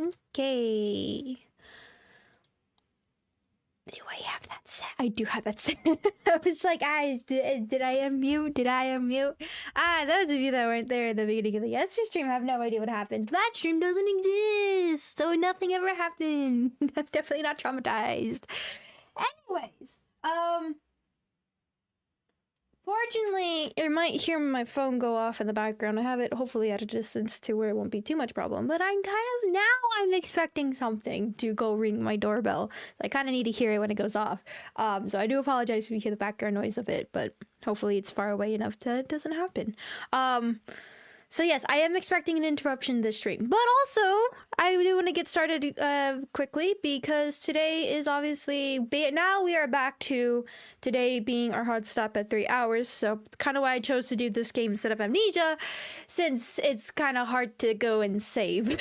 Okay. Do I have that set? I do have that set. I was like, did I unmute? Did I unmute? Those of you that weren't there at the beginning of the yesterday stream have no idea what happened. That stream doesn't exist, so nothing ever happened. I'm definitely not traumatized. Anyways, fortunately, you might hear my phone go off in the background. I have it hopefully at a distance to where it won't be too much problem. But I'm expecting something to go ring my doorbell. So I kind of need to hear it when it goes off. So I do apologize if you hear the background noise of it, but hopefully it's far away enough that it doesn't happen. So yes, I am expecting an interruption this stream. But also, I do want to get started quickly because today is obviously... Now we are back to today being our hard stop at 3 hours. So kind of why I chose to do this game instead of Amnesia, since it's kind of hard to go and save.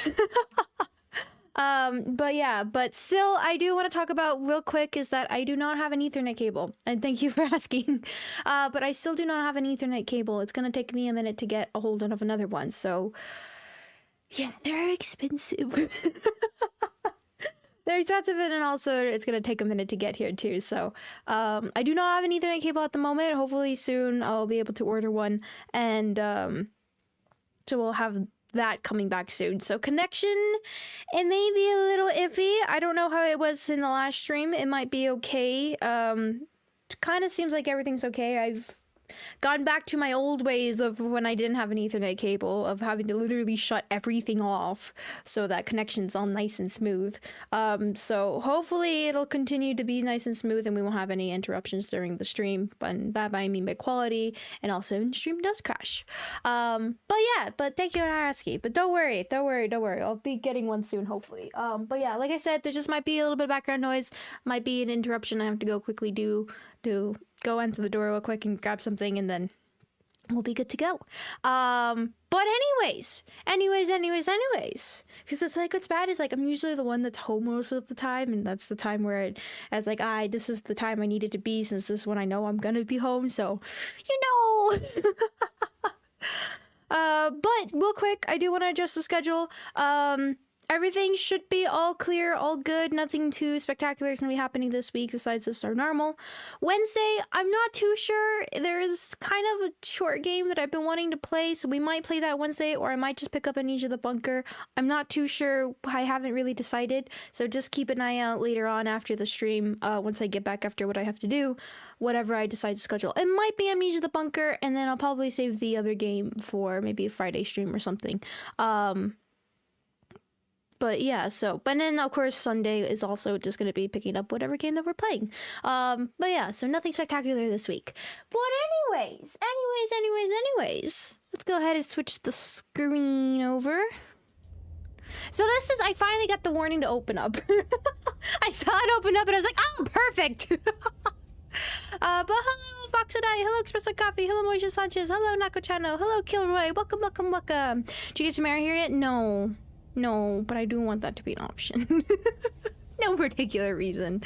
But still, I do want to talk about real quick is that I do not have an Ethernet cable, and thank you for asking. But I still do not have an Ethernet cable. It's gonna take me a minute to get a hold of another one. So yeah, they're expensive. They're expensive, and also it's gonna take a minute to get here too. So I do not have an Ethernet cable at the moment. Hopefully soon I'll be able to order one, and so we'll have that coming back soon. So connection, it may be a little iffy. I don't know how it was in the last stream. It might be okay. Kind of seems like everything's okay. I've gone back to my old ways of when I didn't have an Ethernet cable, of having to literally shut everything off so that connection's all nice and smooth. So hopefully it'll continue to be nice and smooth and we won't have any interruptions during the stream. But that I mean by quality, and also when the stream does crash. But thank you for asking. But don't worry. I'll be getting one soon, hopefully. But yeah, like I said, there just might be a little bit of background noise, might be an interruption I have to go quickly go answer the door real quick and grab something, and then we'll be good to go. But anyways, because it's like, what's bad is like I'm usually the one that's home most of the time, and that's the time where this is the time I needed to be, since this is when I know I'm gonna be home, so but real quick, I do want to adjust the schedule. Everything should be all clear, all good. Nothing too spectacular is going to be happening this week besides just our normal. Wednesday, I'm not too sure. There is kind of a short game that I've been wanting to play, so we might play that Wednesday, or I might just pick up Amnesia the Bunker. I'm not too sure. I haven't really decided, so just keep an eye out later on after the stream, once I get back after what I have to do, whatever I decide to schedule. It might be Amnesia the Bunker, and then I'll probably save the other game for maybe a Friday stream or something. But yeah, but then of course Sunday is also just going to be picking up whatever game that we're playing. But yeah, so nothing spectacular this week. But anyways, let's go ahead and switch the screen over. So I finally got the warning to open up. I saw it open up and I was like, oh, perfect. But hello, Foxadai, hello, Espresso Coffee, hello, Moisha Sanchez, hello, Nakochano, hello, Kilroy, welcome. Did you get some air here yet? No, but I do want that to be an option. No particular reason.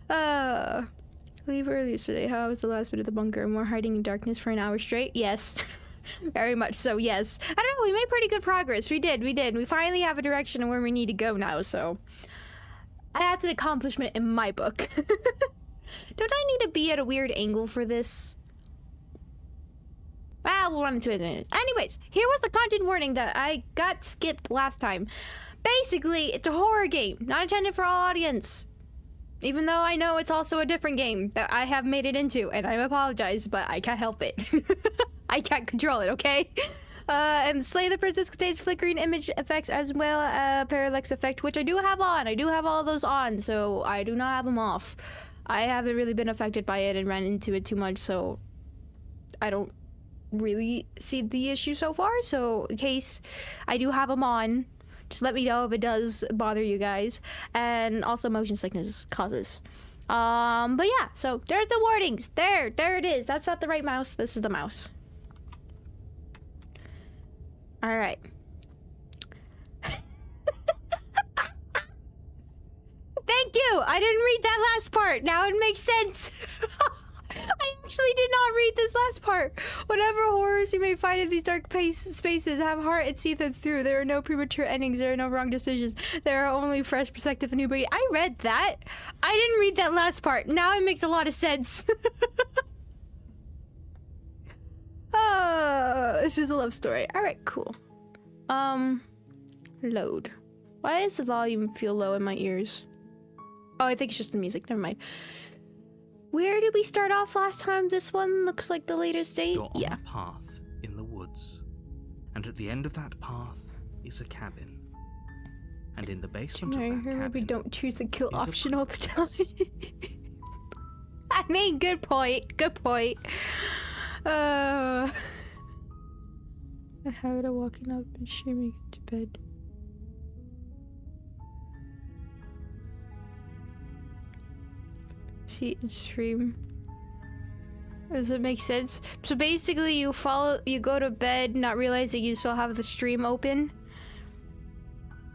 Leave early today. How was the last bit of the bunker? More hiding in darkness for an hour straight? Yes. Very much so, yes. I don't know, we made pretty good progress. We did. We finally have a direction of where we need to go now, so... That's an accomplishment in my book. Don't I need to be at a weird angle for this? Well, we'll run into it anyways. Here was the content warning that I got skipped last time. Basically, it's a horror game, not intended for all audience. Even though I know it's also a different game that I have made it into, and I apologize, but I can't help it. I can't control it, okay? And Slay the Princess contains flickering image effects as well as parallax effect, which I do have on. I do have all those on, so I do not have them off. I haven't really been affected by it and ran into it too much, so I don't really see the issue so far. So in case I do have them on, just let me know if it does bother you guys. And also motion sickness causes. But yeah, so there's the warnings. There it is. That's not the right mouse. This is the mouse. All right. Thank you. I didn't read that last part. Now it makes sense. I actually did not read this last part. Whatever horrors you may find in these dark spaces have heart and see them through. There are no premature endings. There are no wrong decisions. There are only fresh perspective and new beauty. I read that. I didn't read that last part. Now it makes a lot of sense. This is a love story. All right, cool. Load. Why does the volume feel low in my ears? Oh, I think it's just the music. Never mind. Where did we start off last time? This one looks like the latest date. You're on a path in the woods, and at the end of that path is a cabin. And in the basement of that cabin, we don't choose the kill option all the time. I mean, good point. Good point. A habit of walking up and streaming to bed. See and stream. Does it make sense? So basically you go to bed not realizing you still have the stream open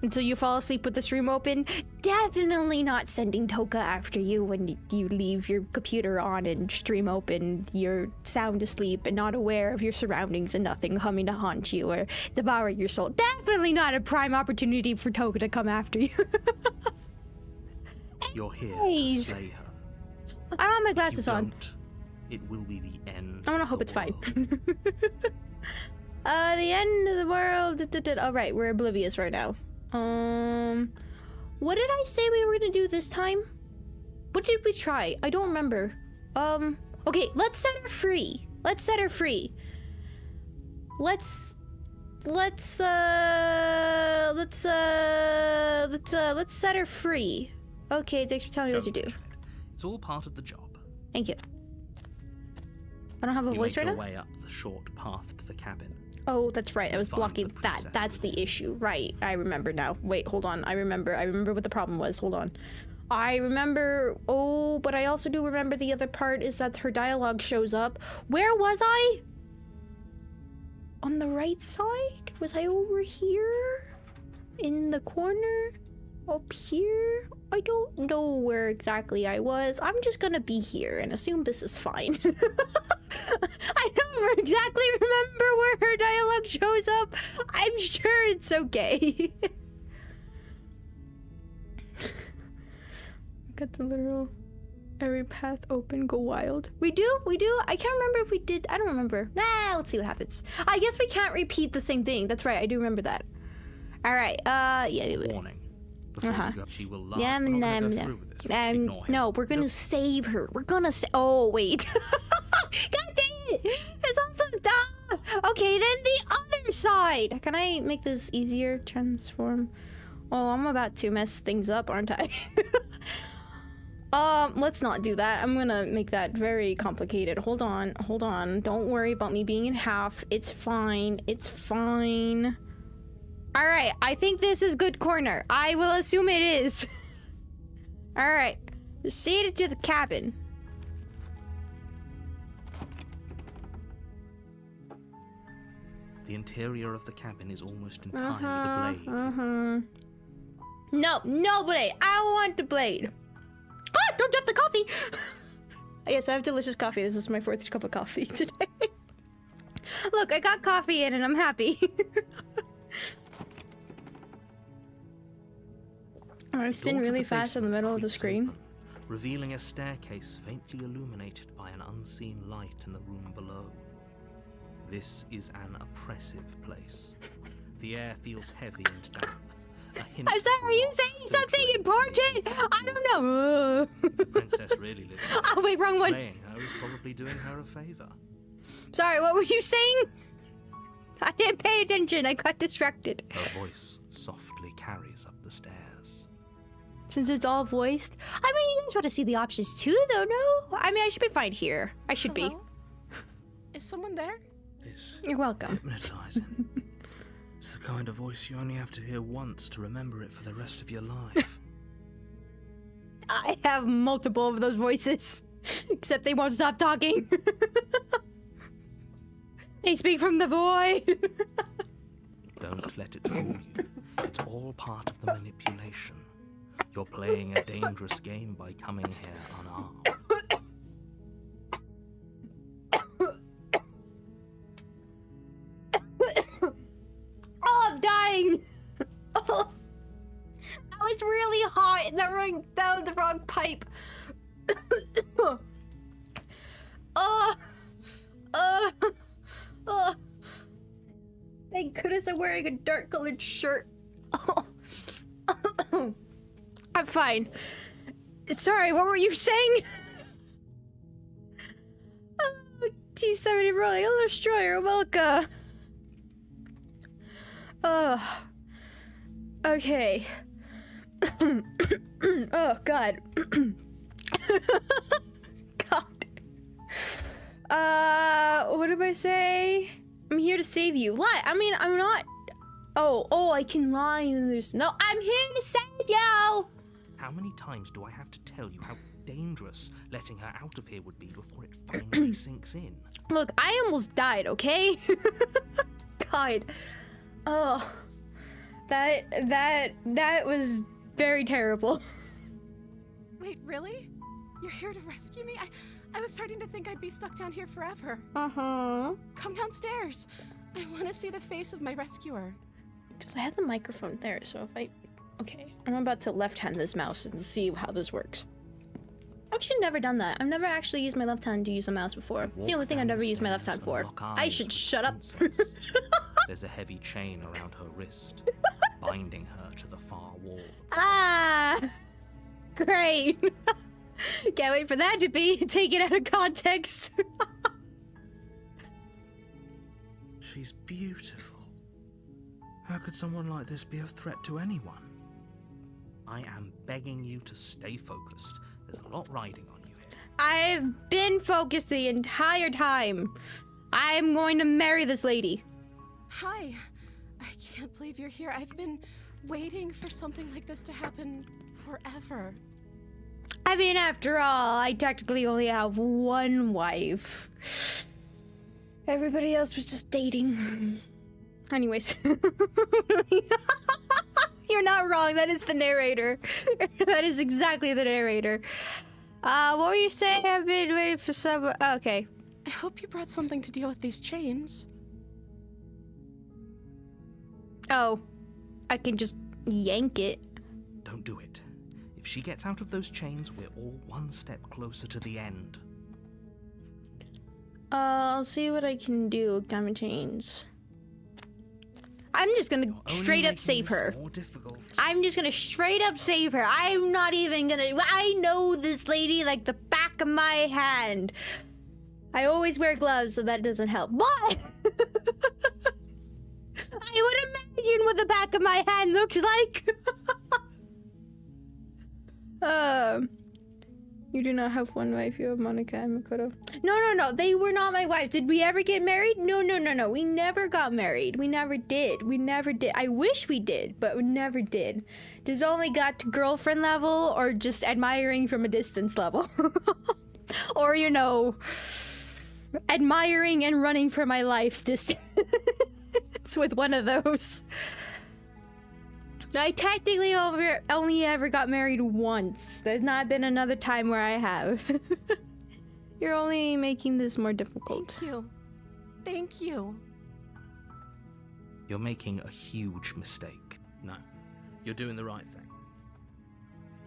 until you fall asleep with the stream open. Definitely not sending Toka after you when you leave your computer on and stream open. You're sound asleep and not aware of your surroundings and nothing coming to haunt you or devour your soul. Definitely not a prime opportunity for Toka to come after you. You're here to slay her. I want my glasses on. It will be the end. I want to hope it's fine. The end of the world. All right, we're oblivious right now. What did I say we were gonna do this time? What did we try? I don't remember. Okay, let's set her free. Let's set her free. Let's set her free. Okay, thanks for telling me what to do. It's all part of the job. Thank you. I don't have a voice right now? You make your way up the short path to the cabin. Oh, that's right. I was blocking that. That's the issue. Right. I remember now. Wait, hold on. I remember what the problem was. Hold on. I remember. Oh, but I also do remember the other part is that her dialogue shows up. Where was I? On the right side? Was I over here? In the corner? Up here? I don't know where exactly I was. I'm just gonna be here and assume this is fine. I don't exactly remember where her dialogue shows up. I'm sure it's okay. Got the literal every path open, go wild. We do? I can't remember if we did. I don't remember. Nah, let's see what happens. I guess we can't repeat the same thing. That's right, I do remember that. Alright, yeah. Warning. She will laugh. No, we're gonna save her. We're gonna oh, wait. God dang it! There's also okay, then the other side. Can I make this easier? Transform. Oh, I'm about to mess things up, aren't I? Let's not do that. I'm gonna make that very complicated. Hold on. Don't worry about me being in half. It's fine. All right, I think this is good corner. I will assume it is. All right, proceed to the cabin. The interior of the cabin is almost entirely the blade. No blade. I don't want the blade. Ah, don't drop the coffee. Yes, I have delicious coffee. This is my 4th cup of coffee today. Look, I got coffee in and I'm happy. I spin really fast in the middle of the screen. Revealing a staircase faintly illuminated by an unseen light in the room below. This is an oppressive place. The air feels heavy and damp. I'm sorry, are you saying something important? I don't know. The princess really lives. Oh wait, wrong one. Slaying her is probably doing her a favor. Sorry, what were you saying? I didn't pay attention. I got distracted. Her voice softly carries up the stairs. Since it's all voiced. I mean, you guys want to see the options too, though, no? I mean, I should be fine here. I should be. Is someone there? You're welcome. Hypnotizing. It's the kind of voice you only have to hear once to remember it for the rest of your life. I have multiple of those voices. Except they won't stop talking. They speak from the void. Don't let it fool you. It's all part of the manipulation. You're playing a dangerous game by coming here unarmed. That rang down the wrong pipe. Thank goodness I'm wearing a dark colored shirt. I'm fine. Sorry, what were you saying? T70 rolling, hello destroyer, welcome. Okay. Oh god. God. What did I say? I'm here to save you. What? I mean, I'm not. Oh, I can lie and there's no. I'm here to save you. How many times do I have to tell you how dangerous letting her out of here would be before it finally sinks in? Look, I almost died, okay? God. Oh. That was very terrible. Wait, really? You're here to rescue me? I was starting to think I'd be stuck down here forever. Uh-huh. Come downstairs. I want to see the face of my rescuer. Because I have the microphone there, so if I... Okay, I'm about to left-hand this mouse and see how this works. I've actually never done that. I've never actually used my left hand to use a mouse before. It's the only thing I've never used my left hand for. I should shut up. There's a heavy chain around her wrist, binding her to the far wall. Ah! Great! Can't wait for that to be taken out of context. She's beautiful. How could someone like this be a threat to anyone? I am begging you to stay focused. There's a lot riding on you here. I've been focused the entire time. I'm going to marry this lady. Hi. I can't believe you're here. I've been waiting for something like this to happen forever. I mean, after all, I technically only have one wife. Everybody else was just dating. Anyways. You're not wrong. That is the narrator. That is exactly the narrator. What were you saying? I've been waiting for some... Okay. I hope you brought something to deal with these chains. Oh. I can just yank it. Don't do it. If she gets out of those chains, we're all one step closer to the end. I'll see what I can do with diamond chains. I'm just gonna straight up save her. I'm just gonna straight up save her. I'm not even gonna... I know this lady like the back of my hand. I always wear gloves, so that doesn't help. But I would imagine what the back of my hand looks like. You do not have one wife. You have Monica and Makoto. No. They were not my wives. Did we ever get married? No. We never got married. We never did. I wish we did, but we never did. Just only got to girlfriend level or just admiring from a distance level. Or, you know, admiring and running for my life distance. With one of those. I technically only ever got married once. There's not been another time where I have. You're only making this more difficult. Thank you. You're making a huge mistake. No, you're doing the right thing.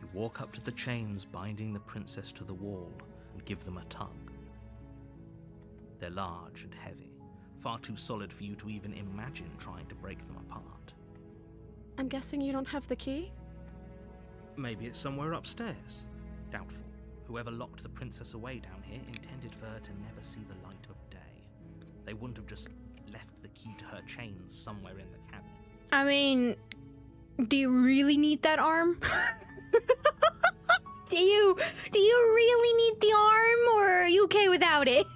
You walk up to the chains binding the princess to the wall and give them a tug. They're large and heavy, far too solid for you to even imagine trying to break them apart. I'm guessing you don't have the key? Maybe it's somewhere upstairs. Doubtful. Whoever locked the princess away down here intended for her to never see the light of day. They wouldn't have just left the key to her chains somewhere in the cabin. I mean, do you really need that arm? Do you really need the arm, or are you okay without it?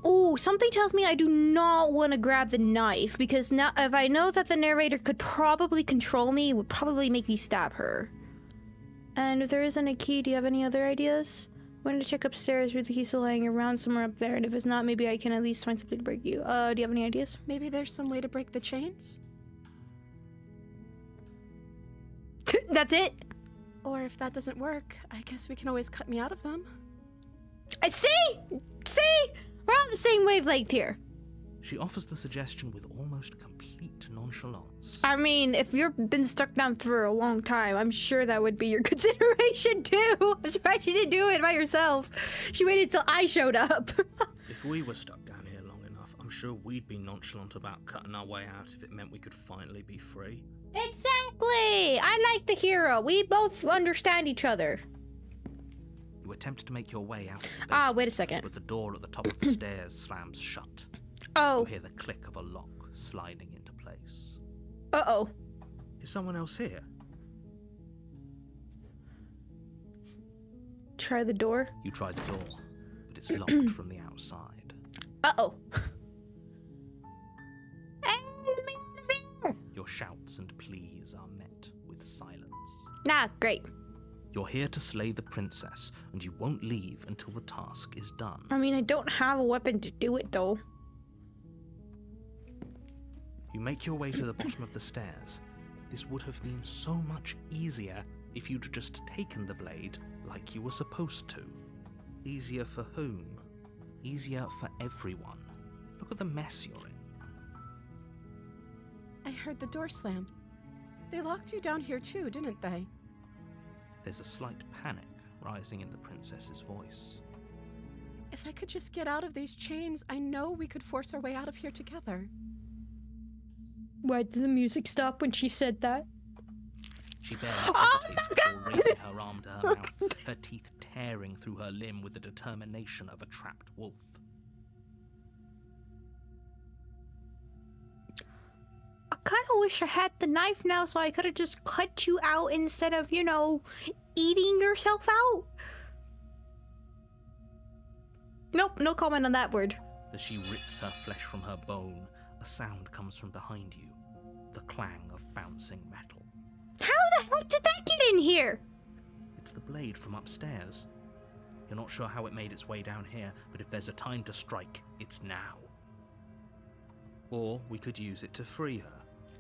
Oh, something tells me I do not want to grab the knife, because now if I know that the narrator could probably control me, it would probably make me stab her. And if there isn't a key, do you have any other ideas? I'm going to check upstairs with the key still lying around somewhere up there, and if it's not, maybe I can at least find something to break you. Do you have any ideas? Maybe there's some way to break the chains? That's it? Or if that doesn't work, I guess we can always cut me out of them. See? We're on the same wavelength here. She offers the suggestion with almost complete complete nonchalance. I mean, if you've been stuck down for a long time, I'm sure that would be your consideration too. I'm surprised she didn't do it by herself. She waited till I showed up. If we were stuck down here long enough, I'm sure we'd be nonchalant about cutting our way out if it meant we could finally be free. Exactly! I like the hero. We both understand each other. You attempt to make your way out of the basement, Ah, wait a second. but the door at the top of the stairs slams shut. Oh. You hear the click of a lock sliding into place. Uh-oh. Is someone else here? Try the door. You try the door, but it's locked from the outside. Uh-oh. Your shouts and pleas are met with silence. Nah, great. You're here to slay the princess, and you won't leave until the task is done. I mean, I don't have a weapon to do it, though. You make your way to the bottom of the stairs. This would have been so much easier if you'd just taken the blade like you were supposed to. Easier for whom? Easier for everyone. Look at the mess you're in. I heard the door slam. They locked you down here too, didn't they? There's a slight panic rising in the princess's voice. If I could just get out of these chains, I know we could force our way out of here together. Why did the music stop when she said that? She barely hesitates before raising her arm to her mouth, her teeth tearing through her limb with the determination of a trapped wolf. I kind of wish I had the knife now so I could have just cut you out instead of, you know, eating yourself out. Nope, no comment on that word. As she rips her flesh from her bone, a sound comes from behind you, the clang of bouncing metal. How the heck did that get in here? It's the blade from upstairs. You're not sure how it made its way down here, but if there's a time to strike, it's now. Or we could use it to free her.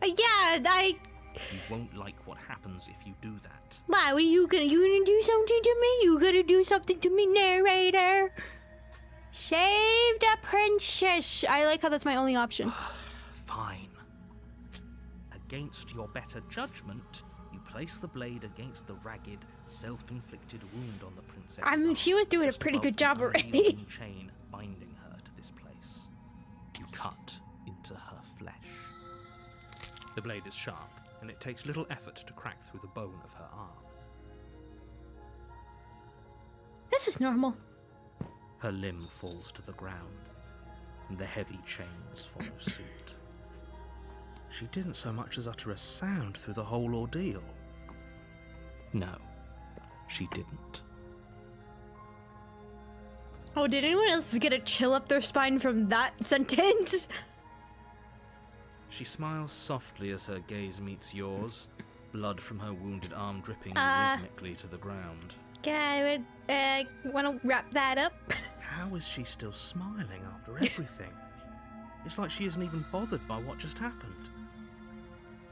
You won't like what happens if you do that. Why, you gonna do something to me? You gonna do something to me, narrator? Save the princess. I like how that's my only option. Fine. Against your better judgment, you place the blade against the ragged, self-inflicted wound on the princess. I mean, she was doing a pretty good job already. Chain binding her to this place. You cut into her flesh. The blade is sharp, and it takes little effort to crack through the bone of her arm. This is normal. Her limb falls to the ground, and the heavy chains follow suit. She didn't so much as utter a sound through the whole ordeal. No, she didn't. Oh, did anyone else get a chill up their spine from that sentence? She smiles softly as her gaze meets yours, blood from her wounded arm dripping rhythmically to the ground. Okay, I would want to wrap that up. How is she still smiling after everything? It's like she isn't even bothered by what just happened.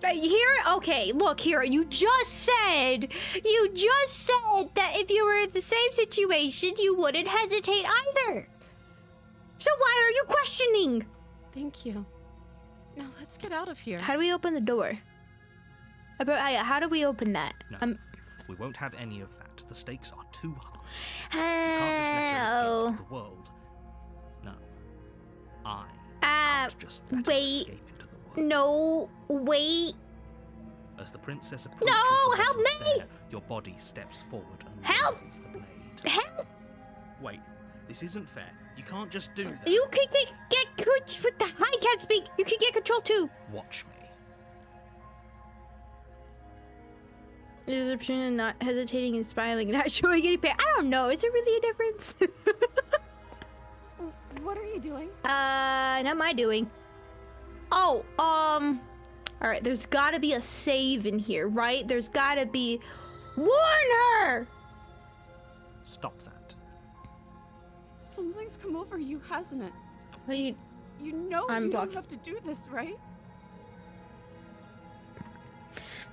Okay, look, Hero, you just said that if you were in the same situation, you wouldn't hesitate either. So why are you questioning? Thank you. Now let's get out of here. How do we open the door? How do we open that? No, we won't have any of that. The stakes are too high. You can't just let her escape into the world. No, I can't just let her escape into the world. No, wait. As the princess approaches No, the help me! stair, your body steps forward and Help! raises the blade. Help! Wait, this isn't fair. You can't just do that. You can get control. I can't speak. You can get control too. Watch me. Disruption and not hesitating and smiling and not showing any pain. I don't know. Is there really a difference? What are you doing? Not my doing. Oh, all right. There's got to be a save in here, right? There's got to be. Warn her. Stop that. Something's come over you, hasn't it? What are you? You know I'm you blocked. don't have to do this, right?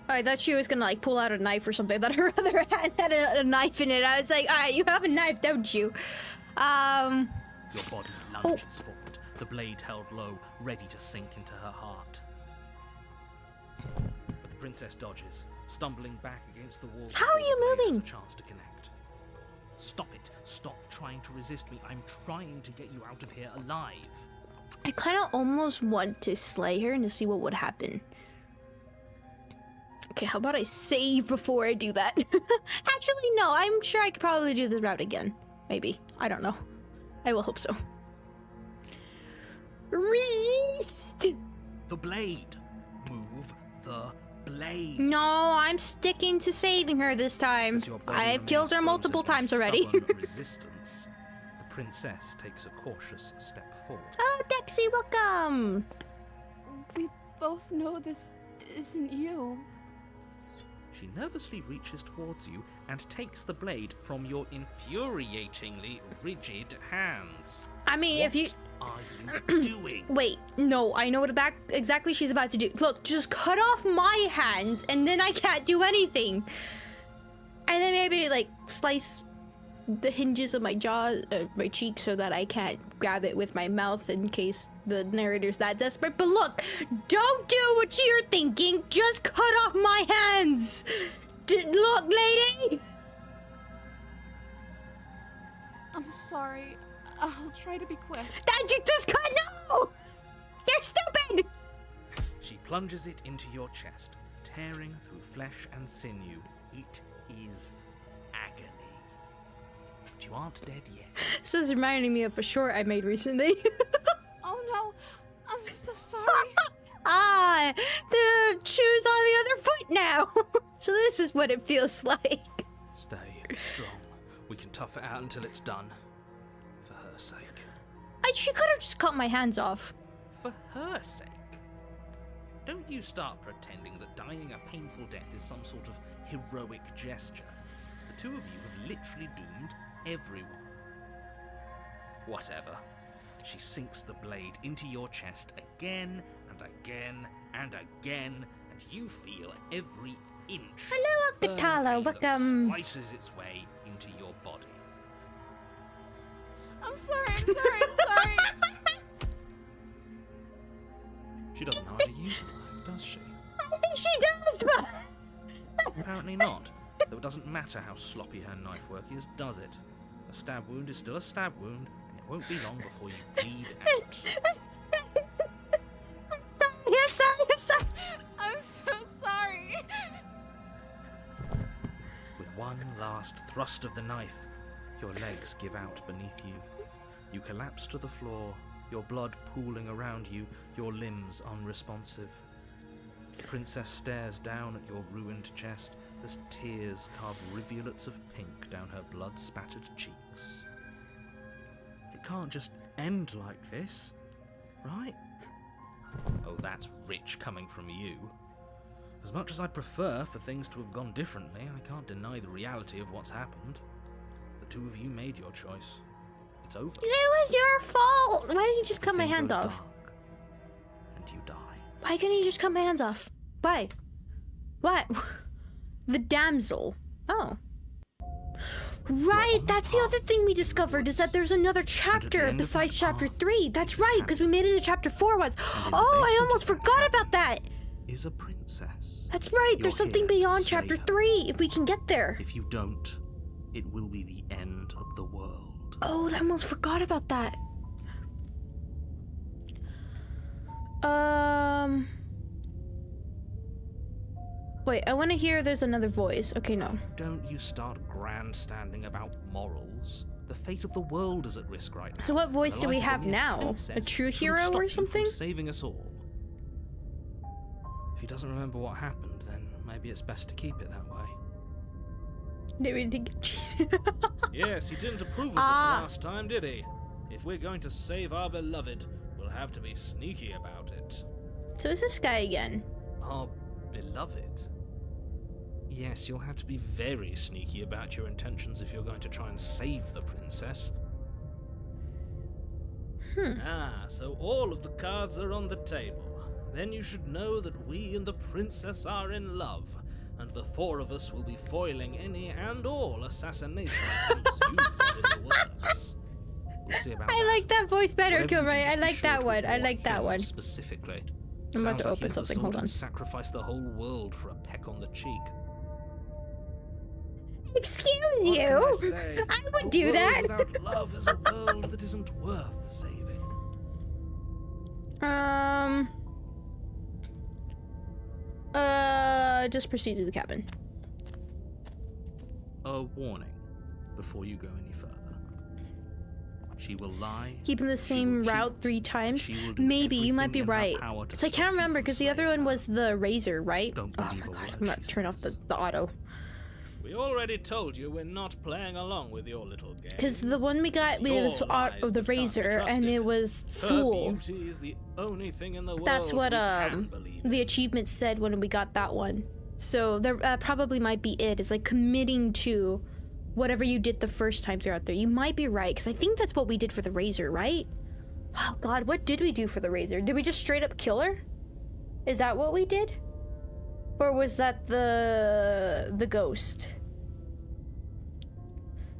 I thought she was gonna like pull out a knife or something. I thought her other hand had a knife in it. I was like, all right, you have a knife, don't you? Your body lunges forward, the blade held low, ready to sink into her heart. princess dodges, stumbling back against the wall. How are you before the blade moving? has a chance to connect. Stop it. Stop trying to resist me. I'm trying to get you out of here alive. I kind of almost want to slay her and to see what would happen. Okay, how about I save before I do that? Actually, no, I'm sure I could probably do this route again. Maybe. I don't know. I will hope so. Resist! The blade. Move the blade. No, I'm sticking to saving her this time. As your body I've killed her remains multiple frozen in times already. stubborn resistance, the princess takes a cautious step forward. Oh, Dexy, welcome! We both know this isn't you. She nervously reaches towards you and takes the blade from your infuriatingly rigid hands. I mean, if you... What are you doing? Wait, no, I know what exactly she's about to do. Look, just cut off my hands, and then I can't do anything. And then maybe, like, slice the hinges of my jaw, my cheek, so that I can't grab it with my mouth in case the narrator's that desperate. But look, don't do what you're thinking. Just cut off my hands. Look, lady. I'm sorry. I'll try to be quick. That you just cut. No, you're stupid. She plunges it into your chest, tearing through flesh and sinew. It is agony. But you aren't dead yet. This is reminding me of a short I made recently. Oh no, I'm so sorry. Ah, the shoe's on the other foot now. So this is what it feels like. Stay strong. We can tough it out until it's done. For her sake. She could have just cut my hands off. For her sake. Don't you start pretending that dying a painful death is some sort of heroic gesture. The two of you have literally doomed everyone. Whatever. She sinks the blade into your chest again and again and again, and you feel every inch. Hello, burn Octatala, pain that welcome. slices its way into your body. I'm sorry. She doesn't know how to use a knife, does she? I think she does, but... Apparently not. Though it doesn't matter how sloppy her knife work is, does it? A stab wound is still a stab wound, and it won't be long before you bleed out. I'm sorry. I'm so sorry. With one last thrust of the knife, your legs give out beneath you. You collapse to the floor, your blood pooling around you, your limbs unresponsive. The princess stares down at your ruined chest as tears carve rivulets of pink down her blood-spattered cheeks. It can't just end like this, right? Oh, that's rich coming from you. As much as I'd prefer for things to have gone differently, I can't deny the reality of what's happened. The two of you made your choice. It's over. It was your fault. Why didn't you just cut The my thing hand goes off? dark, and you die. Why couldn't you just cut my hands off? Why? What? The damsel. Oh. Right, that's the other thing we discovered, is that there's another chapter end of besides that chapter path 3. That's right, because we made it to chapter 4 once. in the Oh, I basement almost of that forgot chapter about that. Is a princess. That's right, You're there's something here to beyond save chapter her. 3, if we can get there. If you don't, it will be the end of the world. Oh, I almost forgot about that. Wait, I want to hear there's another voice. Okay, no. Don't you start grandstanding about morals. The fate of the world is at risk right now. So what voice The do we life of have mere now? princess A true should hero stop or you from something? saving us all. If he doesn't remember what happened, then maybe it's best to keep it that way. Yes, he didn't approve of us last time, did he? If we're going to save our beloved, we'll have to be sneaky about it. So is this guy again? Our beloved? Yes, you'll have to be very sneaky about your intentions if you're going to try and save the princess. Ah, so all of the cards are on the table. Then you should know that we and the princess are in love, and the four of us will be foiling any and all assassination attempts you've got in the works. We'll see about I that. like that voice better, Whatever you do, Kilroy. I just be like sure that to one. I avoid like that him one. specifically. I'm about Sounds to like open he's the something. sort Hold who'd on. sacrifice the whole world for a peck on the cheek. Excuse What can you? I say? I would A do world that. without love is a world that isn't worth saving. Just proceed to the cabin. A warning before you go any further. She will lie. Keeping the she same will route cheat, 3 times. she will do Maybe you might everything be in her right. power to Because I stop can't you remember from because the other slaying one her. was the razor, right? Don't Oh believe my a god, word I'm gonna she turn off says. the auto. We already told you we're not playing along with your little game. Because the one we got It's was your lies of the that can't be razor, and trusted. it was Her fool. beauty is the only thing in the world That's what we can believe in. the achievement said when we got that one. So there probably might be it. It's like committing to whatever you did the first time throughout there. You might be right, because I think that's what we did for the razor, right? Oh god, what did we do for the razor? Did we just straight up kill her? Is that what we did? Or was that the ghost?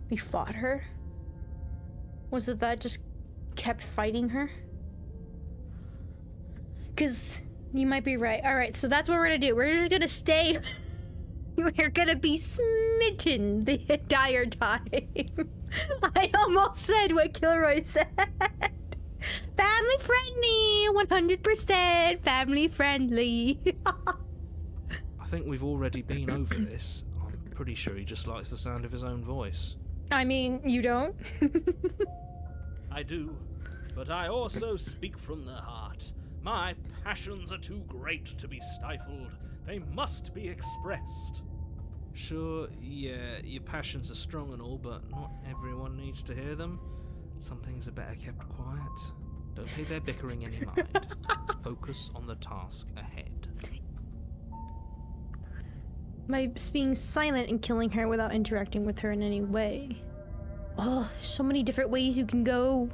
We fought her? Was it that just kept fighting her? Because you might be right. Alright, so that's what we're gonna do. We're just gonna stay. We're gonna be smitten the entire time. I almost said what Kilroy said. Family friendly, 100% family friendly. I think we've already been over this. I'm pretty sure he just likes the sound of his own voice. I mean, you don't? I do, but I also speak from the heart. My passions are too great to be stifled. They must be expressed. Sure, yeah, your passions are strong and all, but not everyone needs to hear them. Some things are better kept quiet. Don't pay their bickering any mind. Focus on the task ahead. By being silent and killing her without interacting with her in any way. Oh, there's so many different ways you can go.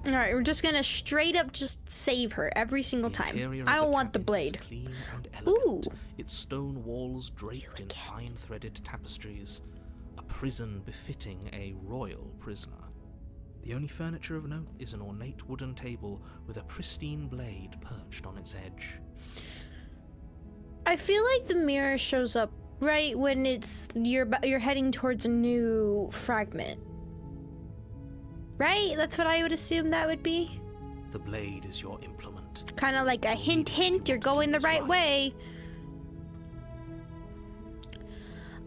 Alright, we're just gonna straight up just save her every single The time. interior of I don't want the cabin blade. is clean and elegant, Ooh. its stone walls draped in fine threaded tapestries. A prison befitting a royal prisoner. The only furniture of note is an ornate wooden table with a pristine blade perched on its edge. I feel like the mirror shows up right when you're heading towards a new fragment. Right? That's what I would assume that would be. The blade is your implement. Kind of like a hint, hint, you're going the right way.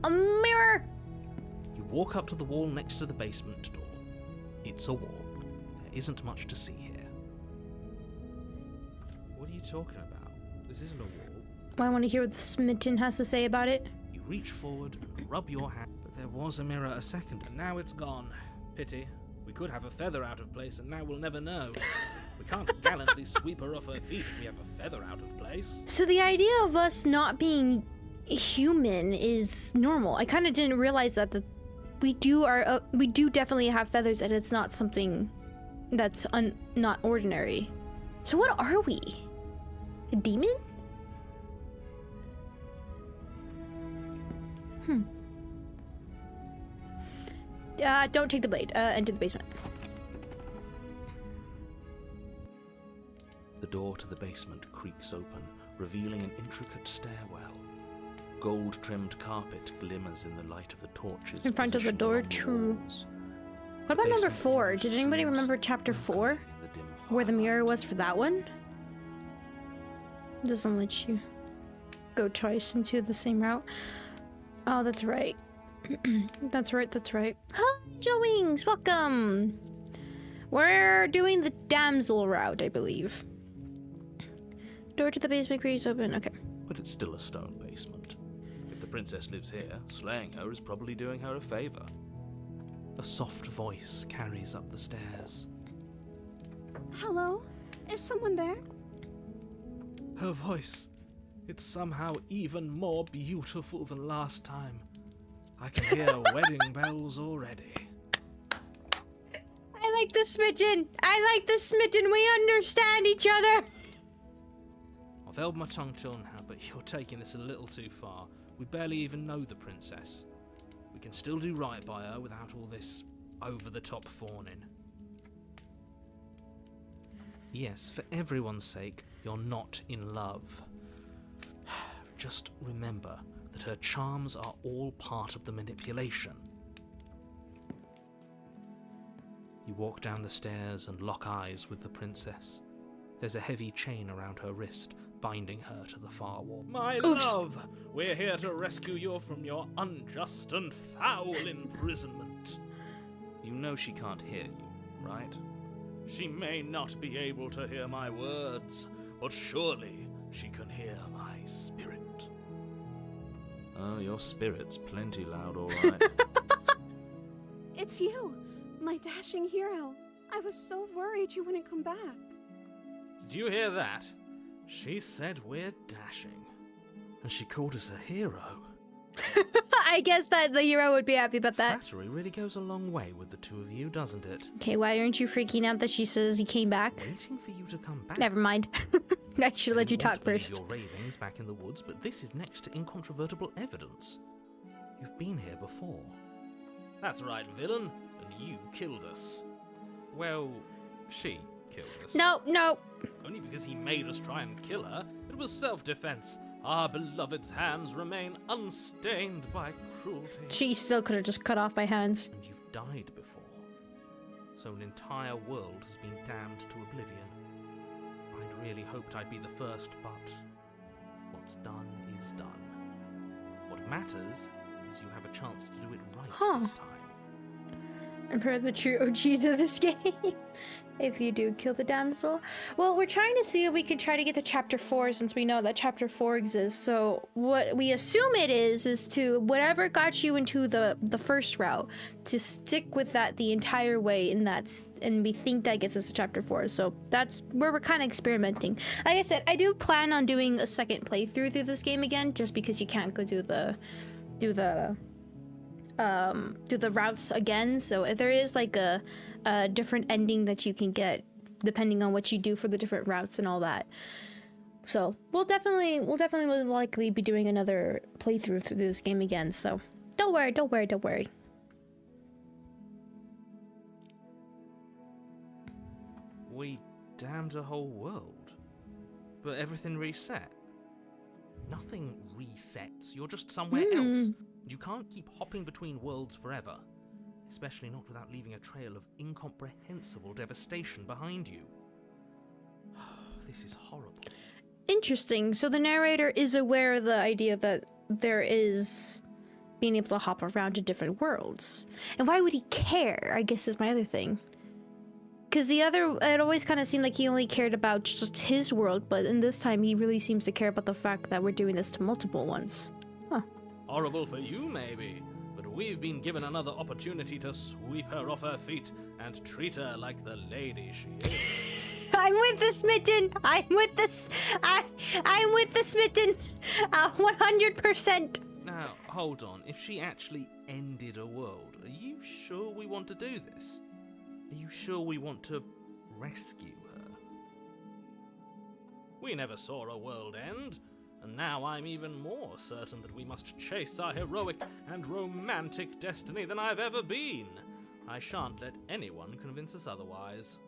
A mirror! You walk up to the wall next to the basement door. It's a wall. There isn't much to see here. What are you talking about? This isn't a wall. I want to hear what the smitten has to say about it. You reach forward and rub your hand, but there was a mirror a second And now it's gone. Pity. We could have a feather out of place, and now we'll never know. We can't gallantly sweep her off her feet if we have a feather out of place. So the idea of us not being human is normal. I kind of didn't realize that we do definitely have feathers, and it's not something that's not ordinary. So what are we? A demon? Don't take the blade. Enter the basement. The door to the basement creaks open, revealing an intricate stairwell. Gold-trimmed carpet glimmers in the light of the torches In front of the positioned door, along the true. walls. What about number Basement 4? almost Did anybody seems remember chapter 4? welcoming in the dim Where the mirror firelight. was for that one? Doesn't let you go twice into the same route. Oh, that's right. That's right, that's right. Hi, Angel Wings, welcome! We're doing the damsel route, I believe. Door to the basement creaks open, okay. But it's still a stone basement. If the princess lives here, slaying her is probably doing her a favor. A soft voice carries up the stairs. Hello? Is someone there? Her voice. It's somehow even more beautiful than last time. I can hear wedding bells already. I like the smitten! I like the smitten! We understand each other! I've held my tongue till now, but you're taking this a little too far. We barely even know the princess. We can still do right by her without all this over-the-top fawning. Yes, for everyone's sake, you're not in love. Just remember that her charms are all part of the manipulation. You walk down the stairs and lock eyes with the princess. There's a heavy chain around her wrist, binding her to the far wall. My love, we're here to rescue you from your unjust and foul imprisonment. You know she can't hear you, right? She may not be able to hear my words, but surely she can hear my spirit. Oh, your spirit's plenty loud, all right. It's you, my dashing hero. I was so worried you wouldn't come back. Did you hear that? She said we're dashing. And she called us a hero. I guess that the hero would be happy about that. Flattery really goes a long way with the two of you, doesn't it? Okay, why aren't you freaking out that she says you came back? Waiting for you to come back. Never mind. I should let you want talk to believe first. your ravings back in the woods, but this is next to incontrovertible evidence. You've been here before. That's right, villain, and you killed us. Well, she killed us. No. Only because he made us try and kill her. It was self-defense. Our beloved's hands remain unstained by cruelty. She still could have just cut off my hands. And you've died before. So an entire world has been damned to oblivion. I'd really hoped I'd be the first, but what's done is done. What matters is you have a chance to do it right this time. I'm per the true OGs of this game. If you do kill the damsel. Well, we're trying to see if we can try to get to chapter 4 since we know that chapter 4 exists. So what we assume it is to whatever got you into the first route, to stick with that the entire way, and we think that gets us to chapter 4. So that's where we're kind of experimenting. Like I said, I do plan on doing a second playthrough through this game again, just because you can't go do the routes again. So if there is like a different ending that you can get depending on what you do for the different routes and all that. So we'll definitely will likely be doing another playthrough through this game again. So don't worry. We damned a whole world. But everything reset. Nothing resets. You're just somewhere else. You can't keep hopping between worlds forever. Especially not without leaving a trail of incomprehensible devastation behind you. This is horrible. Interesting. So the narrator is aware of the idea that there is being able to hop around to different worlds. And why would he care, I guess is my other thing. Because it always kind of seemed like he only cared about just his world, but in this time he really seems to care about the fact that we're doing this to multiple ones. Huh. Horrible for you, maybe. But we've been given another opportunity to sweep her off her feet and treat her like the lady she is. I'm with the smitten. I'm with the smitten. 100%. Now, hold on. If she actually ended a world, are you sure we want to do this? Are you sure we want to rescue her? We never saw a world end. And now I'm even more certain that we must chase our heroic and romantic destiny than I've ever been. I shan't let anyone convince us otherwise.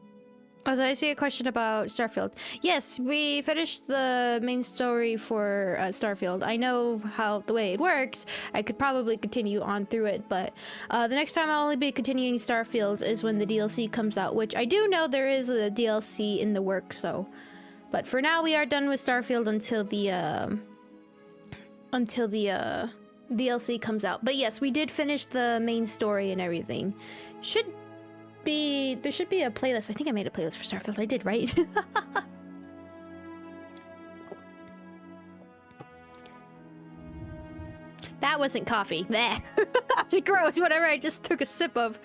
Also, I see a question about Starfield. Yes, we finished the main story for Starfield. I know how the way it works. I could probably continue on through it, but the next time I'll only be continuing Starfield is when the DLC comes out, which I do know there is a DLC in the works, so... But for now, we are done with Starfield until the DLC comes out. But yes, we did finish the main story and everything. There should be a playlist. I think I made a playlist for Starfield. I did, right? That wasn't coffee. That was gross. Whatever I just took a sip of.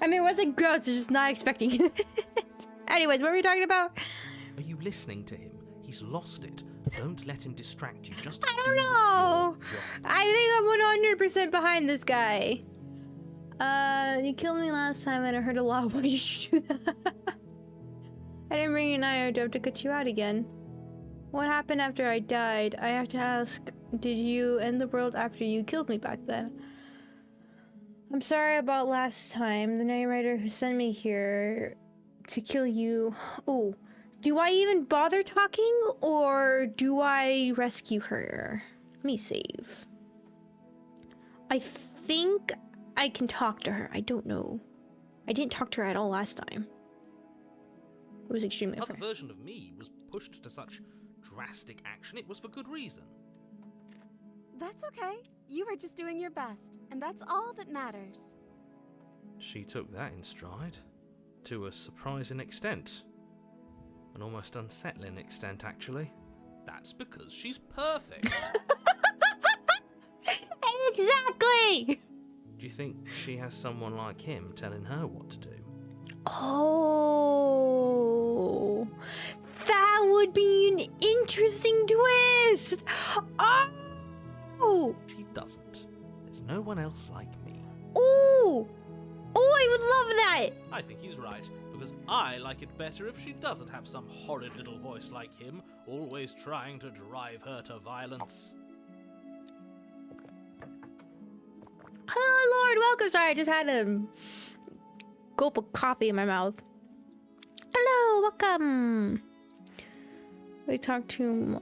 I mean, it wasn't gross. I was just not expecting it. Anyways, what were we talking about? Are you listening to him? He's lost it. Don't let him distract you. Just I don't know. I think I'm 100% behind this guy. You killed me last time and I heard a lot. Why did you do that? I didn't bring an eye. I have to cut you out again. What happened after I died? I have to ask, did you end the world after you killed me back then? I'm sorry about last time. The narrator who sent me here to kill you. Oh, do I even bother talking or do I rescue her? Let me save. I think I can talk to her. I don't know. I didn't talk to her at all last time. It was extremely Another unfair. version of me was pushed to such drastic action. It was for good reason. That's okay. You were just doing your best, and that's all that matters. She took that in stride. To a surprising extent. An almost unsettling extent, actually. That's because she's perfect. Exactly! Do you think she has someone like him telling her what to do? Oh, that would be an interesting twist. Oh, She doesn't. There's no one else like me. oh, I would love that. I think he's right, because I like it better if she doesn't have some horrid little voice like him, always trying to drive her to violence. Hello, Lord, welcome. Sorry, I just had a gulp of coffee in my mouth. Hello, welcome. We talked too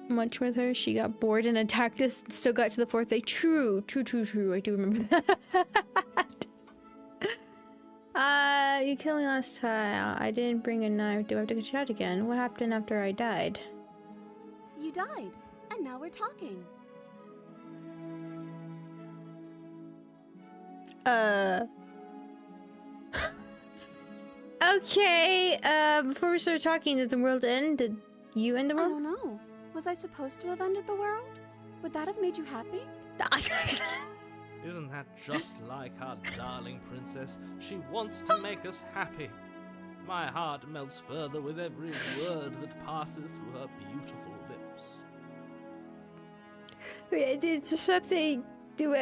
much with her. She got bored and attacked us. Still got to the fourth day. True. I do remember that. You killed me last time. I didn't bring a knife. Do I have to get shot again? What happened after I died? You died, and now we're talking. Okay, before we start talking, did the world end? Did you end the I world? don't know. Was I supposed to have ended the world? Would that have made you happy? Isn't that just like our darling princess? She wants to make us happy. My heart melts further with every word that passes through her beautiful lips. It's something to,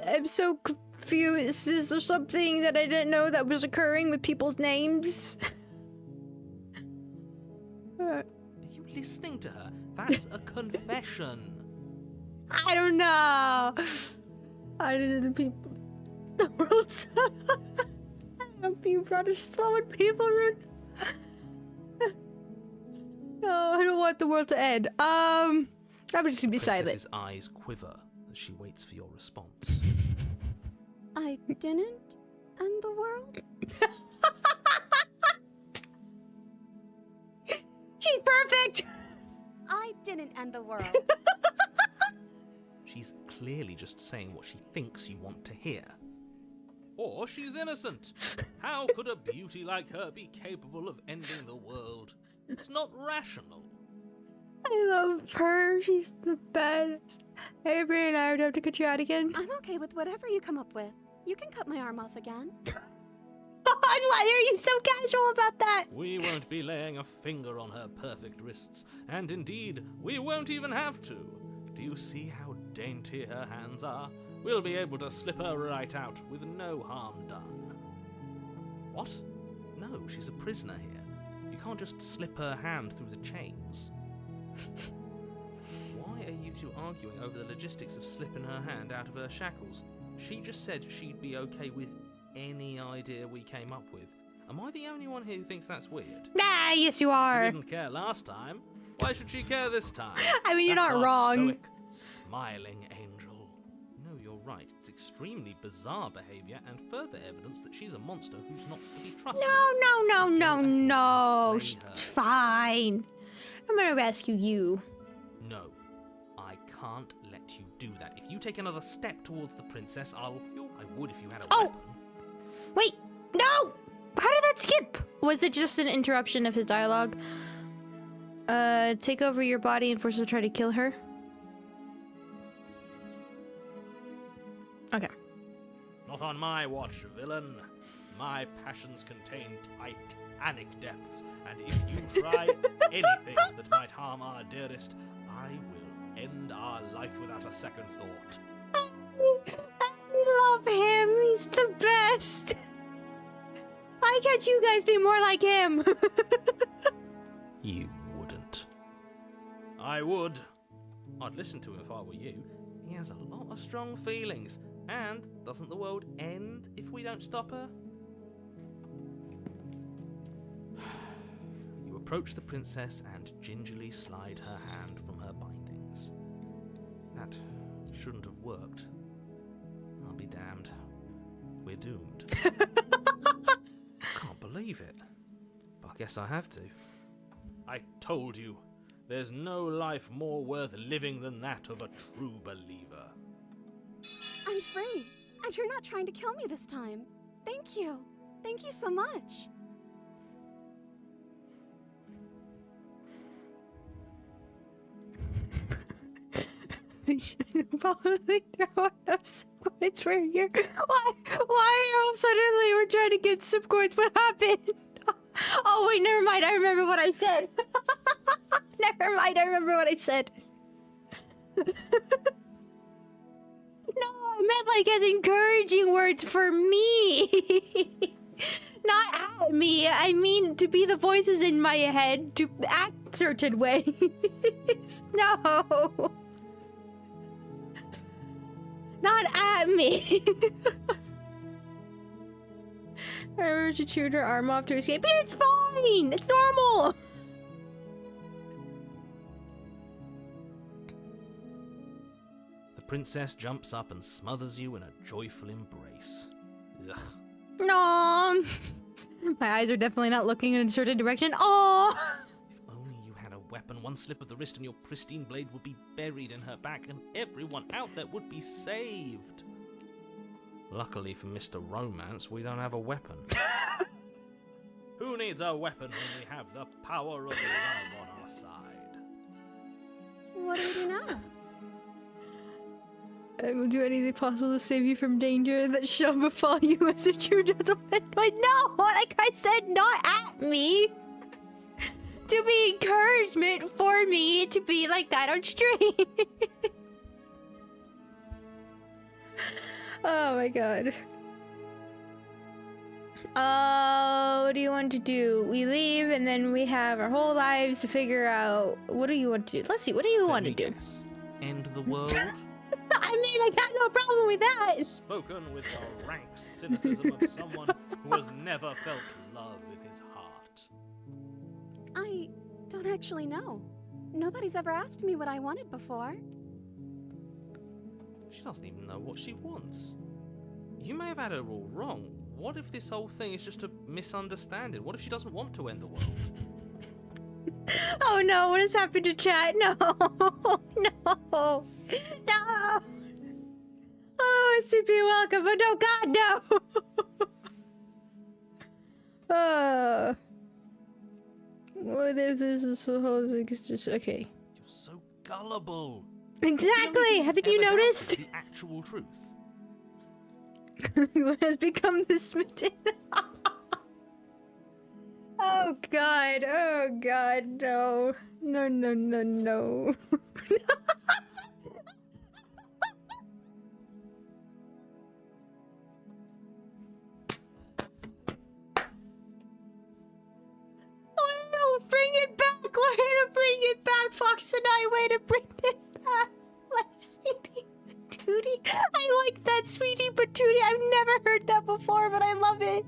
I'm so confused. Is there something that I didn't know that was occurring with people's names? Are you listening to her? That's a confession. I don't know. I did the people. The world's. You brought a slow and people ruin. No, I don't want the world to end. I'm just gonna be silent. Princess's eyes quiver as she waits for your response. I didn't end the world? She's perfect. I didn't end the world. She's clearly just saying what she thinks you want to hear. Or she's innocent. How could a beauty like her be capable of ending the world? It's not rational. I love her. She's the best. Hey, Brie and I would have to cut you out again. I'm okay with whatever you come up with. You can cut my arm off again. Why are you so casual about that? We won't be laying a finger on her perfect wrists, and indeed, we won't even have to. Do you see how dainty her hands are? We'll be able to slip her right out with no harm done. What? No, she's a prisoner here. You can't just slip her hand through the chains. Why are you two arguing over the logistics of slipping her hand out of her shackles? She just said she'd be okay with any idea we came up with. Am I the only one here who thinks that's weird? Nah, yes you are. She didn't care last time. Why should she care this time? I mean, you're That's not our wrong. Stoic, smiling angel. No, you're right. It's extremely bizarre behavior and further evidence that she's a monster who's not to be trusted. No. Slay her. Fine. I'm gonna rescue you. No, I can't let you do that. If you take another step towards the princess, I would if you had a weapon. Wait, no! How did that skip? Was it just an interruption of his dialogue? Take over your body and force her to try to kill her? Okay. Not on my watch, villain. My passions contain titanic depths, and if you try anything that might harm our dearest, I will end our life without a second thought. I love him. He's the best. Why can't you guys be more like him? You wouldn't. I would. I'd listen to him if I were you. He has a lot of strong feelings. And doesn't the world end if we don't stop her? approach the princess and gingerly slide her hand from her bindings. That shouldn't have worked. I'll be damned. We're doomed. Can't believe it. But I guess I have to. I told you, there's no life more worth living than that of a true believer. I'm free, and you're not trying to kill me this time. Thank you. Thank you so much. Probably throw out those coins for here. Why all suddenly we're trying to get some coins? What happened? Oh wait, never mind. I remember what I said. Never mind. I remember what I said. No, I meant like as encouraging words for me. Not at me. I mean to be the voices in my head to act certain ways. No. Not at me. I remember she chewed her arm off to escape. It's fine. It's normal. The princess jumps up and smothers you in a joyful embrace. Ugh. No. My eyes are definitely not looking in a certain direction. Oh. If only you had a weapon, one slip of the wrist and your pristine blade would be buried in her back and everyone out there would be saved. Luckily for Mr. Romance, we don't have a weapon. Who needs a weapon when we have the power of love on our side? What do we do now? I will do anything possible to save you from danger that shall befall you as a true gentleman. But no, like I said, not at me. To be encouragement for me to be like that on stream. Oh my god. What do you want to do? We leave and then we have our whole lives to figure out. What do you want to do? Let's see, what do you want to do? Guess. End the world? I mean, I got no problem with that. Spoken with the rank cynicism of someone who has never felt love in his heart. I don't actually know. Nobody's ever asked me what I wanted before. She doesn't even know what she wants. You may have had her all wrong. What if this whole thing is just a misunderstanding? What if she doesn't want to end the world? Oh no, what has happened to chat? No. No. No. Oh, it's to be welcome, but no, God, no. What if this is the whole thing is just okay? You're so gullible. Exactly. Haven't you Ever noticed? doubt the actual truth. Who has become the smitten? Oh God. Oh God. No. No. No. No. No. Bring it back! Way to bring it back, Fox and I! Way to bring it back! My sweetie patootie. I like that, sweetie patootie. I've never heard that before, but I love it.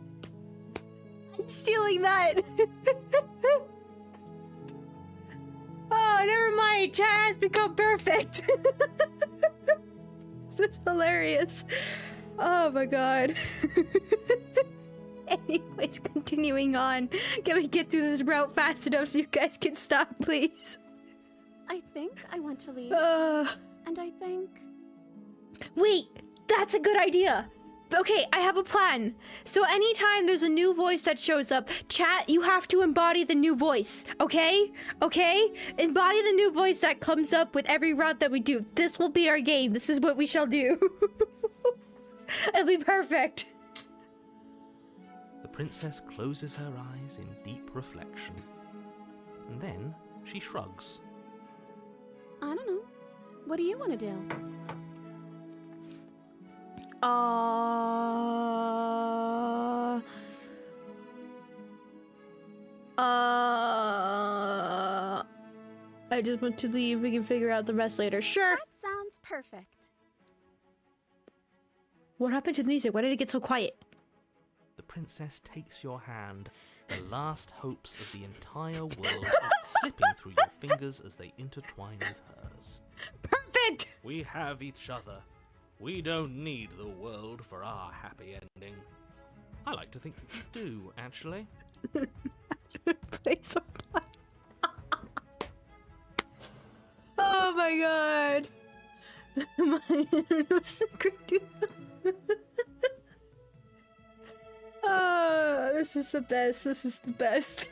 I'm stealing that. Oh, never mind. Chat has become perfect. This is hilarious. Oh my god. Anyways, continuing on. Can we get through this route fast enough so you guys can stop, please? I think I want to leave. And I think... Wait, that's a good idea. Okay, I have a plan. So anytime there's a new voice that shows up, chat, you have to embody the new voice, okay? Okay? Embody the new voice that comes up with every route that we do. This will be our game. This is what we shall do. It'll be perfect. The princess closes her eyes in deep reflection. And then she shrugs. I don't know. What do you want to do? I just want to leave. We can figure out the rest later. Sure. That sounds perfect. What happened to the music? Why did it get so quiet? The princess takes your hand The last hopes of the entire world are slipping through your fingers as they intertwine with hers. Perfect! We have each other. We don't need the world for our happy ending. I like to think that you do, actually. Please. Oh my god. Oh, this is the best. This is the best.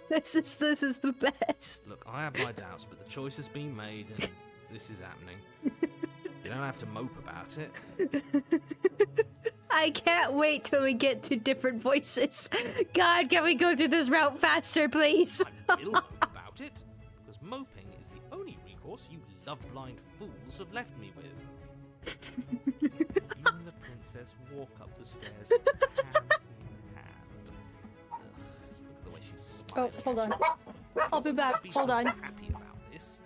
This is the best. Look, I have my doubts, but the choice has been made and this is happening. You don't have to mope about it. I can't wait till we get to different voices. God, can we go through this route faster, please? I will mope about it, because moping is the only recourse you love-blind fools have left me with. You and the princess walk up the stairs hand in hand. Ugh, look at the way she's smiling. Oh, hold on. I'll be back. Be Hold so on. happy about this.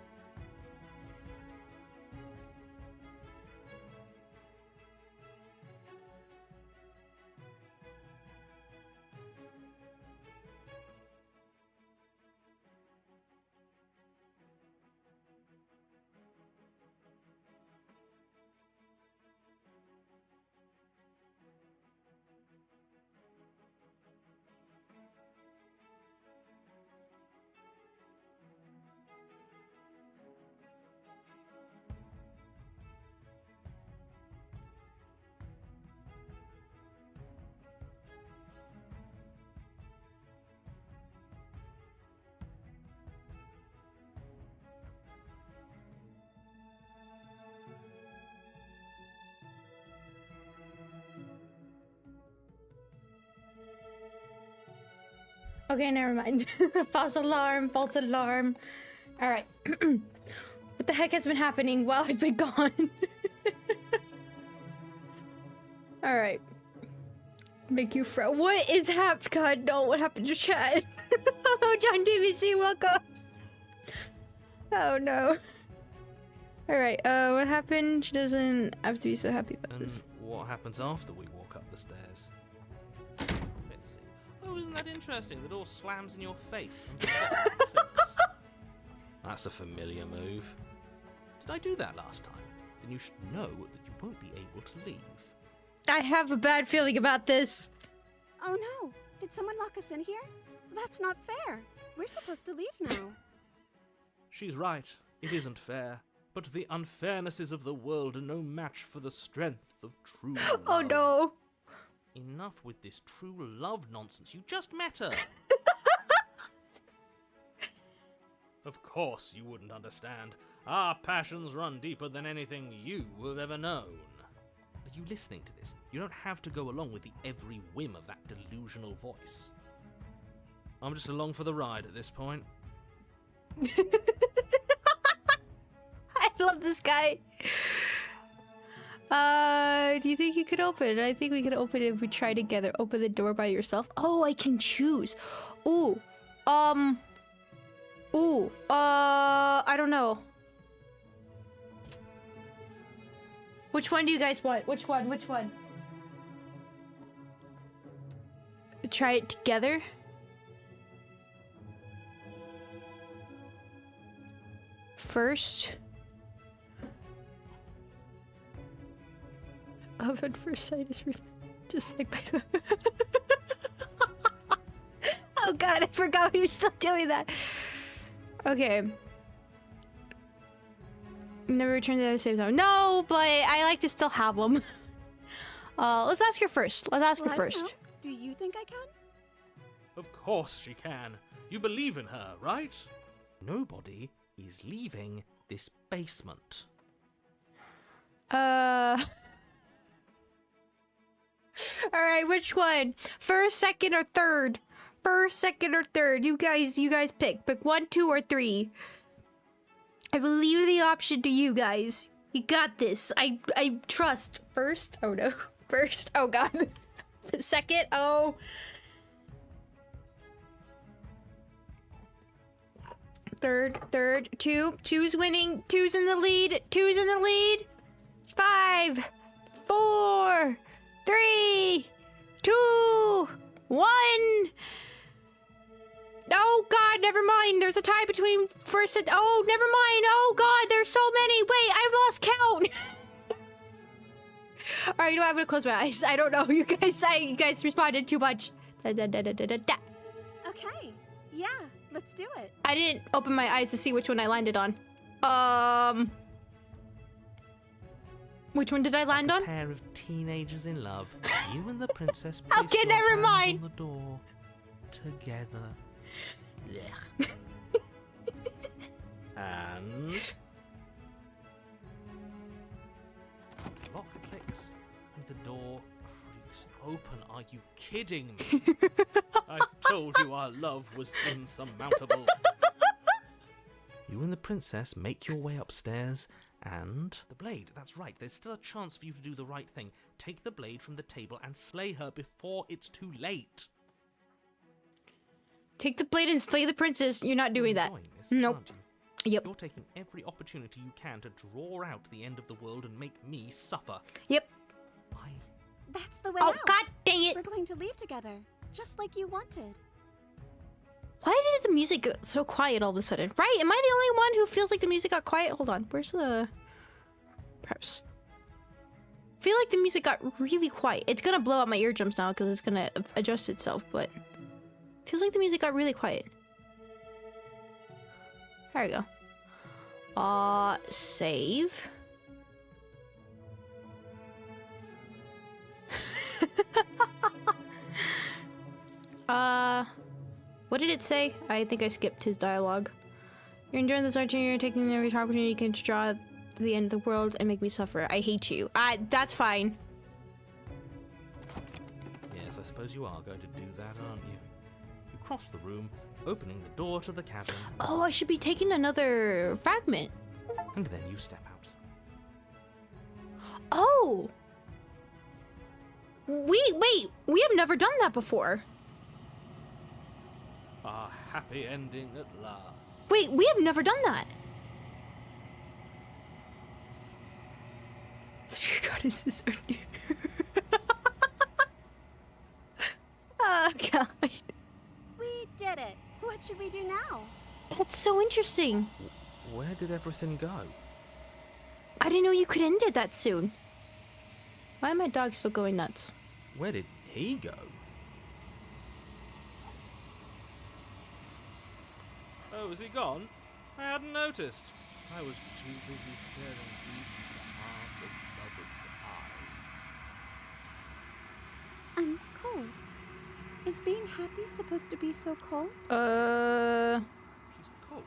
Okay, never mind. False alarm, false alarm. Alright. What the heck has been happening while I've been gone? Alright. Make you frown. What is God, no, what happened to chat? Hello, John DVC, welcome. Oh no. Alright, what happened? She doesn't have to be so happy about And this. what happens after we walk up the stairs? Let's see. Oh, isn't that interesting? The door slams in your face. That's a familiar move. Did I do that last time? Then you should know that you won't be able to leave. I have a bad feeling about this. Oh no! Did someone lock us in here? That's not fair. We're supposed to leave now. She's right. It isn't fair. But the unfairnesses of the world are no match for the strength of true love. Oh no. Enough with this true love nonsense. You just met her. Of course you wouldn't understand. Our passions run deeper than anything you have ever known. Are you listening to this? You don't have to go along with the every whim of that delusional voice. I'm just along for the ride at this point. I love this guy. Do you think you could open it? I think we could open it if we try together. Open the door by yourself. Oh, I can choose. Ooh. I don't know. Which one do you guys want? Which one? Try it together? First. Love at first sight is just like my... Oh god, I forgot we were still doing that. Okay. Never return to the same time. No, but I like to still have them. Let's ask her first. Let's ask her Well, I don't first. know. Do you think I can? Of course she can. You believe in her, right? Nobody is leaving this basement. Alright, which one? First, second, or third? First, second, or third? You guys pick. Pick 1, 2, or 3. I will leave the option to you guys. You got this. I trust. First? Oh no. First? Oh god. Second? Oh. Third. 2. 2's winning. 2's in the lead. 2's in the lead. 5, 4, 3, 2, 1. Oh God, never mind. There's a tie between first and... Oh, never mind. Oh God, there's so many. Wait, I've lost count. All right, you know what? I'm gonna close my eyes. I don't know. You guys responded too much. Okay, yeah, let's do it. I didn't open my eyes to see which one I landed on. Which one did I land on? A pair of teenagers in love. You and the princess Okay, place your never hands mind. on the door together. And the lock clicks and the door creaks open. Are you kidding me? I told you our love was insurmountable. You and the princess make your way upstairs and... The blade, that's right. There's still a chance for you to do the right thing. Take the blade from the table and slay her before it's too late. Take the blade and slay the princess. You're not doing that. Enjoying this, Nope. aren't you? Yep. You're taking every opportunity you can to draw out the end of the world and make me suffer. Yep. That's the way Oh out. God dang it. We're going to leave together, just like you wanted. Why did the music go so quiet all of a sudden? Right? Am I the only one who feels like the music got quiet? Hold on. Where's the... Perhaps. I feel like the music got really quiet. It's gonna blow out my eardrums now because it's gonna adjust itself, but... Feels like the music got really quiet. There we go. Save. What did it say? I think I skipped his dialogue. You're enjoying this art and you're taking every opportunity you can to draw to the end of the world and make me suffer. I hate you. That's fine. Yes, I suppose you are going to do that, aren't you? You cross the room, opening the door to the cabin. Oh, I should be taking another fragment. And then you step outside. Oh! Wait, we have never done that before. A happy ending at last. Wait, we have never done that. The goddess are near. Oh, God. We did it. What should we do now? That's so interesting. Where did everything go? I didn't know you could end it that soon. Why are my dogs still going nuts? Where did he go? Oh, is he gone? I hadn't noticed. I was too busy staring deep into Aunt Beloved's eyes. I'm cold. Is being happy supposed to be so cold? She's cold.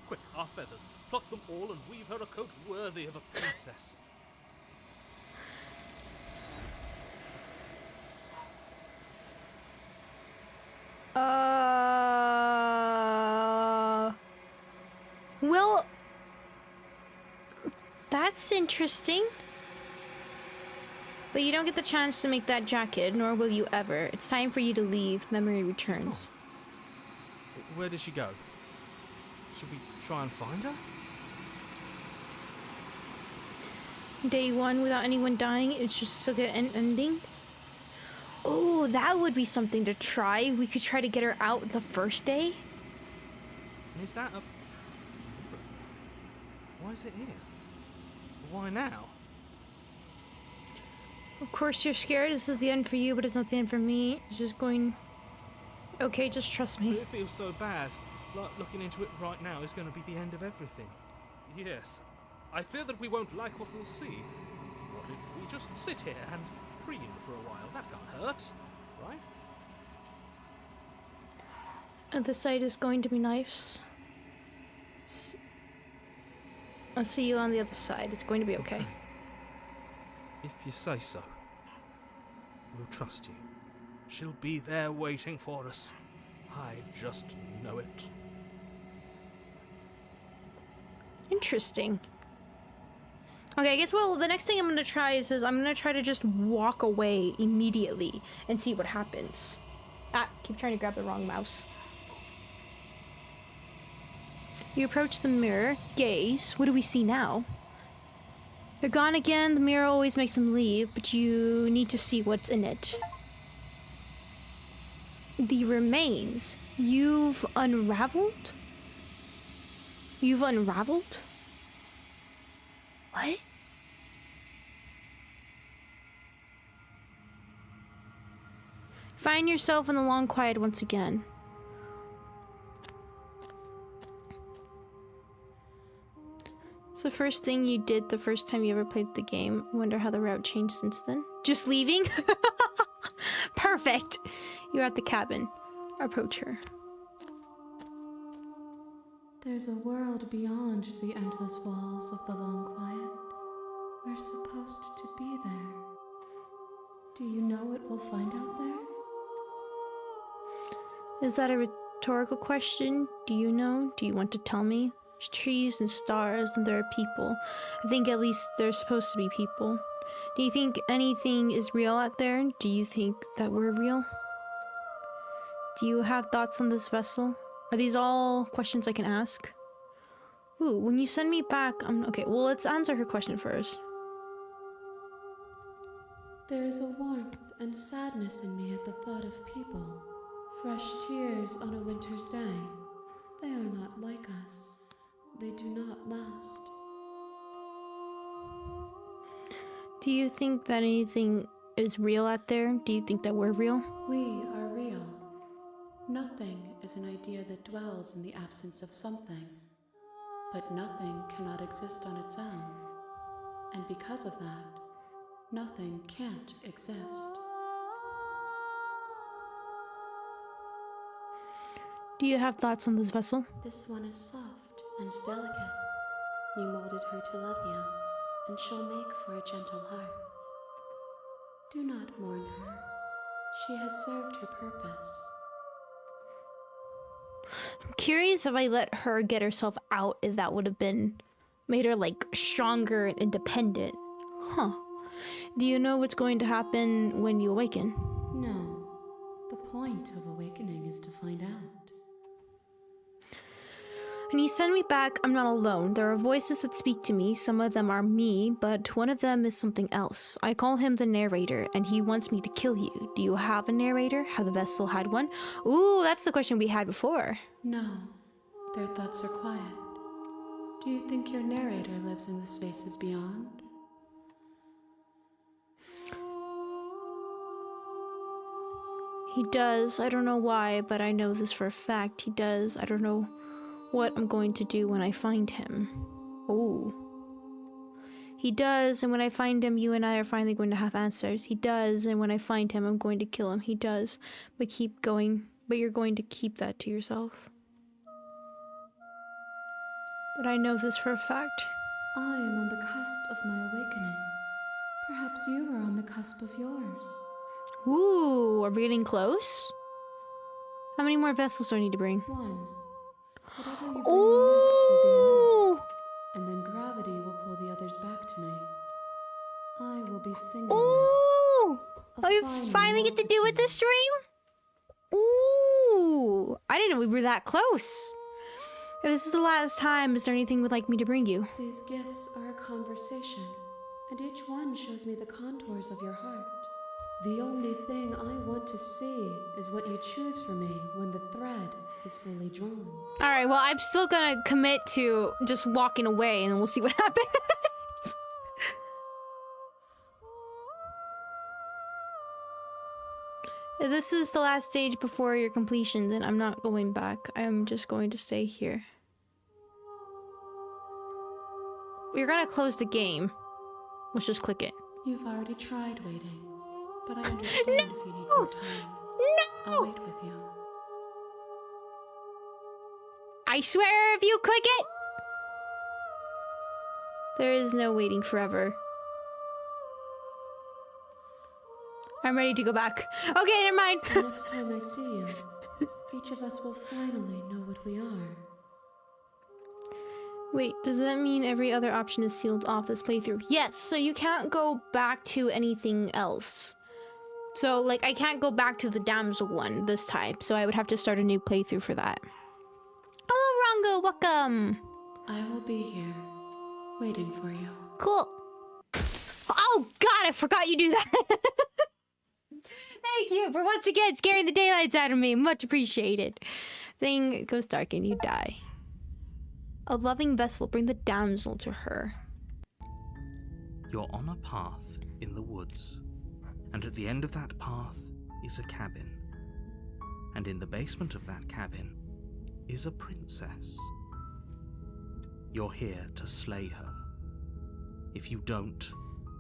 Quick, our feathers. Pluck them all and weave her a coat worthy of a princess. Well, that's interesting. But you don't get the chance to make that jacket, nor will you ever. It's time for you to leave. Memory returns. Where did she go? Should we try and find her? Day one without anyone dying, it's just still get an ending. Oh, that would be something to try. We could try to get her out the first day. Is that a... Why is it here? Why now? Of course you're scared. This is the end for you, but it's not the end for me. It's just going... Okay, just trust me. It feels so bad. Like looking into it right now is going to be the end of everything. Yes. I fear that we won't like what we'll see. What if we just sit here and preen for a while? That can't hurt, right? And the side is going to be nice. I'll see you on the other side. It's going to be okay. If you say so. We'll trust you. She'll be there waiting for us. I just know it. Interesting. Okay, I guess, well, the next thing I'm going to try is I'm going to try to just walk away immediately and see what happens. Keep trying to grab the wrong mouse. You approach the mirror, gaze. What do we see now? They're gone again. The mirror always makes them leave, but you need to see what's in it. The remains. You've unraveled? You've unraveled? What? Find yourself in the long quiet once again. It's the first thing you did the first time you ever played the game. I wonder how the route changed since then. Just leaving? Perfect! You're at the cabin. Approach her. There's a world beyond the endless walls of the long quiet. We're supposed to be there. Do you know what we'll find out there? Is that a rhetorical question? Do you know? Do you want to tell me? There's trees and stars and there are people. I think at least there's supposed to be people. Do you think anything is real out there? Do you think that we're real? Do you have thoughts on this vessel? Are these all questions I can ask? Ooh, when you send me back, okay, well, let's answer her question first. There is a warmth and sadness in me at the thought of people. Fresh tears on a winter's day. They are not like us. They do not last. Do you think that anything is real out there? Do you think that we're real? We are real. Nothing is an idea that dwells in the absence of something. But nothing cannot exist on its own. And because of that, nothing can't exist. Do you have thoughts on this vessel? This one is soft and delicate. You molded her to love you, and she'll make for a gentle heart. Do not mourn her. She has served her purpose. I'm curious if I let her get herself out, if that would have been made her like stronger and independent. Huh. Do you know what's going to happen when you awaken? No. The point of awakening is to find out. When you send me back, I'm not alone. There are voices that speak to me. Some of them are me, but one of them is something else. I call him the narrator, and he wants me to kill you. Do you have a narrator? Have the vessel had one? Ooh, that's the question we had before. No. Their thoughts are quiet. Do you think your narrator lives in the spaces beyond? He does. I don't know why, but I know this for a fact. He does. I don't know what I'm going to do when I find him. Oh. He does, and when I find him, you and I are finally going to have answers. He does, and when I find him, I'm going to kill him. He does. But keep going. But you're going to keep that to yourself. But I know this for a fact. I am on the cusp of my awakening. Perhaps you are on the cusp of yours. Ooh, are we getting close? How many more vessels do I need to bring? One. Whatever you bring Ooh! next will be enough, and then gravity will pull the others back to me. I will be singing. Ooh! A Oh, you final finally get to do it this stream? Ooh! I didn't know we were that close. If this is the last time, is there anything you would like me to bring you? These gifts are a conversation, and each one shows me the contours of your heart. The only thing I want to see is what you choose for me when the thread is fully drawn. Alright, well, I'm still gonna commit to just walking away, and we'll see what happens. If this is the last stage before your completion, then I'm not going back. I'm just going to stay here. We're gonna close the game. Let's just click it. You've already tried waiting, but I understand if you need more time. I'll wait with you. I swear if you click it! There is no waiting forever. I'm ready to go back. Okay, never mind. The next time I see you, each of us will finally know what we are. Wait, does that mean every other option is sealed off this playthrough? Yes, so you can't go back to anything else. So, like, I can't go back to the damsel one this time, so I would have to start a new playthrough for that. Hello, Rango, welcome! I will be here, waiting for you. Cool. Oh, God, I forgot you do that! Thank you for once again scaring the daylights out of me. Much appreciated. Thing goes dark and you die. A loving vessel, bring the damsel to her. You're on a path in the woods, and at the end of that path is a cabin. And in the basement of that cabin is a princess. You're here to slay her. If you don't,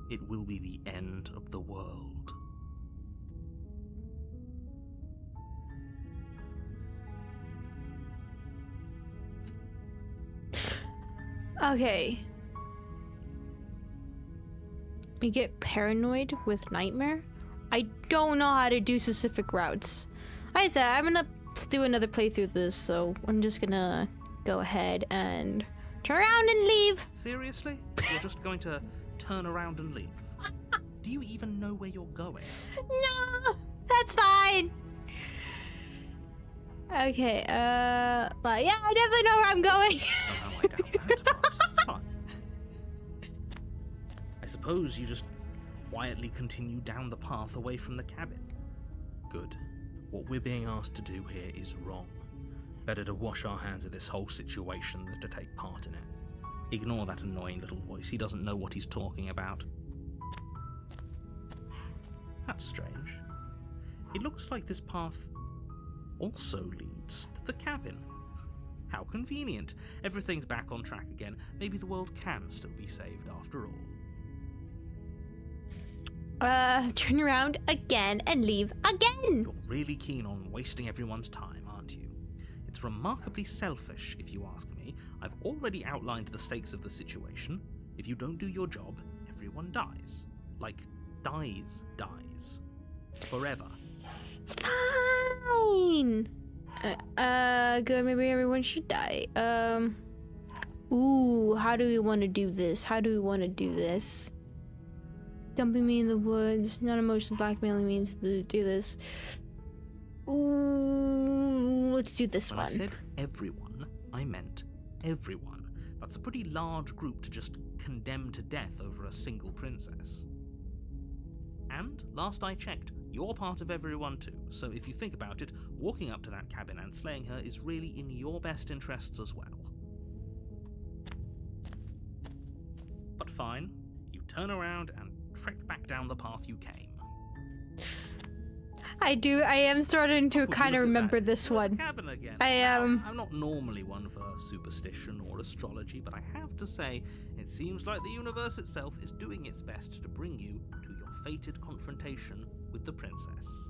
it will be the end of the world. Okay. We get paranoid with nightmare. I don't know how to do specific routes. Like I said, I'm gonna do another playthrough of this, so I'm just gonna go ahead and turn around and leave. Seriously? You're just going to turn around and leave? Do you even know where you're going? No, that's fine. Okay, but yeah, I definitely know where I'm going. Somehow I doubt that, but it's fine. I suppose you just quietly continue down the path away from the cabin. Good. What we're being asked to do here is wrong. Better to wash our hands of this whole situation than to take part in it. Ignore that annoying little voice. He doesn't know what he's talking about. That's strange. It looks like this path also leads to the cabin. How convenient. Everything's back on track again. Maybe the world can still be saved after all. Turn around again and leave again. You're really keen on wasting everyone's time, aren't you? It's remarkably selfish, if you ask me. I've already outlined the stakes of the situation. If you don't do your job, everyone dies. Like, dies. Forever. It's fine. Good, maybe everyone should die. Ooh, how do we want to do this? Dumping me in the woods, non-emotional blackmailing me to do this. Ooh, let's do this when one. I said everyone, I meant everyone. That's a pretty large group to just condemn to death over a single princess. And, last I checked, you're part of everyone too, so if you think about it, walking up to that cabin and slaying her is really in your best interests as well. But fine, you turn around and trek back down the path you came. I am starting to kind of remember this one. Cabin again. I am. I'm not normally one for superstition or astrology, but I have to say, it seems like the universe itself is doing its best to bring you to your fated confrontation with the princess.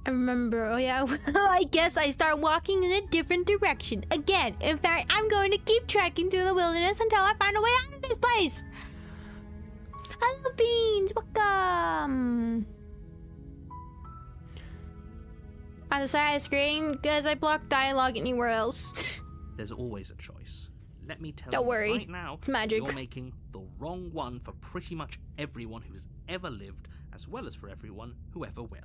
I remember, oh yeah, well, I guess I start walking in a different direction. Again, in fact, I'm going to keep trekking through the wilderness until I find a way out of this place. Hello, Beans, welcome. On the side of the screen, because I blocked dialogue anywhere else. There's always a choice. Let me tell Don't you worry, right now, it's magic. You're making the wrong one for pretty much everyone who has ever lived, as well as for everyone who ever will.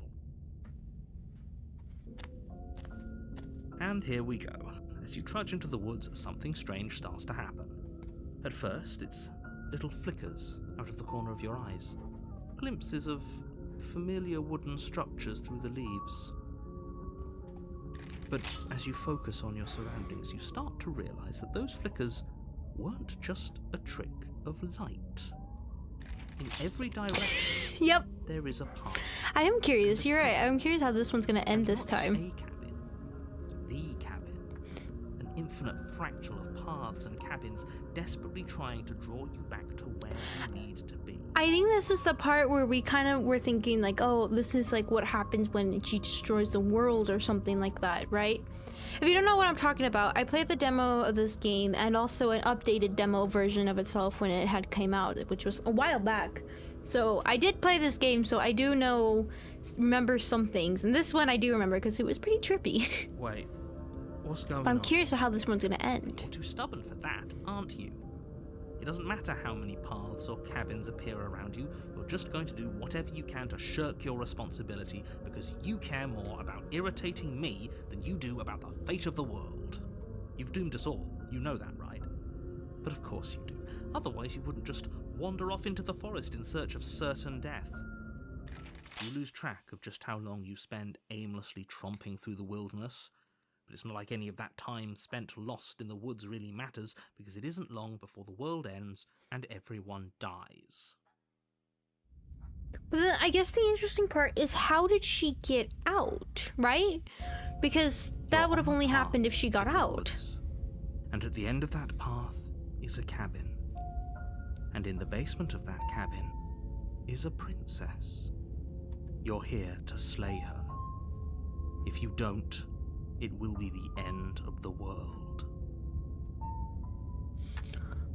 And here we go. As you trudge into the woods, something strange starts to happen. At first, it's little flickers out of the corner of your eyes. Glimpses of familiar wooden structures through the leaves. But as you focus on your surroundings, you start to realize that those flickers weren't just a trick of light. In every direction, Yep. there is a path. I am curious, you're right. I'm curious how this one's gonna end this time. A cabin. The cabin. An infinite fractal of paths and cabins desperately trying to draw you back to where you need to be. I think this is the part where we kind of were thinking like, oh, this is like what happens when she destroys the world or something like that, right? If you don't know what I'm talking about, I played the demo of this game and also an updated demo version of itself when it had came out, which was a while back. So I did play this game, so I do remember some things. And this one I do remember because it was pretty trippy. Wait, what's going But I'm on? curious how this one's gonna end. You're too stubborn for that, aren't you? It doesn't matter how many paths or cabins appear around you, you're just going to do whatever you can to shirk your responsibility because you care more about irritating me than you do about the fate of the world. You've doomed us all, you know that, right? But of course you do. Otherwise you wouldn't just wander off into the forest in search of certain death. You lose track of just how long you spend aimlessly tromping through the wilderness. But it's not like any of that time spent lost in the woods really matters, because it isn't long before the world ends and everyone dies. But then I guess the interesting part is, how did she get out, right? Because that would have only happened if she got out. Woods. And at the end of that path is a cabin. And in the basement of that cabin is a princess. You're here to slay her. If you don't, it will be the end of the world.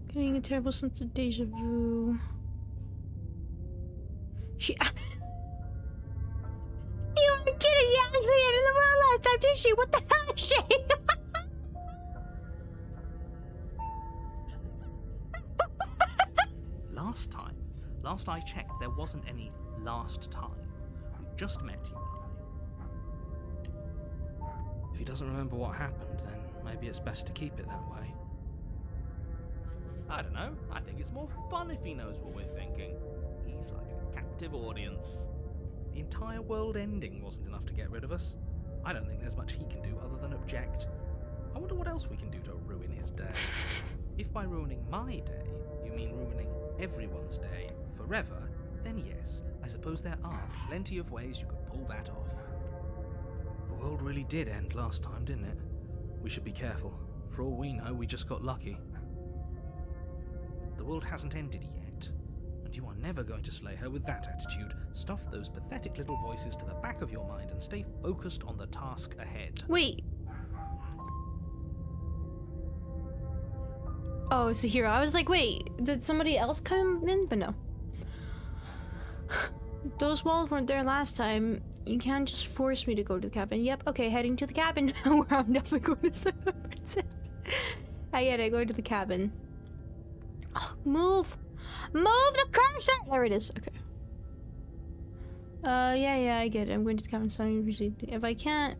Getting a terrible sense of deja vu. She... You are kidding! She actually ended the world last time, did she? What the hell is she? Last I checked, there wasn't any last time. We've just met, you and I. If he doesn't remember what happened, then maybe it's best to keep it that way. I don't know. I think it's more fun if he knows what we're thinking. He's like a captive audience. The entire world ending wasn't enough to get rid of us. I don't think there's much he can do other than object. I wonder what else we can do to ruin his day. If by ruining my day, you mean ruining everyone's day forever, then yes, I suppose there are plenty of ways you could pull that off. The world really did end last time, didn't it? We should be careful. For all we know, we just got lucky. The world hasn't ended yet, and you are never going to slay her with that attitude. Stuff those pathetic little voices to the back of your mind and stay focused on the task ahead. Wait. Oh, it's a hero. I was like, wait, did somebody else come in? But no. Those walls weren't there last time. You can't just force me to go to the cabin. Yep, okay, heading to the cabin where I'm definitely going to save the princess. I get it, going to the cabin. Oh, move! Move the cursor! There it is, okay. Yeah, I get it. I'm going to the cabin, so if I can't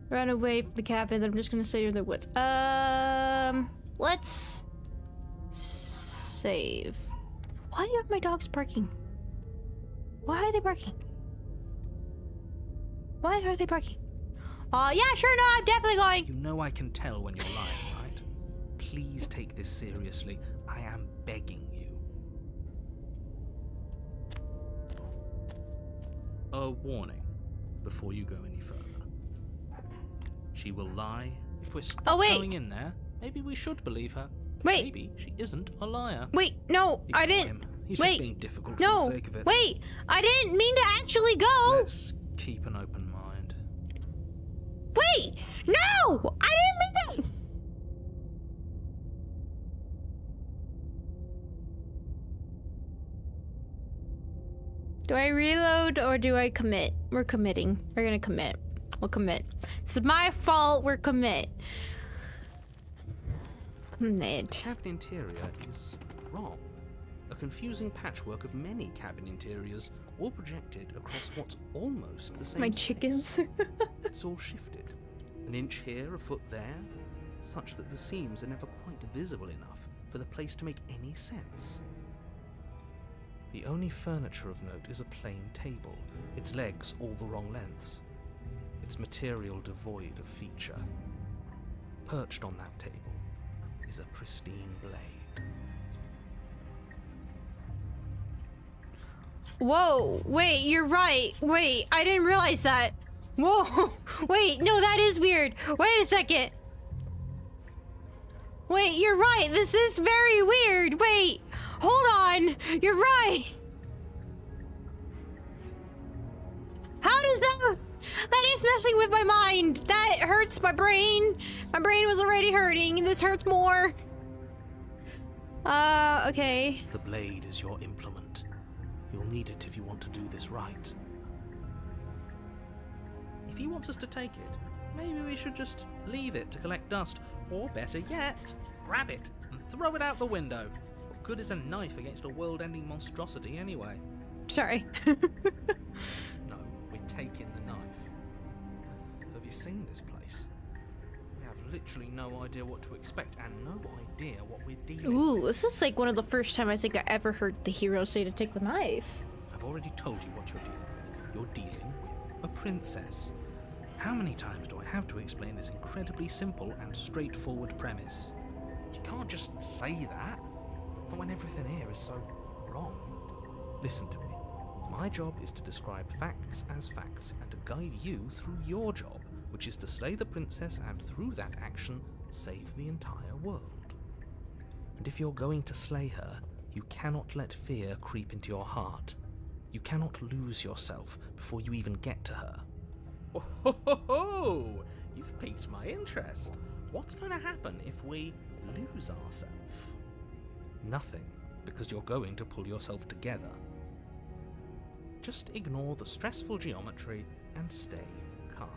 run away from the cabin, then I'm just gonna stay in the woods. Let's save. Why are my dogs barking? Why are they barking? Why are they barking? Yeah, sure, no, I'm definitely going. You know I can tell when you're lying, right? Please take this seriously. I am begging you. A warning before you go any further. She will lie. If we're stuck going in there, maybe we should believe her. Wait. Maybe she isn't a liar. Wait, no, Ignore I didn't. him. He's wait, just being difficult no, for the sake of it. Wait, I didn't mean to actually go. Let's keep an open mind. Wait, no, I didn't mean to. Do I reload or do I commit? We're committing. We're gonna commit. We'll commit. This is my fault. We're commit. Commit. Cabin interior is wrong. A confusing patchwork of many cabin interiors, all projected across what's almost the same My space. chickens. It's all shifted. An inch here, a foot there, such that the seams are never quite visible enough for the place to make any sense. The only furniture of note is a plain table, its legs all the wrong lengths, its material devoid of feature. Perched on that table is a pristine blade. Whoa, wait, you're right. Wait, I didn't realize that. Whoa, wait, no, that is weird. Wait a second. Wait, you're right. This is very weird. Wait, hold on. You're right. How does that... That is messing with my mind. That hurts my brain. My brain was already hurting, and this hurts more. Okay. The blade is your implement. You'll need it if you want to do this right. If he wants us to take it, maybe we should just leave it to collect dust. Or better yet, grab it and throw it out the window. What good is a knife against a world-ending monstrosity anyway? Sorry. No, we're taking the knife. Have you seen this place? We have literally no idea what to expect and no idea what we're dealing with. Ooh, this is like one of the first time I think I ever heard the hero say to take the knife. I've already told you what you're dealing with. you're dealing with a princess. How many times do I have to explain this incredibly simple and straightforward premise? You can't just say that, not when everything here is so wrong. Listen to me. My job is to describe facts as facts and to guide you through your job, which is to slay the princess and through that action, save the entire world. And if you're going to slay her, you cannot let fear creep into your heart. You cannot lose yourself before you even get to her. Oh, ho, ho, ho! You've piqued my interest. What's going to happen if we lose ourselves? Nothing, because you're going to pull yourself together. Just ignore the stressful geometry and stay calm.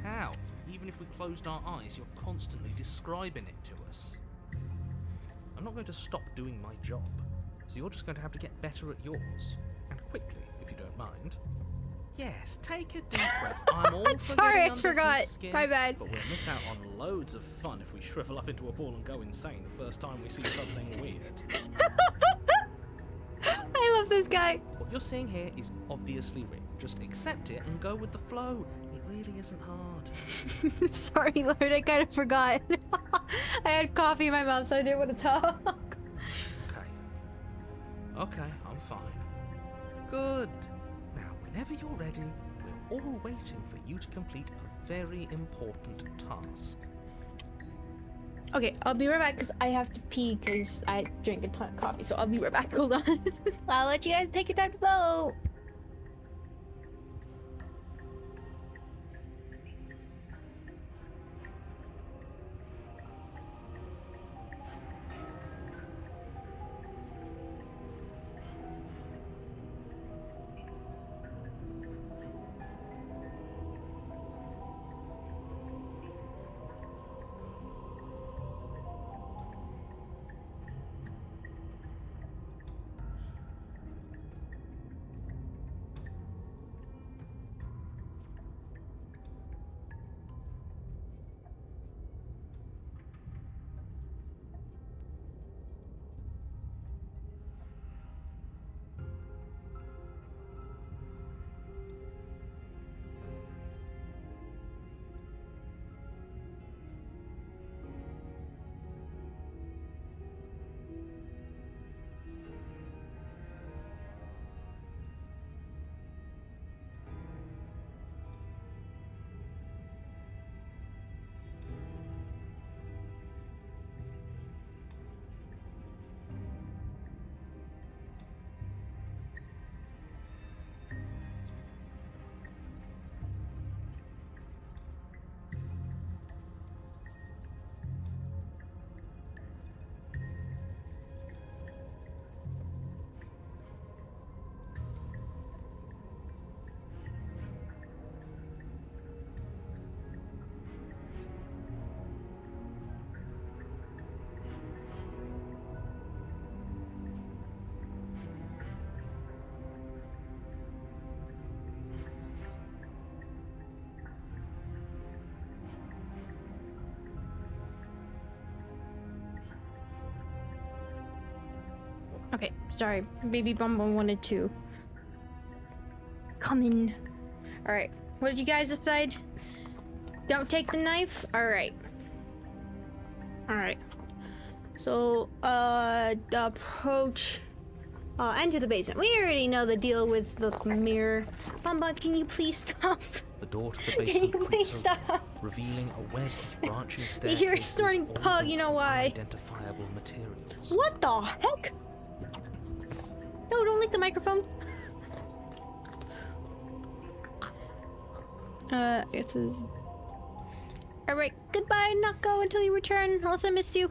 How? Even if we closed our eyes, you're constantly describing it to us. I'm not going to stop doing my job, so you're just going to have to get better at yours. And quickly, if you don't mind. Yes, take a deep breath. I'm all for Sorry, getting I under forgot. his skin, My bad. but we'll miss out on loads of fun if we shrivel up into a ball and go insane the first time we see something weird. I love this guy. What you're seeing here is obviously real. Just accept it and go with the flow. It really isn't hard. Sorry, Lord, I kind of forgot. I had coffee in my mouth, so I didn't want to talk. Okay, I'm fine. Good. Now, whenever you're ready, we're all waiting for you to complete a very important task. Okay, I'll be right back because I have to pee because I drank a ton of coffee. So I'll be right back. Hold on. I'll let you guys take your time to vote. Okay, sorry. Baby Bum Bum wanted to come in. Alright, what did you guys decide? Don't take the knife? Alright. Alright. So, the approach... enter the basement. We already know the deal with the mirror. Bum Bum, can you please stop? The door to the Can basement you please creaks stop? open, revealing a web of branching staircases. You're a snoring all pug, you built know from why. Unidentifiable materials. What the heck? No, don't lick the microphone. It says... Alright, goodbye, not go until you return, unless I miss you.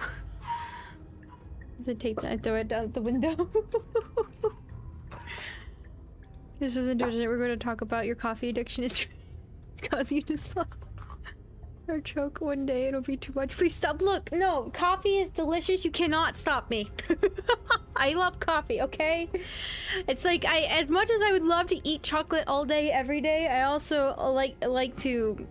To take that, throw it out the window. This is interesting. We're going to talk about your coffee addiction. It's causing you to smoke. or choke one day. It'll be too much. Please stop. Look, no, coffee is delicious. You cannot stop me. I love coffee, okay? It's like, as much as I would love to eat chocolate all day, every day, I also like to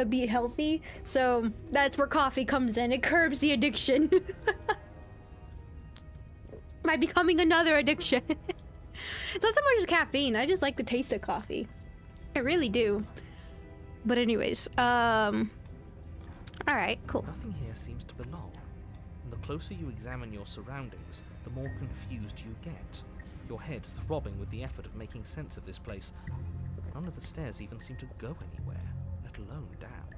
be healthy. So that's where coffee comes in. It curbs the addiction. By becoming another addiction. It's not so much as caffeine. I just like the taste of coffee. I really do. But anyways, alright, cool. Nothing here seems to belong. And the closer you examine your surroundings, the more confused you get. Your head throbbing with the effort of making sense of this place. None of the stairs even seem to go anywhere, let alone down.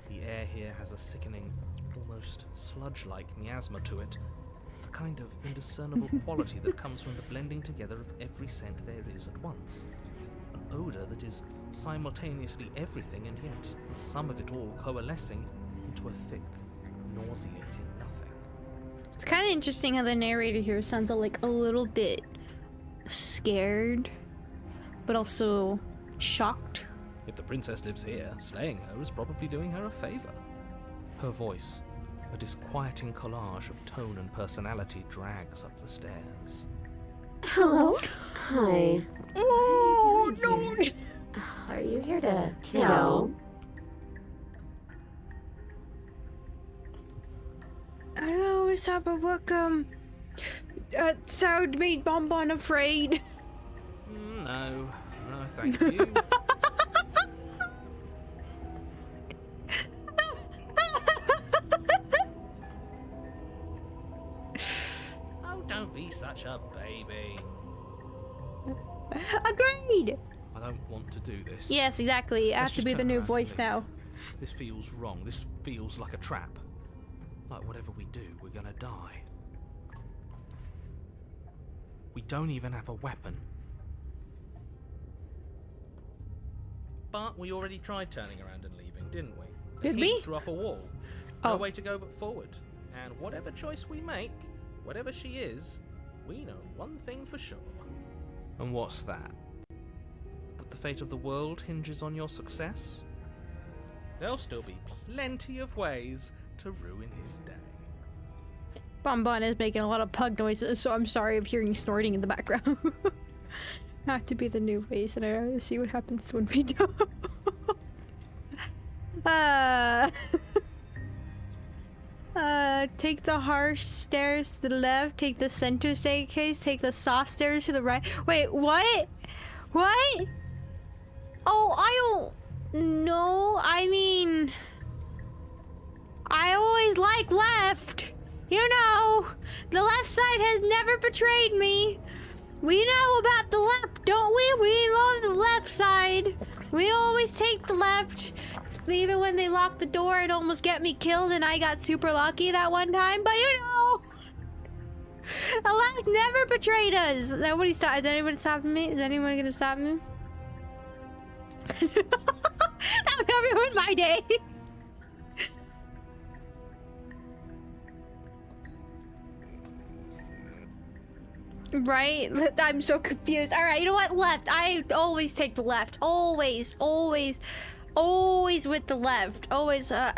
The air here has a sickening, almost sludge-like miasma to it. The kind of indiscernible quality that comes from the blending together of every scent there is at once. An odour that is simultaneously everything and yet the sum of it all coalescing into a thick, nauseating nothing. It's kind of interesting how the narrator here sounds like a little bit scared, but also shocked. If the princess lives here, slaying her is probably doing her a favour. Her voice, a disquieting collage of tone and personality, drags up the stairs. Hello? Hi. Oh, no! Are you here to kill? I know it's type of work, sound made Bonbon afraid. No, thank you. Oh, don't be such a baby. Agreed! I don't want to do this. Yes, exactly. I have Let's to just be the turn new around and voice leave. now. This feels wrong. This feels like a trap. Like whatever we do, we're gonna die. We don't even have a weapon. But we already tried turning around and leaving, didn't we? Did He we? threw up a wall. No Oh. way to go but forward. And whatever choice we make, whatever she is, we know one thing for sure. And what's that? That the fate of the world hinges on your success? There'll still be plenty of ways to ruin his day. Bonbon is making a lot of pug noises, so I'm sorry if hearing snorting in the background. I have to be the new face, and I have to see what happens when we do. Take the harsh stairs to the left, take the center staircase, take the soft stairs to the right. Wait, what? What? Oh, I don't know. I mean, I always like left. You know, the left side has never betrayed me. We know about the left, don't we? We love the left side. We always take the left. Even when they locked the door and almost get me killed and I got super lucky that one time. But you know, the left never betrayed us. Nobody stop. Is anyone stopping me? Is anyone gonna stop me? That would have ruined my day. Right? I'm so confused. Alright, you know what? Left. I always take the left. Always, always, always with the left. Always, oh,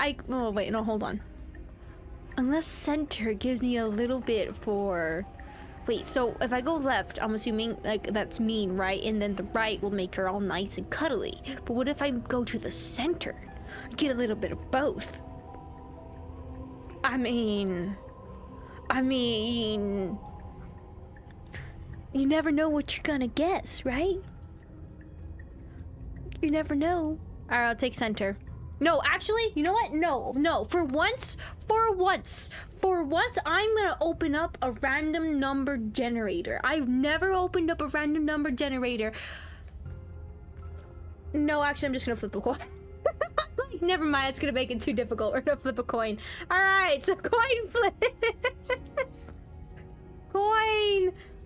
wait, no, hold on. Unless center gives me a little bit for... Wait, so if I go left, I'm assuming, like, that's mean, right? And then the right will make her all nice and cuddly. But what if I go to the center? Get a little bit of both. I mean... You never know what you're gonna guess, right? You never know. Alright, I'll take center. No, actually, you know what? No. For once, I'm gonna open up a random number generator. I've never opened up a random number generator. No, actually, I'm just gonna flip a coin. Never mind, it's gonna make it too difficult. We're gonna flip a coin. Alright, so coin flip.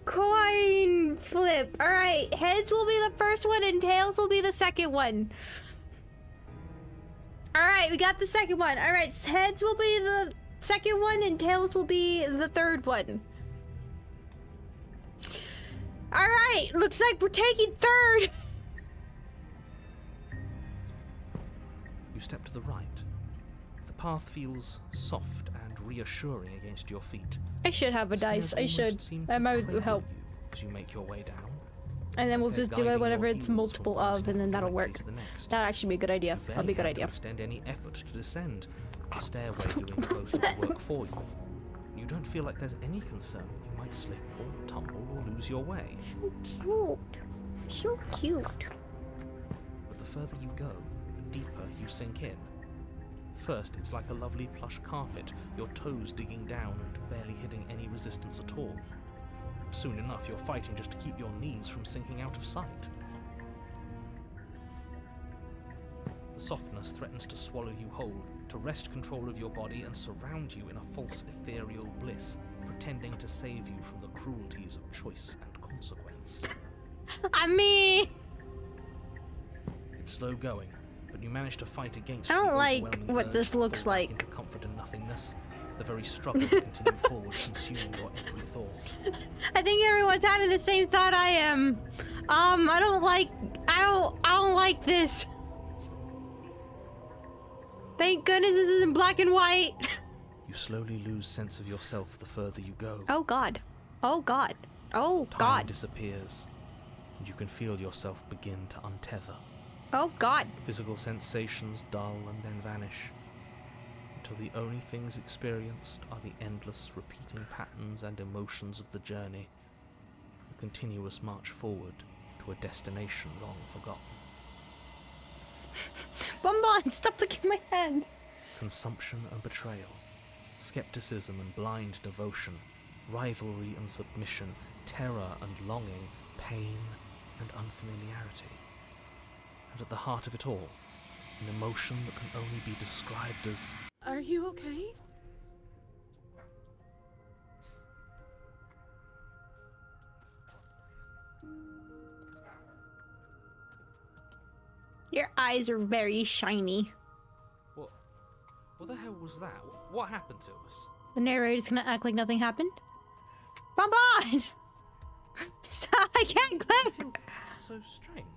Coin flip. Alright, heads will be the first one and tails will be the second one. Alright, we got the second one. Alright, heads will be the second one and tails will be the third one. Alright, looks like we're taking third. You step to the right. The path feels soft and reassuring against your feet. I should have a Stairs dice. I almost should. seem That to might cradle help. you as you make your way down. And then we'll They're just do it guiding whenever your it's heels multiple from one of, step and then that'll directly work. to the next. That'd actually be a good idea. You That'll be a good barely have to idea. extend any effort to descend. The stairway doing most of the work for you. You don't feel like there's any concern that you might slip or tumble or lose your way. So cute. So cute. But the further you go, the deeper you sink in. First, it's like a lovely plush carpet, your toes digging down and barely hitting any resistance at all. But soon enough, you're fighting just to keep your knees from sinking out of sight. The softness threatens to swallow you whole, to wrest control of your body and surround you in a false ethereal bliss, pretending to save you from the cruelties of choice and consequence. I mean, It's slow going, but you manage to fight against I don't the like overwhelming what urge this to looks fall back like. into comfort and nothingness. The very struggle to continue forward, consuming your every thought. I think everyone's having the same thought I am. I don't like this. Thank goodness this isn't black and white. You slowly lose sense of yourself the further you go. Oh God. Oh God. Oh Time God. disappears, and you can feel yourself begin to untether. Oh God. Physical sensations dull and then vanish, until the only things experienced are the endless repeating patterns and emotions of the journey, a continuous march forward to a destination long forgotten. Bonbon, stop looking at my hand. Consumption and betrayal, skepticism and blind devotion, rivalry and submission, terror and longing, pain and unfamiliarity. And at the heart of it all, an emotion that can only be described as... Are you okay? Your eyes are very shiny. What the hell was that? What happened to us? The narrator's gonna act like nothing happened. Bonbon! Stop, I can't click! So strange.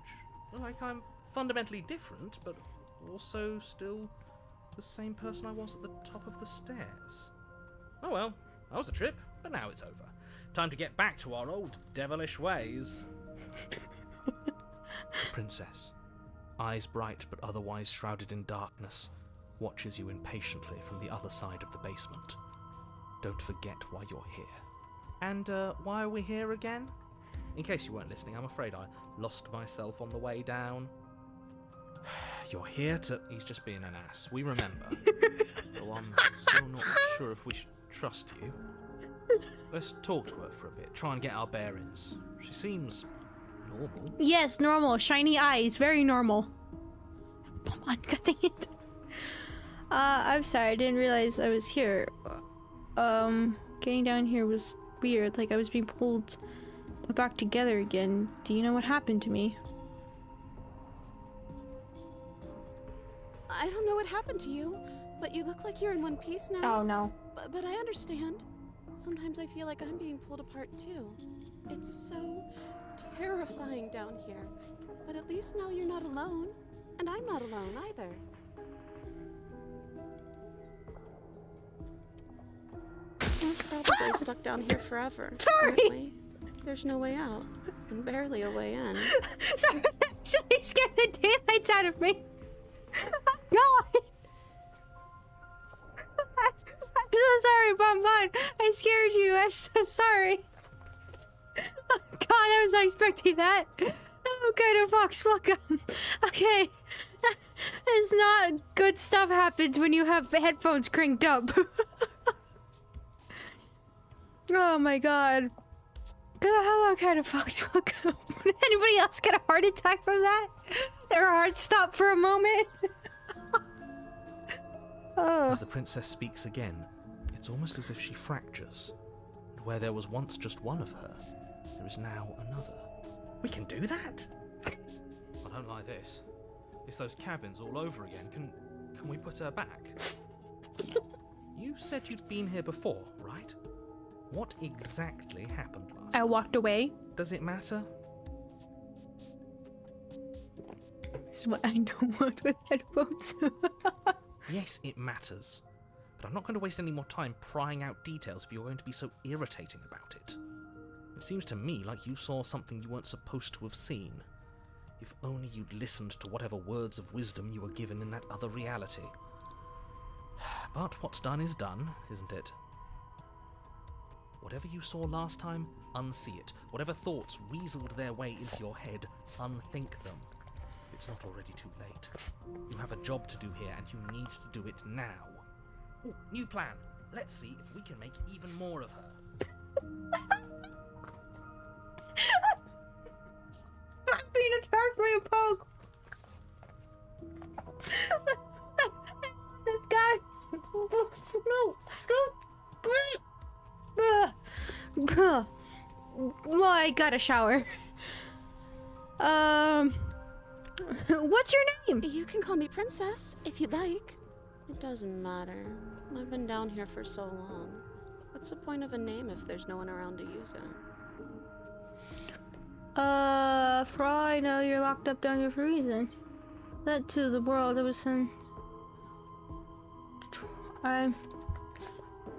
Like I'm fundamentally different, but also still the same person I was at the top of the stairs. Oh well, that was a trip, but now it's over. Time to get back to our old devilish ways. The princess, eyes bright but otherwise shrouded in darkness, watches you impatiently from the other side of the basement. Don't forget why you're here. And why are we here again? In case you weren't listening, I'm afraid I lost myself on the way down. You're here to... He's just being an ass. We remember. Though I'm still not sure if we should trust you. Let's talk to her for a bit. Try and get our bearings. She seems normal. Yes, normal. Shiny eyes. Very normal. Bonbon, god dang it. I'm sorry. I didn't realize I was here. Getting down here was weird. Like I was being pulled back together again. Do you know what happened to me? I don't know what happened to you, but you look like you're in one piece now. Oh no. But I understand. Sometimes I feel like I'm being pulled apart too. It's so terrifying down here. But at least now you're not alone. And I'm not alone either. I'm probably stuck down here forever. Sorry. Apparently. There's no way out. And barely a way in. Sorry, that actually scared the daylights out of me. Oh God. I'm so sorry, Bonbon. I scared you. I'm so sorry. Oh God, I was not expecting that. Oh, kind of fox, welcome. Okay. It's not good stuff happens when you have headphones cranked up. Oh my God. Hello, kind of fox, welcome. Anybody else get a heart attack from that? Their heart stopped for a moment? Oh. As the princess speaks again, it's almost as if she fractures. And where there was once just one of her, there is now another. We can do that? I don't like this. It's those cabins all over again. Can we put her back? You said you'd been here before, right? What exactly happened last I time? walked away. Does it matter? This is what I don't want with headphones. Yes, it matters. But I'm not going to waste any more time prying out details if you're going to be so irritating about it. It seems to me like you saw something you weren't supposed to have seen. If only you'd listened to whatever words of wisdom you were given in that other reality. But what's done is done, isn't it? Whatever you saw last time, unsee it. Whatever thoughts weaseled their way into your head, unthink them. It's not already too late. You have a job to do here, and you need to do it now. Ooh, new plan. Let's see if we can make even more of her. I'm being attacked by a pug. This guy. No, stop. Well, I got a shower. What's your name? You can call me Princess, if you'd like. It doesn't matter. I've been down here for so long. What's the point of a name if there's no one around to use it? For all I know, you're locked up down here for a reason. That to the world it was in.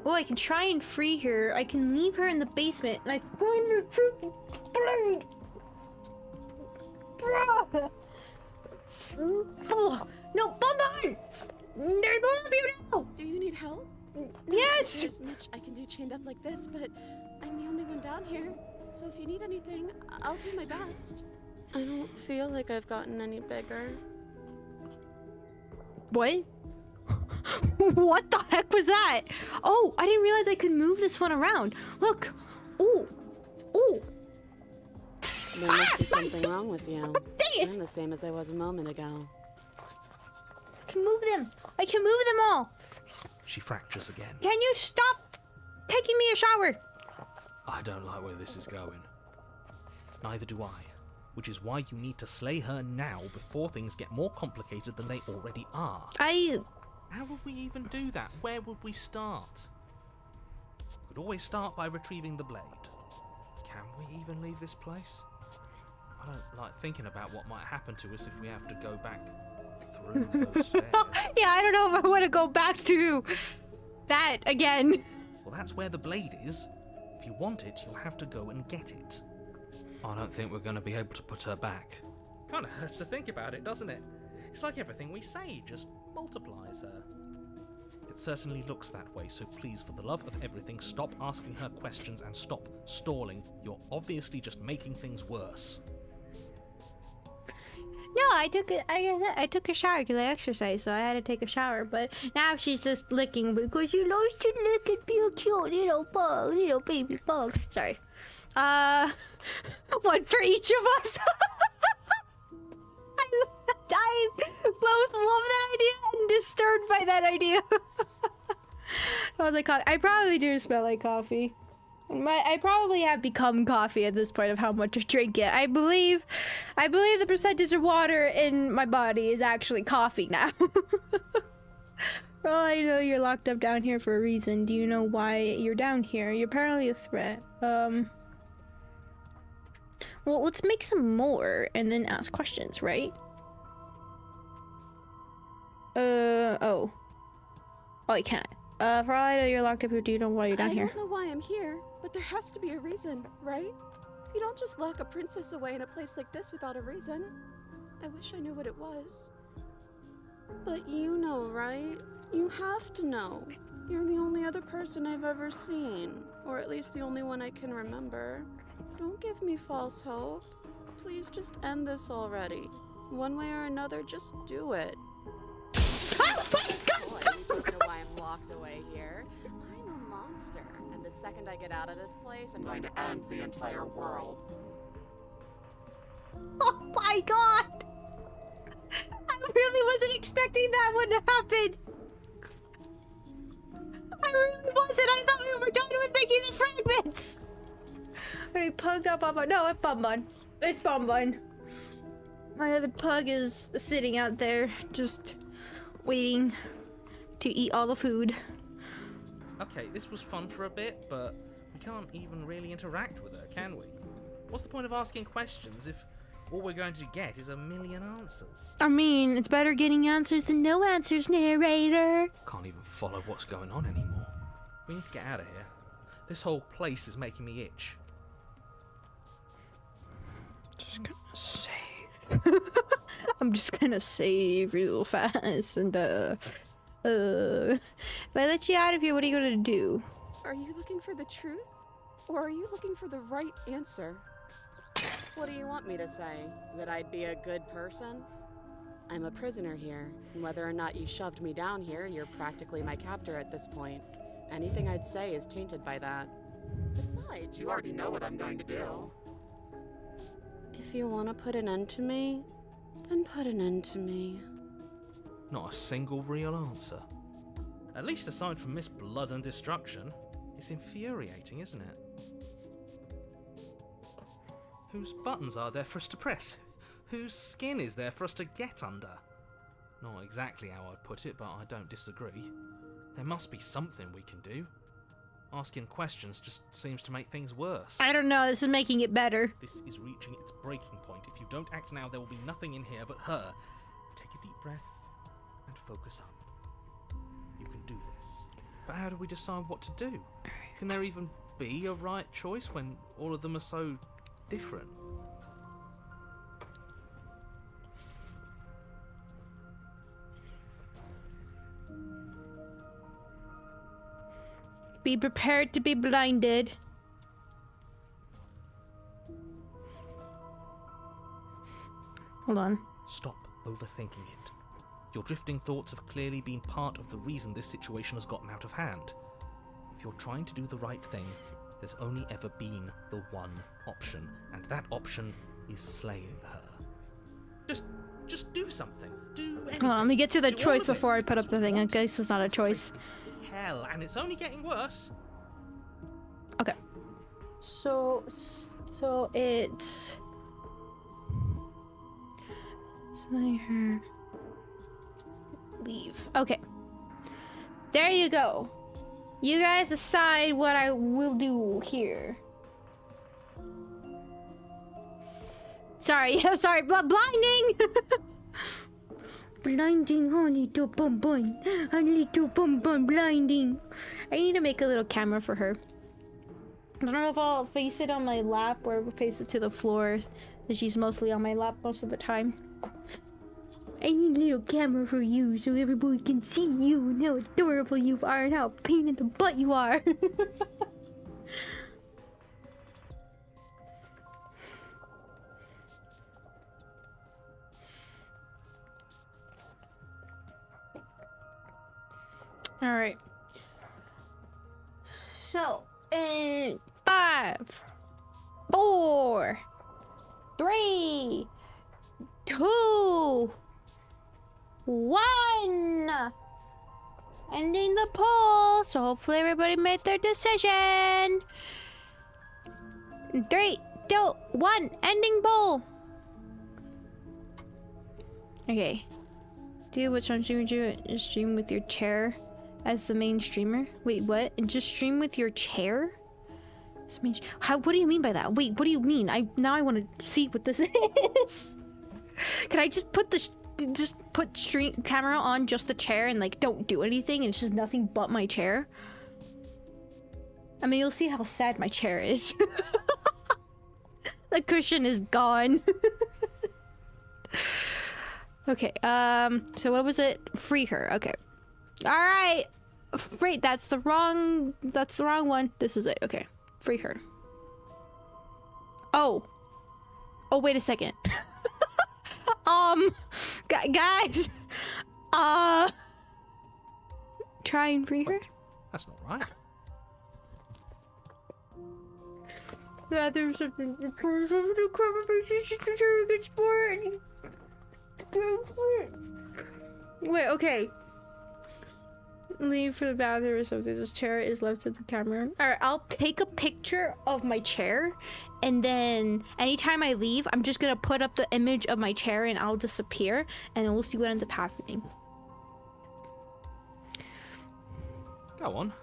Oh, I can try and free her. I can leave her in the basement, and I find her freaking blade. Oh, no, Bonbon! There's more of you now! Do you need help? Yes! There's much I can do chained up like this, but I'm the only one down here. So if you need anything, I'll do my best. I don't feel like I've gotten any bigger. What? What the heck was that? Oh, I didn't realize I could move this one around. Look. Ooh. Ooh. There must be something wrong with you. Dang it! I'm the same as I was a moment ago. I can move them. I can move them all. She fractures again. Can you stop taking me a shower? I don't like where this is going. Neither do I. Which is why you need to slay her now before things get more complicated than they already are. How would we even do that? Where would we start? We could always start by retrieving the blade. Can we even leave this place? I don't like thinking about what might happen to us if we have to go back through those stairs. Yeah, I don't know if I want to go back to that again. Well, that's where the blade is. If you want it, you'll have to go and get it. I don't think we're going to be able to put her back. Kind of hurts to think about it, doesn't it? It's like everything we say just multiplies her. It certainly looks that way, so please, for the love of everything, stop asking her questions and stop stalling. You're obviously just making things worse. No, I took a shower because I exercised, so I had to take a shower. But now she's just licking because she loves to lick and be a cute little bug, little baby bug. Sorry. One for each of us. I both love that idea and disturbed by that idea. Smells like coffee. I probably do smell like coffee. I probably have become coffee at this point of how much I drink it. I believe the percentage of water in my body is actually coffee now. Well, I know you're locked up down here for a reason. Do you know why you're down here? You're apparently a threat. Well, let's make some more and then ask questions, right? Oh, I can't. For all I know, you're locked up here. Do you know why you're down here? I don't know why I'm here, but there has to be a reason, right? You don't just lock a princess away in a place like this without a reason. I wish I knew what it was. But you know, right? You have to know. You're the only other person I've ever seen, or at least the only one I can remember. Don't give me false hope. Please just end this already. One way or another, just do it. You don't know why I'm locked away here. I'm a monster, and the second I get out of this place, I'm going to end the entire world. Oh my god! I really wasn't expecting that one to happen. I really wasn't. I thought we were done with making the fragments. I pugged up Bonbon. No, it's Bonbon. It's Bonbon. My other pug is sitting out there, just waiting to eat all the food. Okay, this was fun for a bit, but we can't even really interact with her, can we? What's the point of asking questions if all we're going to get is a million answers. I mean, it's better getting answers than no answers, narrator. Can't even follow what's going on anymore. We need to get out of here. This whole place is making me itch. Just gonna save. I'm just gonna save real fast and if I let you out of here, what are you gonna do? Are you looking for the truth? Or are you looking for the right answer? What do you want me to say? That I'd be a good person? I'm a prisoner here, and whether or not you shoved me down here, you're practically my captor at this point. Anything I'd say is tainted by that. Besides, you already know what I'm going to do. If you want to put an end to me, then put an end to me. Not a single real answer. At least aside from Miss Blood and Destruction. It's infuriating, isn't it? Whose buttons are there for us to press? Whose skin is there for us to get under? Not exactly how I'd put it, but I don't disagree. There must be something we can do. Asking questions just seems to make things worse. I don't know, this is making it better. This is reaching its breaking point. If you don't act now, there will be nothing in here but her. Take a deep breath and focus up. You can do this. But how do we decide what to do? Can there even be a right choice when all of them are so different? Be prepared to be blinded. Hold on. Stop overthinking it. Your drifting thoughts have clearly been part of the reason this situation has gotten out of hand. If you're trying to do the right thing, there's only ever been the one option, and that option is slaying her. Just do something. Do anything. Hold on, let me get to the Do all choice of it. before I put up the thing. That's what Okay, so it's not a choice. It's hell, and it's only getting worse. Okay. So it's slay her. Leave. Okay. There you go. You guys decide what I will do here. Sorry, sorry, blinding! Blinding, honey, to bum bum. Honey, to bum bum, blinding. I need to make a little camera for her. I don't know if I'll face it on my lap or face it to the floor, because she's mostly on my lap most of the time. I need a little camera for you so everybody can see you and how adorable you are and how a pain in the butt you are. Alright. So, in 5, 4, 3, 2, 1. Ending the poll. So hopefully everybody made their decision. 3, 2, 1. Ending poll. Okay. Do which one stream would you stream with your chair as the main streamer? Wait, what? And just stream with your chair? How? What do you mean by that? Wait, what do you mean? Now I want to see what this is. Can I just put stream camera on just the chair and like don't do anything and it's just nothing but my chair? I mean, you'll see how sad my chair is. The cushion is gone. Okay, so what was it? Free her, okay. Alright! Wait, that's the wrong one. This is it, okay. Free her. Oh, wait a second. Guys! Try and free her? That's not right. There's something to good sport. Wait, okay. Leave for the bathroom or something. This chair is left at the camera. Alright, I'll take a picture of my chair and then anytime I leave, I'm just gonna put up the image of my chair and I'll disappear and then we'll see what ends up happening. Go on.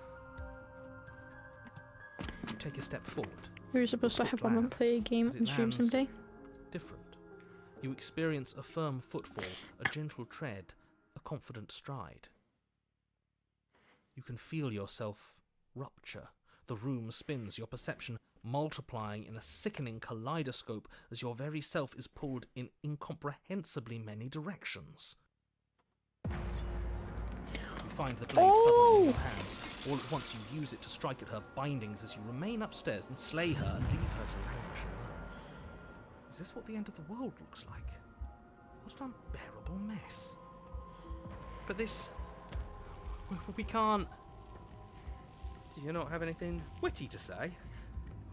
Take a step forward. We were supposed to have Mama play a game and stream someday. Different. You experience a firm footfall, a gentle tread, a confident stride. You can feel yourself rupture. The room spins, your perception multiplying in a sickening kaleidoscope as your very self is pulled in incomprehensibly many directions. You find the blade suddenly in your hands. All at once you use it to strike at her bindings as you remain upstairs and slay her and leave her to languish alone. Is this what the end of the world looks like? What an unbearable mess. But this... we can't... Do you not have anything witty to say?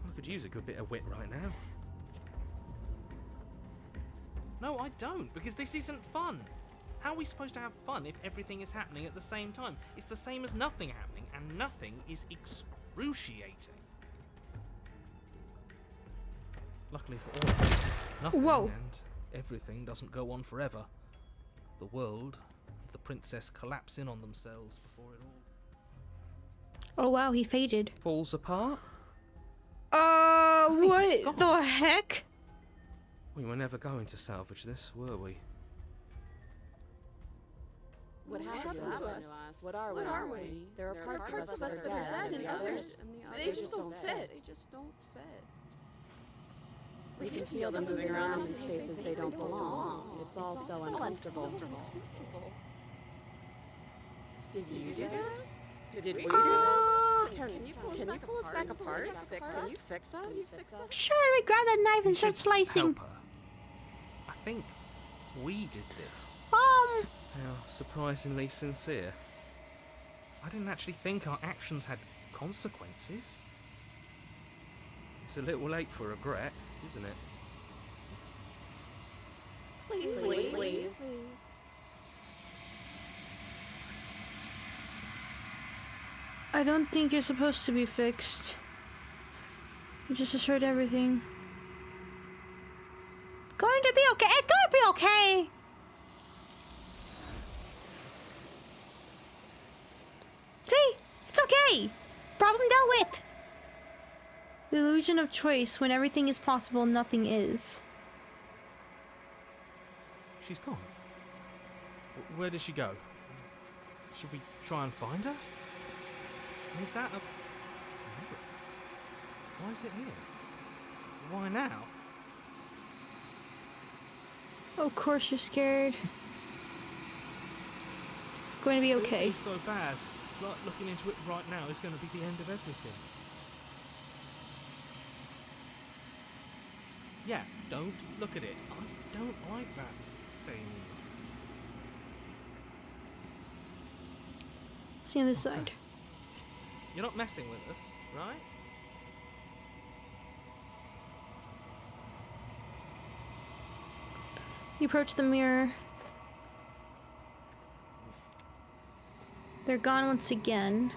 I could use a good bit of wit right now. No, I don't, because this isn't fun. How are we supposed to have fun if everything is happening at the same time? It's the same as nothing happening, and nothing is excruciating. Luckily for all of us, nothing Whoa. and everything doesn't go on forever. The world and the princess collapse in on themselves before it all Oh wow, he faded. falls apart. think he's What gone. the heck? We were never going to salvage this, were we? What happened to us? What are we? There are parts of us that are dead, and others, they just don't fit. They just don't fit. We can feel them moving around in spaces they don't belong. It's all so uncomfortable. Did you do this? Did we do this? Can you pull us back apart? Can you fix us? Sure, we grab that knife and start slicing. Help her. I think we did this. How surprisingly sincere. I didn't actually think our actions had consequences. It's a little late for regret, isn't it? Please. I don't think you're supposed to be fixed. You just destroyed everything. Going to be okay. It's going to be okay. See? It's okay. Problem dealt with. The illusion of choice. When everything is possible, nothing is. She's gone. Where did she go? Should we try and find her? Is that a mirror? Why is it here? Why now? Of course you're scared. Going to be okay. It's so bad. Like, looking into it right now is going to be the end of everything. Yeah, don't look at it. I don't like that thing. See on this side. You're not messing with us, right? You approach the mirror. They're gone once again.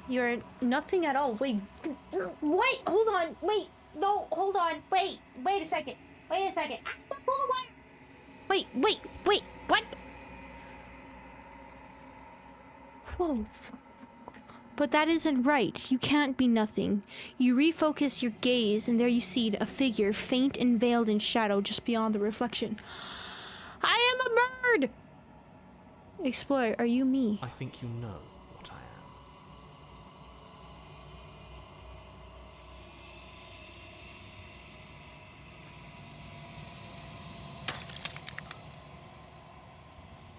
You're nothing at all. Wait, hold on. Wait, no, hold on. Wait a second. Wait a second. Wait, what? Whoa. But that isn't right. You can't be nothing. You refocus your gaze, and there you see a figure, faint and veiled in shadow, just beyond the reflection. I am a bird! Explorer, are you me? I think you know what I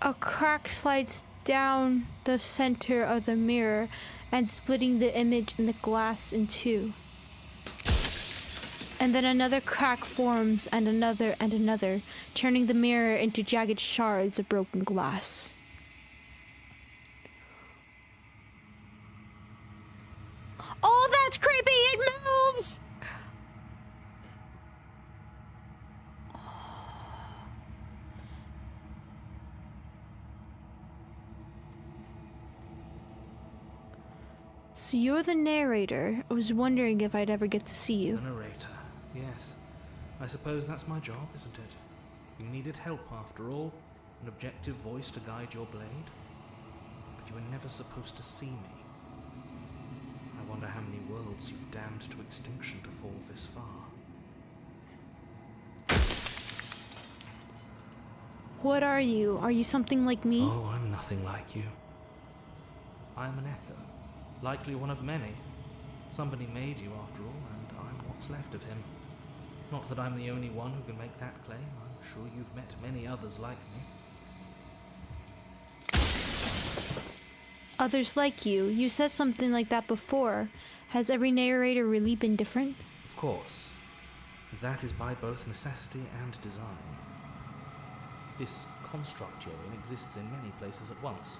am. A crack slides down the center of the mirror and splitting the image in the glass in two. And then another crack forms, and another, turning the mirror into jagged shards of broken glass. Oh, that's creepy! It moves! So you're the narrator. I was wondering if I'd ever get to see you. The narrator, yes. I suppose that's my job, isn't it? You needed help after all, an objective voice to guide your blade. But you were never supposed to see me. I wonder how many worlds you've damned to extinction to fall this far. What are you? Are you something like me? Oh, I'm nothing like you. I'm an echo, likely one of many. Somebody made you after all, and I'm what's left of him. Not that I'm the only one who can make that claim. I'm sure you've met many others like me. Others like you. You said something like that before. Has every narrator really been different? Of course. That is by both necessity and design. This construct you're in exists in many places at once.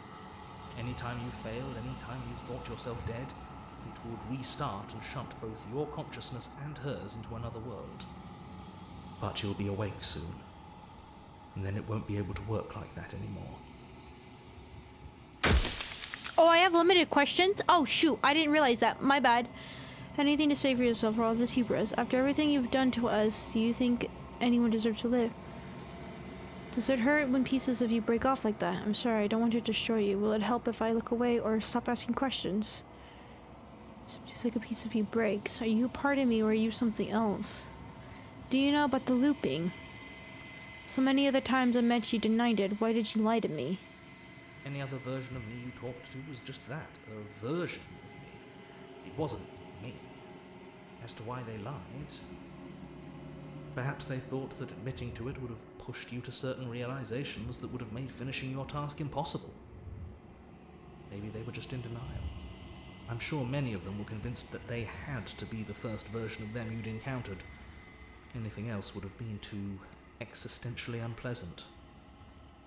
Anytime you failed, anytime you thought yourself dead, it would restart and shunt both your consciousness and hers into another world. But you'll be awake soon, and then it won't be able to work like that anymore. Oh, I have limited questions? Oh, shoot. I didn't realize that. My bad. Anything to say for yourself for all this hubris? After everything you've done to us, do you think anyone deserves to live? Does it hurt when pieces of you break off like that? I'm sorry, I don't want to destroy you. Will it help if I look away or stop asking questions? Just like a piece of you breaks. Are you a part of me or are you something else? Do you know about the looping? So many other times I met you denied it. Why did you lie to me? Any other version of me you talked to was just that, a version of me. It wasn't me. As to why they lied, perhaps they thought that admitting to it would have pushed you to certain realizations that would have made finishing your task impossible. Maybe they were just in denial. I'm sure many of them were convinced that they had to be the first version of them you'd encountered. Anything else would have been too existentially unpleasant.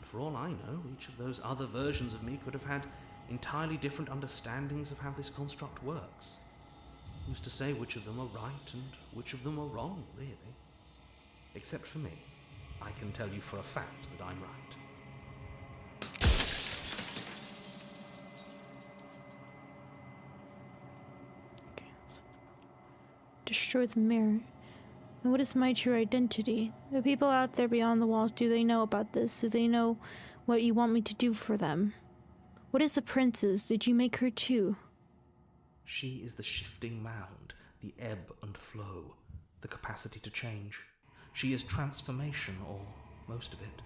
For all I know, each of those other versions of me could have had entirely different understandings of how this construct works. Who's to say which of them are right and which of them are wrong, really? Except for me, I can tell you for a fact that I'm right. Destroy the mirror. And what is my true identity? The people out there beyond the walls, do they know about this? Do they know what you want me to do for them? What is the princess? Did you make her too? She is the shifting mound, the ebb and flow, the capacity to change. She is transformation, or most of it.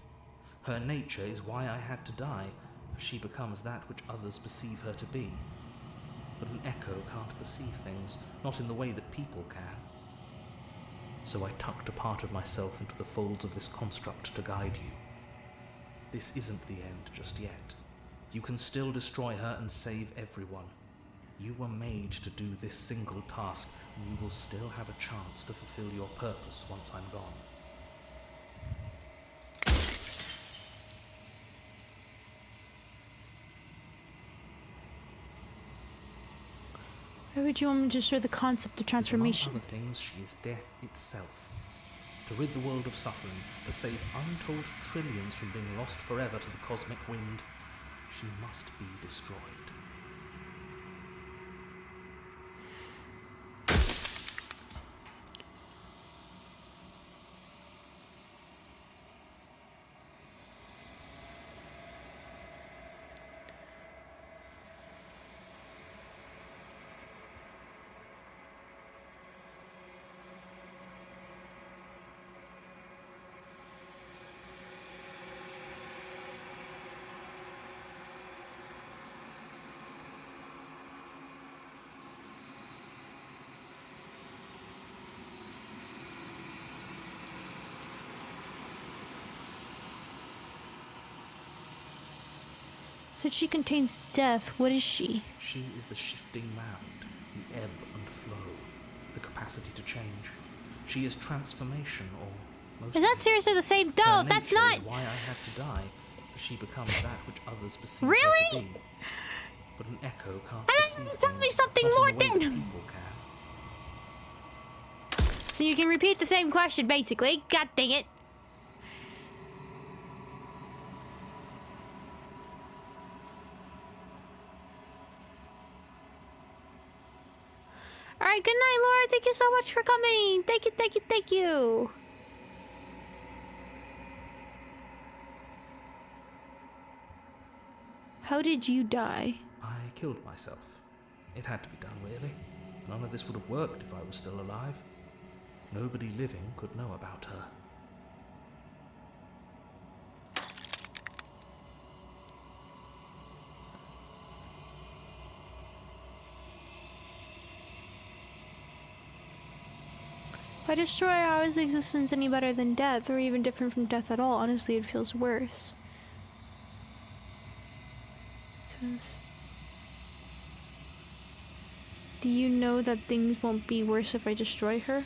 Her nature is why I had to die, for she becomes that which others perceive her to be. But an echo can't perceive things, not in the way that people can. So I tucked a part of myself into the folds of this construct to guide you. This isn't the end just yet. You can still destroy her and save everyone. You were made to do this single task, and you will still have a chance to fulfill your purpose once I'm gone. Why would you want me to destroy the concept of transformation? Among other things, she is death itself. To rid the world of suffering, to save untold trillions from being lost forever to the cosmic wind, she must be destroyed. So she contains death. What is she? She is the shifting mound, the ebb and flow, the capacity to change. She is transformation, or most Is that of it. seriously the same? Her No, that's nature not. is why I had to die, for she becomes that which others perceive Really? her to be. But an echo can't I perceive didn't tell me things, something not more in the way that than- people can. So you can repeat the same question, basically. God dang it. Alright, good night, Laura. Thank you so much for coming. Thank you, thank you, thank you. How did you die? I killed myself. It had to be done, really. None of this would have worked if I was still alive. Nobody living could know about her. I destroy, how is existence any better than death, or even different from death at all? Honestly, it feels worse. Do you know that things won't be worse if I destroy her?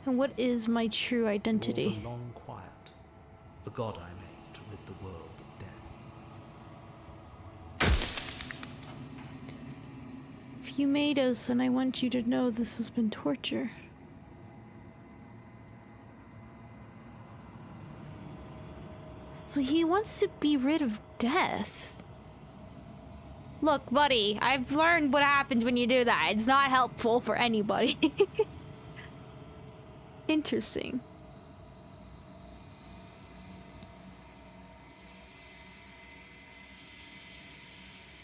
And what is my true identity? The long quiet, the god I made to rid the world of death. If you made us, then I want you to know this has been torture. So he wants to be rid of death. Look, buddy, I've learned what happens when you do that. It's not helpful for anybody. Interesting.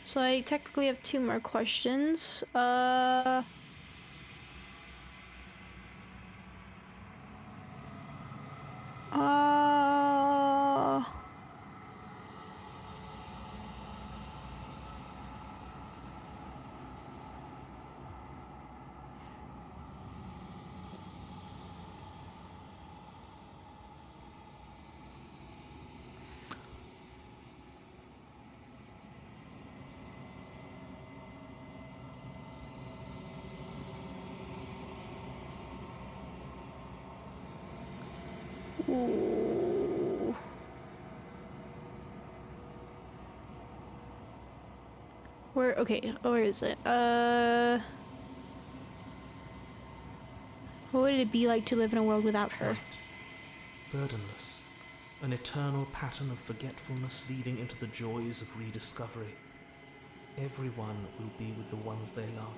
So I technically have 2 more questions. Ooh. Where is it? What would it be like to live in a world without her? Light, burdenless, an eternal pattern of forgetfulness leading into the joys of rediscovery. Everyone will be with the ones they love.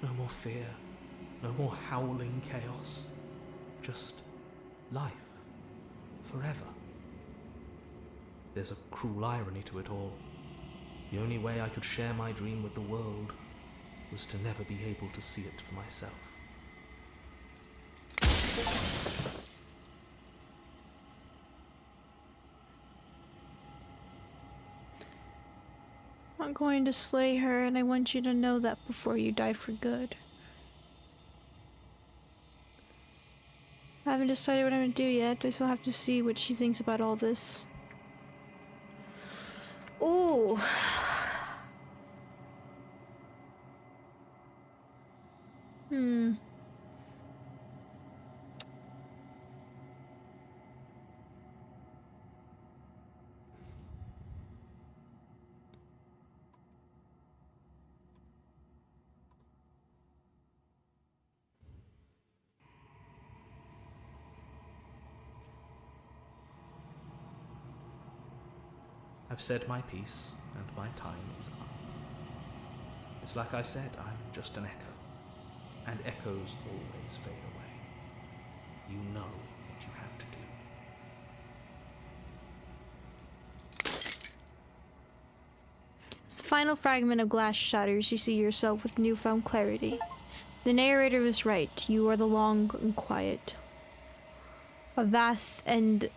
No more fear, no more howling chaos. Just life, forever. There's a cruel irony to it all. The only way I could share my dream with the world was to never be able to see it for myself. I'm going to slay her, and I want you to know that before you die for good. I haven't decided what I'm gonna do yet. I still have to see what she thinks about all this. Ooh. I've said my piece, and my time is up. It's like I said, I'm just an echo, and echoes always fade away. You know what you have to do. As the final fragment of glass shatters, you see yourself with newfound clarity. The narrator was right. You are the long and quiet. A vast and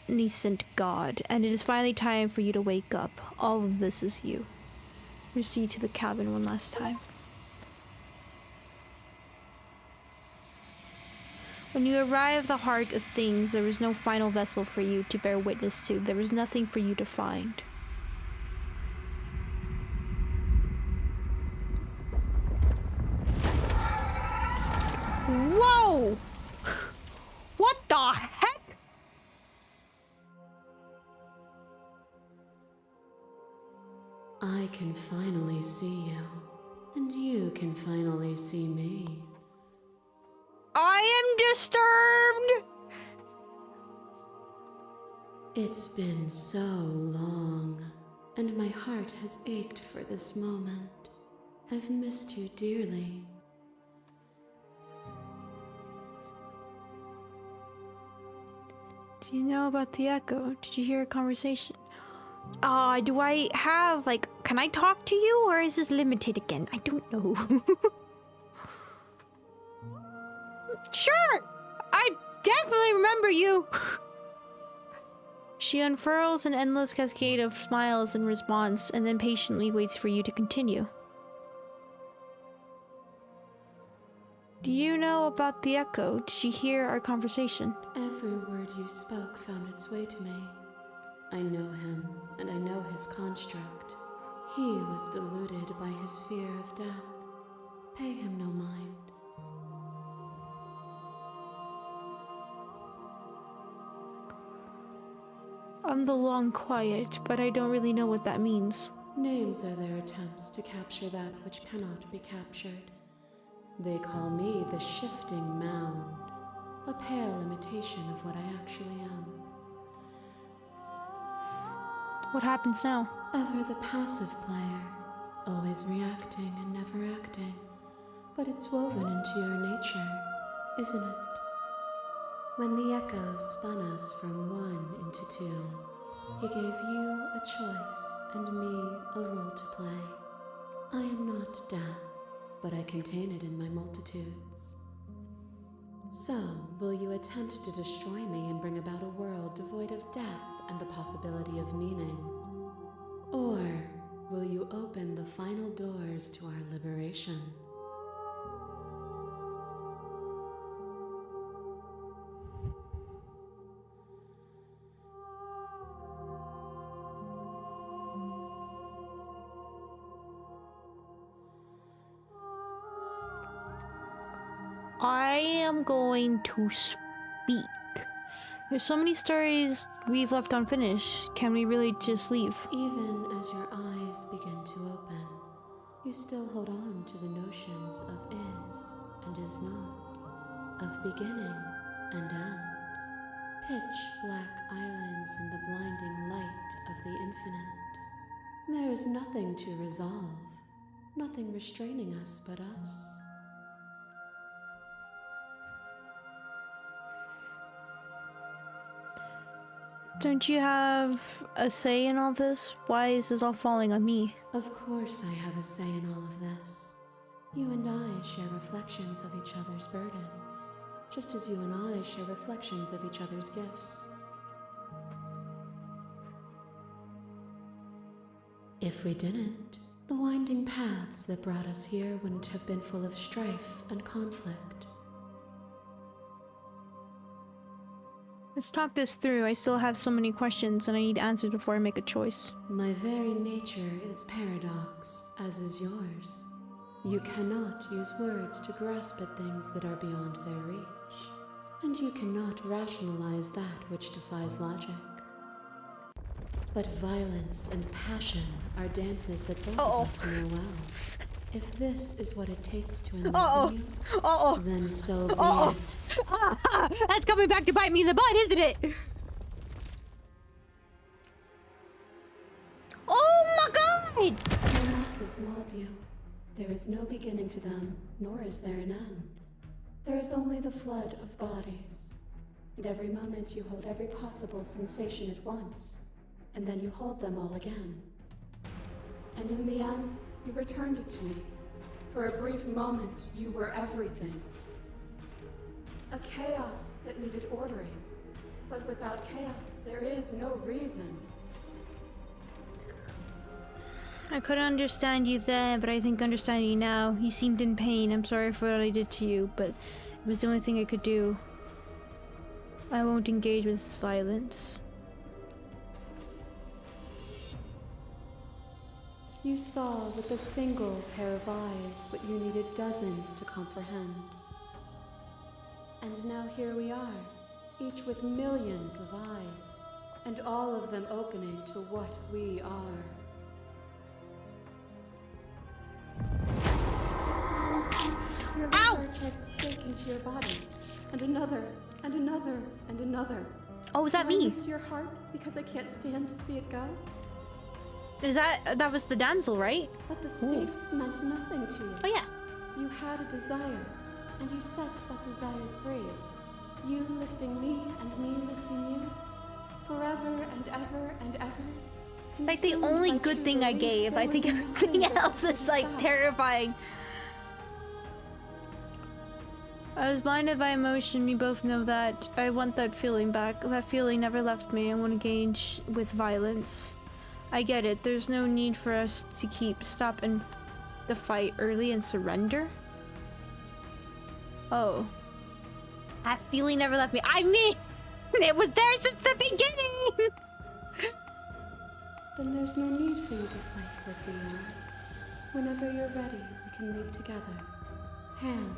nascent god, and it is finally time for you to wake up. All of this is you. Proceed to the cabin one last time. When you arrive at the heart of things, there is no final vessel for you to bear witness to. There is nothing for you to find. Whoa! What the heck? I can finally see you, and you can finally see me. I am disturbed! It's been so long, and my heart has ached for this moment. I've missed you dearly. Do you know about the echo? Did you hear a conversation? Do I have, like, can I talk to you, or is this limited again? I don't know. Sure! I definitely remember you! She unfurls an endless cascade of smiles in response, and then patiently waits for you to continue. Do you know about the echo? Did she hear our conversation? Every word you spoke found its way to me. I know him, and I know his construct. He was deluded by his fear of death. Pay him no mind. I'm the long quiet, but I don't really know what that means. Names are their attempts to capture that which cannot be captured. They call me the shifting mound, a pale imitation of what I actually am. What happens now? Ever the passive player, always reacting and never acting. But it's woven into your nature, isn't it? When the echo spun us from one into two, he gave you a choice and me a role to play. I am not death, but I contain it in my multitudes. So, will you attempt to destroy me and bring about a world devoid of death and the possibility of meaning? Or will you open the final doors to our liberation? I am going to speak. There's so many stories we've left unfinished. Can we really just leave? Even as your eyes begin to open, you still hold on to the notions of is and is not, of beginning and end, pitch black islands in the blinding light of the infinite. There is nothing to resolve, nothing restraining us but us. Don't you have a say in all this? Why is this all falling on me? Of course I have a say in all of this. You and I share reflections of each other's burdens, just as you and I share reflections of each other's gifts. If we didn't, the winding paths that brought us here wouldn't have been full of strife and conflict. Let's talk this through. I still have so many questions and I need answers before I make a choice. My very nature is paradox, as is yours. You cannot use words to grasp at things that are beyond their reach, and you cannot rationalize that which defies logic. But violence and passion are dances that both of us know well. If this is what it takes to enlighten you, then so be it. That's coming back to bite me in the butt, isn't it? Oh my god! The masses mob you. There is no beginning to them, nor is there an end. There is only the flood of bodies. And every moment you hold every possible sensation at once, and then you hold them all again. And in the end, you returned it to me. For a brief moment, you were everything. A chaos that needed ordering. But without chaos, there is no reason. I couldn't understand you then, but I think understanding you now. You seemed in pain. I'm sorry for what I did to you, but it was the only thing I could do. I won't engage with violence. You saw with a single pair of eyes what you needed dozens to comprehend. And now here we are, each with millions of eyes, and all of them opening to what we are. Your liver tries to stake into your body, and another, and another, and another. Oh, was that Do I me? miss your heart because I can't stand to see it go? Is that was the damsel, right? But the stakes meant nothing to you. Oh yeah. You had a desire, and you set that desire free. You lifting me and me lifting you, forever and ever and ever. Like the only good thing I gave. I think everything else is like terrifying. I was blinded by emotion. We both know that. I want that feeling back. That feeling never left me. I want to engage with violence. I get it. There's no need for us to stop and the fight early and surrender. Oh. That feeling never left me. I mean, it was there since the beginning! Then there's no need for you to fight with me. Whenever you're ready, we can leave together. Hand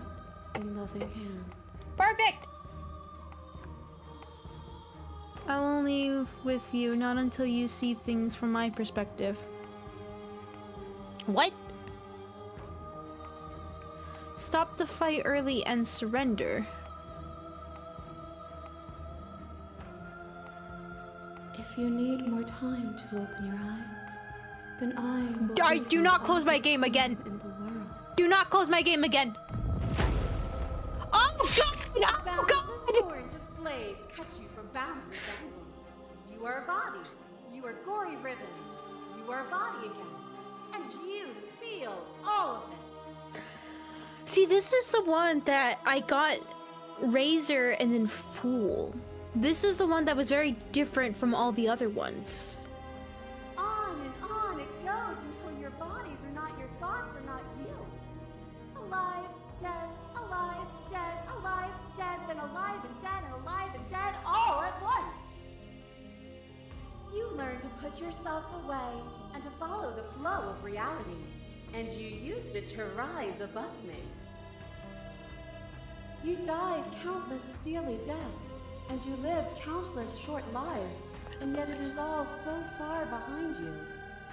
in loving hand. Perfect! I won't leave with you, not until you see things from my perspective. What? Stop the fight early and surrender. If you need more time to open your eyes, then I will Do not close my game again. In the world. Do not close my game again. Oh God! Oh Boundless God! torrent of blades cut you from boundless angles. You are a body. You are gory ribbons. You are a body again. And you feel all of it. See, this is the one that I got Razor and then Fool. This is the one that was very different from all the other ones. On and on it goes until your bodies are not your thoughts, are not you. Alive, dead, alive, dead, alive, dead, then alive and dead and alive and dead all at once. You learn to put yourself away and to follow the flow of reality, and you used it to rise above me. You died countless steely deaths, and you lived countless short lives, and yet it is all so far behind you.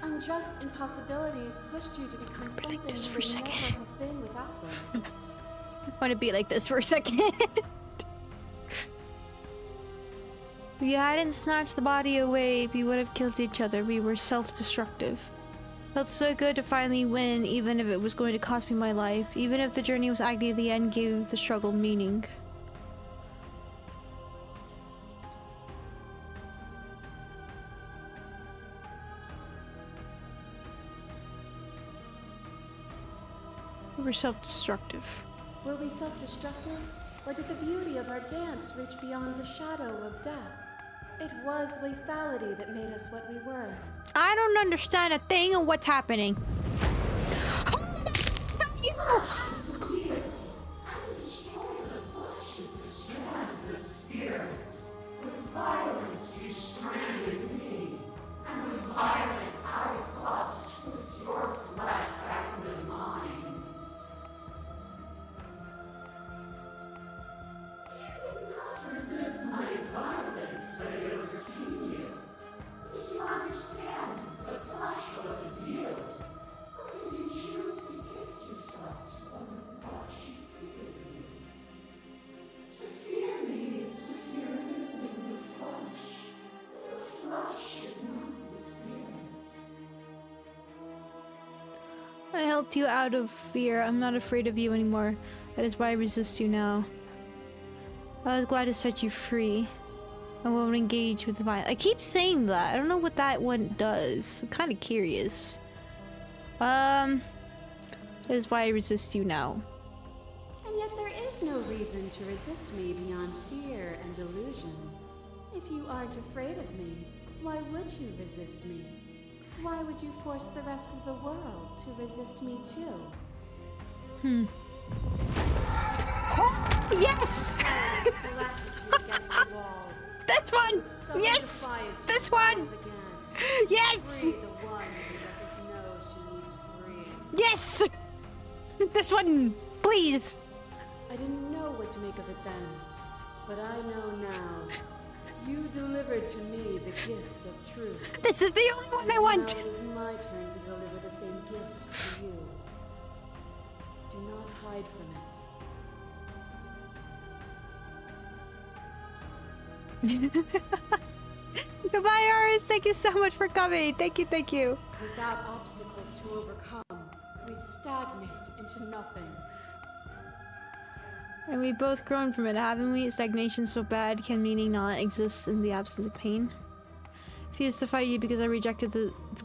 Unjust impossibilities pushed you to become something this you for a would second. never have been without them. I want to be like this for a second. If you hadn't snatched the body away, we would have killed each other. We were self-destructive. Felt so good to finally win, even if it was going to cost me my life. Even if the journey was agony, the end gave the struggle meaning. We were self-destructive. Were we self-destructive, or did the beauty of our dance reach beyond the shadow of death? It was lethality that made us what we were. I don't understand a thing of what's happening. I helped you out of fear. I'm not afraid of you anymore. That is why I resist you now. I was glad to set you free. I won't engage with violence. I keep saying that. I don't know what that one does. I'm kind of curious. That is why I resist you now. And yet there is no reason to resist me beyond fear and delusion. If you aren't afraid of me, why would you resist me? Why would you force the rest of the world to resist me too? Oh, yes! This one! Yes! This one! Yes! Free the one who doesn't know she needs freeing. Yes! This one! Please! I didn't know what to make of it then, but I know now. You delivered to me the gift of truth. This is the only one I want! Now it is my turn to deliver the same gift to you. Do not hide from it. Goodbye, Aris. Thank you so much for coming. Thank you, thank you. Without obstacles to overcome, we stagnate into nothing. And we've both grown from it, haven't we? Stagnation so bad, can meaning not exist in the absence of pain? Refuse to fight you because I rejected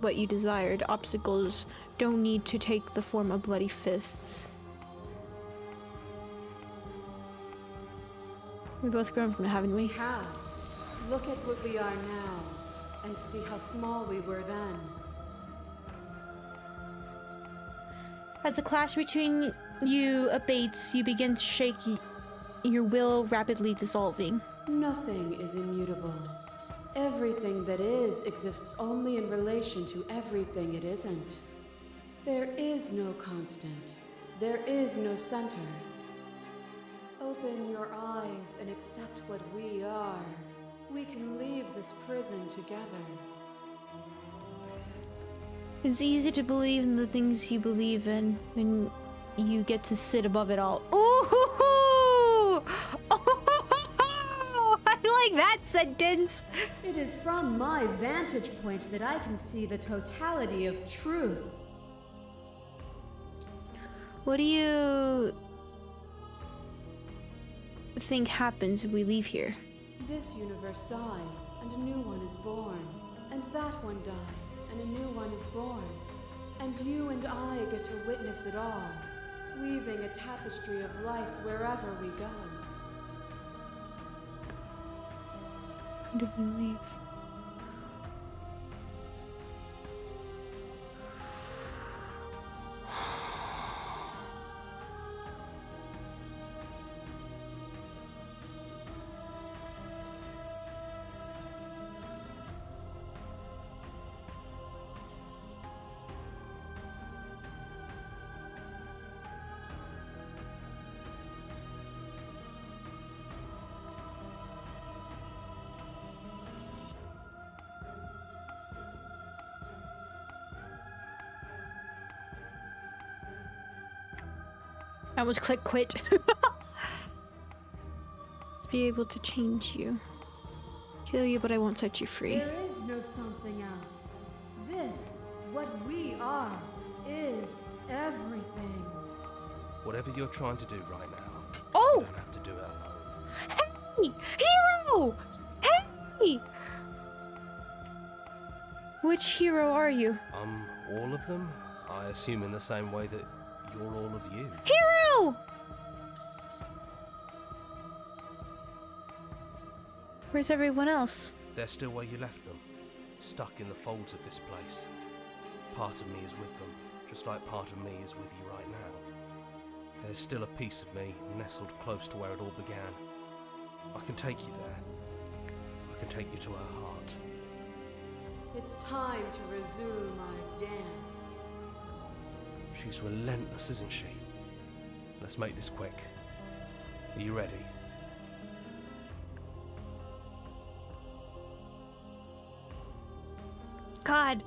what you desired. Obstacles don't need to take the form of bloody fists. We've both grown from it, haven't we? How? Look at what we are now, and see how small we were then. As the clash between you abates, you begin to shake, your will rapidly dissolving. Nothing is immutable. Everything that is exists only in relation to everything it isn't. There is no constant. There is no center. Open your eyes and accept what we are. We can leave this prison together. It's easy to believe in the things you believe in when you get to sit above it all. Ooh! I like that sentence. It is from my vantage point that I can see the totality of truth. What do you think happens if we leave here? This universe dies, and a new one is born. And that one dies, and a new one is born. And you and I get to witness it all, weaving a tapestry of life wherever we go. How did we leave? I was click quit. To be able to change you. Kill you, but I won't set you free. There is no something else. This, what we are, is everything. Whatever you're trying to do right now, Oh! you don't have to do it alone. Hey! Hero! Hey! Which hero are you? All of them? I assume in the same way that you're all of you. Hero! Where's everyone else? They're still where you left them, stuck in the folds of this place. Part of me is with them, just like part of me is with you right now. There's still a piece of me nestled close to where it all began. I can take you there. I can take you to her heart. It's time to resume our dance. She's relentless, isn't she? Let's make this quick. Are you ready? God.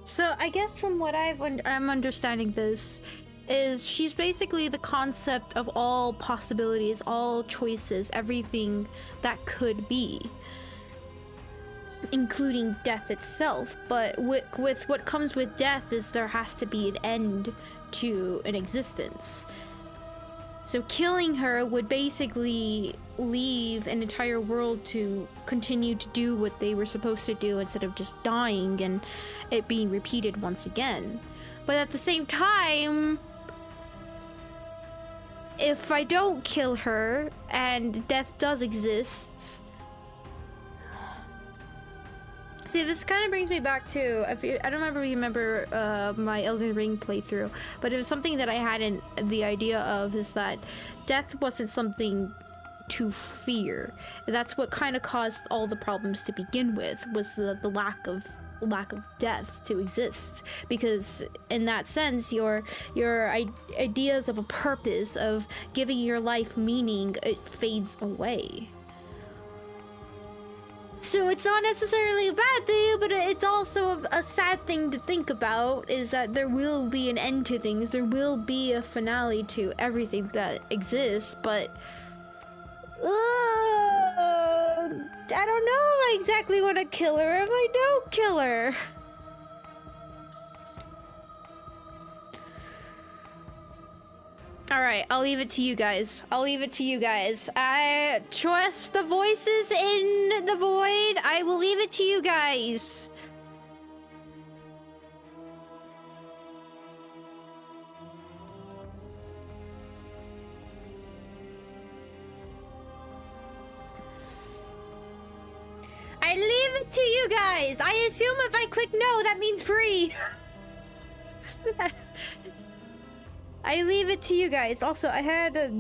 So I guess from what I'm understanding this is she's basically the concept of all possibilities, all choices, everything that could be, including death itself. But with what comes with death is there has to be an end to an existence. So killing her would basically leave an entire world to continue to do what they were supposed to do instead of just dying and it being repeated once again. But at the same time, if I don't kill her and death does exist... See, this kind of brings me back to, I don't remember my Elden Ring playthrough, but it was something that I had in the idea of is that death wasn't something to fear. That's what kind of caused all the problems to begin with, was the lack of death to exist, because in that sense your ideas of a purpose, of giving your life meaning, it fades away. So it's not necessarily a bad thing, but it's also a sad thing to think about, is that there will be an end to things, there will be a finale to everything that exists, but I don't know if I exactly want to kill her if I don't kill her. Alright, I'll leave it to you guys. I trust the voices in the void. I will leave it to you guys. I leave it to you guys. I assume if I click no, that means free. I leave it to you guys. Also, I had a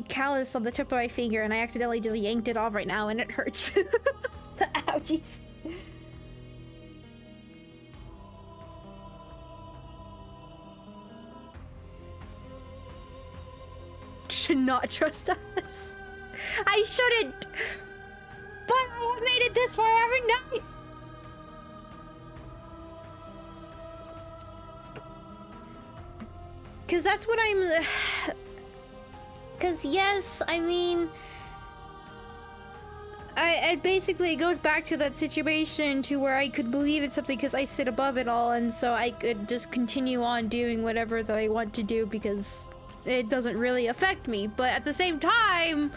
callus on the tip of my finger and I accidentally just yanked it off right now and it hurts. The ouchies. Should not trust us. I shouldn't. But I have made it this far every night. Cause that's what I'm. Cause yes, I mean, it basically goes back to that situation to where I could believe it's something because I sit above it all, and so I could just continue on doing whatever that I want to do because it doesn't really affect me. But at the same time,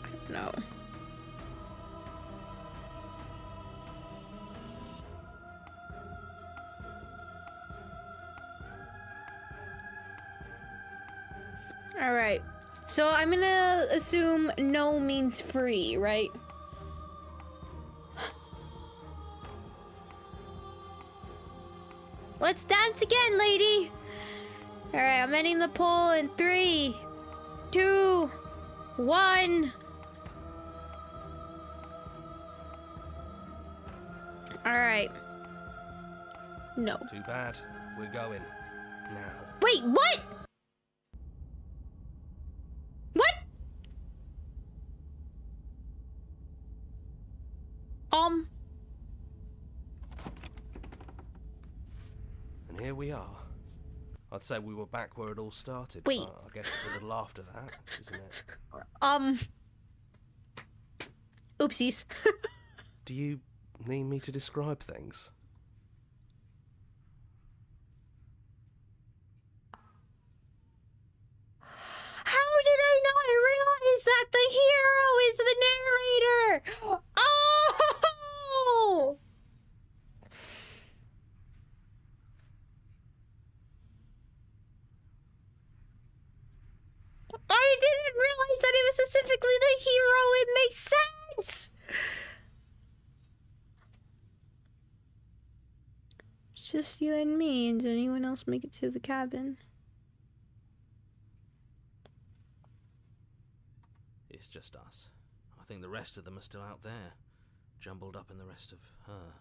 I don't know. Alright, so I'm gonna assume no means free, right? Let's dance again, lady! Alright, I'm ending the poll in 3, 2, 1. Alright. No. Too bad. We're going. Now. Wait, what? What? And here we are. I'd say we were back where it all started. Wait. I guess it's a little after that, isn't it? Oopsies. Do you need me to describe things? How did I not realize that the hero is the narrator? Oh! I didn't realize that it was specifically the hero. It makes sense. It's just you and me. Did anyone else make it to the cabin? It's just us. I think the rest of them are still out there, jumbled up in the rest of her.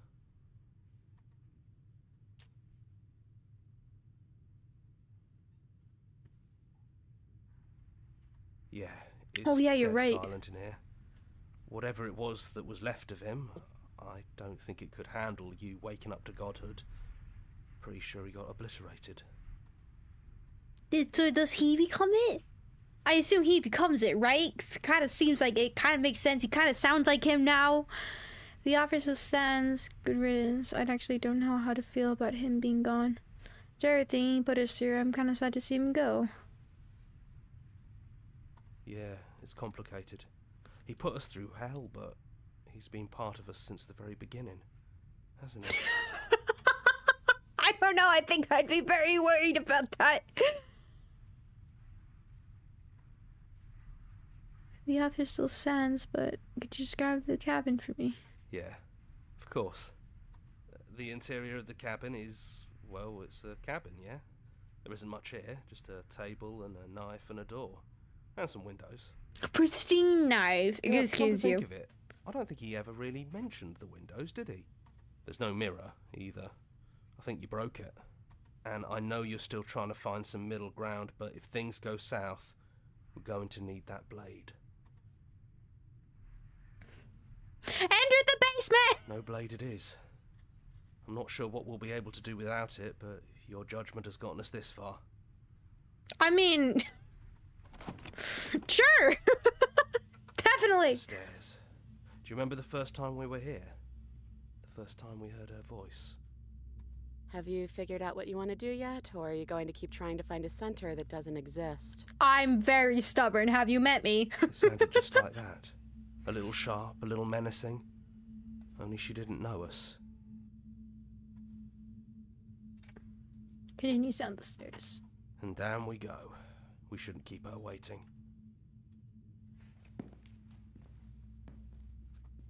Yeah, it's Oh, yeah, you're dead right. silent in here. Whatever it was that was left of him, I don't think it could handle you waking up to godhood. Pretty sure he got obliterated. So does he become it? I assume he becomes it, right? It kind of seems like it kind of makes sense. He kind of sounds like him now. The officer stands. Good riddance. I actually don't know how to feel about him being gone. After everything he put us through, I'm kind of sad to see him go. Yeah, it's complicated. He put us through hell, but he's been part of us since the very beginning, hasn't he? I don't know. I think I'd be very worried about that. The author still stands, but could you describe the cabin for me? Yeah, of course. The interior of the cabin is, well, it's a cabin, yeah? There isn't much here, just a table and a knife and a door. And some windows. Pristine knife. Yeah, Excuse come to you. think of it, I don't think he ever really mentioned the windows, did he? There's no mirror, either. I think you broke it. And I know you're still trying to find some middle ground, but if things go south, we're going to need that blade. Enter the basement! No blade it is. I'm not sure what we'll be able to do without it, but your judgment has gotten us this far. I mean... Sure! Definitely! Stairs. Do you remember the first time we were here? The first time we heard her voice? Have you figured out what you want to do yet, or are you going to keep trying to find a center that doesn't exist? I'm very stubborn. Have you met me? It sounded just like that. A little sharp, a little menacing. Only she didn't know us. Continue down the stairs. And down we go. We shouldn't keep her waiting.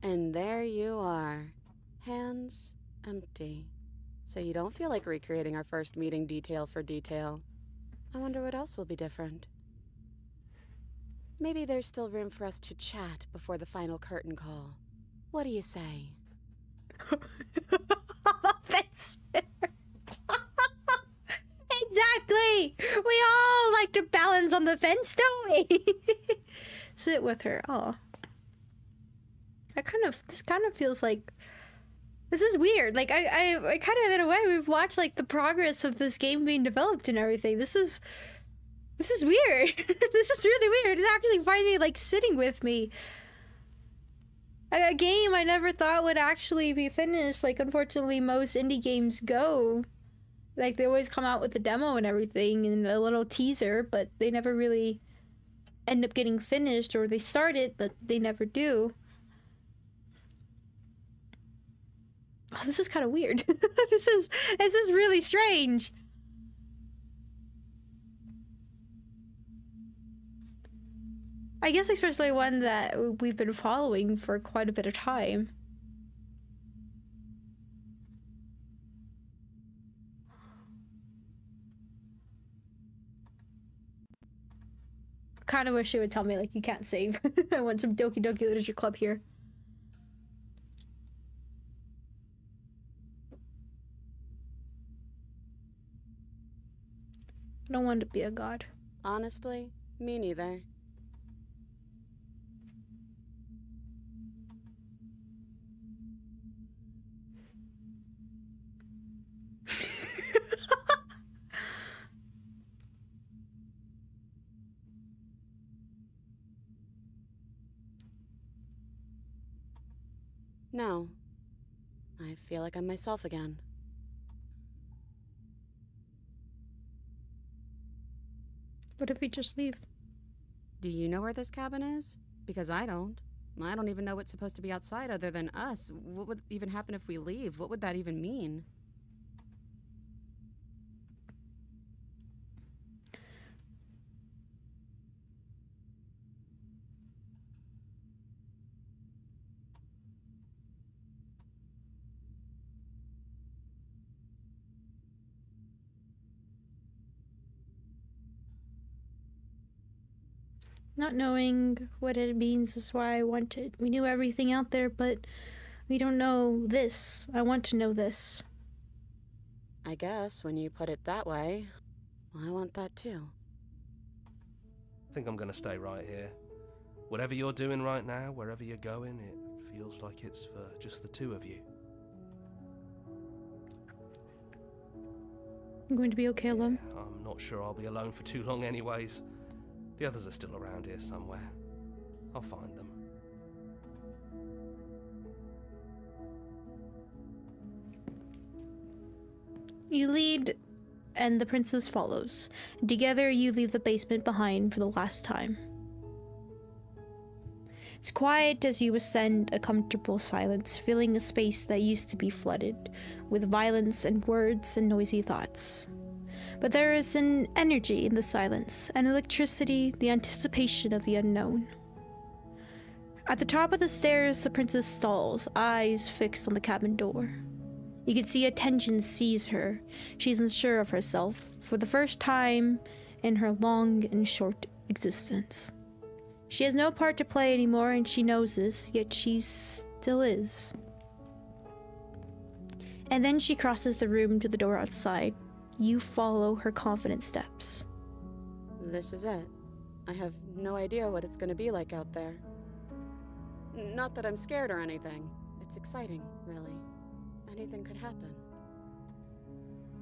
And there you are. Hands empty. So you don't feel like recreating our first meeting detail for detail. I wonder what else will be different. Maybe there's still room for us to chat before the final curtain call. What do you say? That's exactly. We all like to balance on the fence, don't we? Sit with her. Oh, this kind of feels like this is weird. Like I kind of in a way we've watched like the progress of this game being developed and everything. This is weird. This is really weird. It's actually finally like sitting with me. A game I never thought would actually be finished. Like, unfortunately, most indie games go. Like, they always come out with the demo and everything and a little teaser, but they never really end up getting finished, or they start it, but they never do. Oh, this is kind of weird. This is really strange. I guess especially one that we've been following for quite a bit of time. Kind of wish it would tell me, like, you can't save. I want some Doki Doki Literature Club here. I don't want to be a god. Honestly, me neither. No. I feel like I'm myself again. What if we just leave? Do you know where this cabin is? Because I don't. I don't even know what's supposed to be outside other than us. What would even happen if we leave? What would that even mean? Not knowing what it means is why I want it. We knew everything out there, but we don't know this. I want to know this. I guess when you put it that way, I want that too. I think I'm gonna stay right here. Whatever you're doing right now, wherever you're going, it feels like it's for just the two of you. I'm going to be okay alone. Yeah, I'm not sure I'll be alone for too long anyways. The others are still around here somewhere. I'll find them. You lead, and the princess follows. Together, you leave the basement behind for the last time. It's quiet as you ascend, a comfortable silence, filling a space that used to be flooded with violence and words and noisy thoughts. But there is an energy in the silence, an electricity, the anticipation of the unknown. At the top of the stairs, the princess stalls, eyes fixed on the cabin door. You can see a tension seize her. She's unsure of herself, for the first time in her long and short existence. She has no part to play anymore, and she knows this, yet she still is. And then she crosses the room to the door outside. You follow her confident steps. This is it. I have no idea what it's gonna be like out there. Not that I'm scared or anything. It's exciting, really. Anything could happen.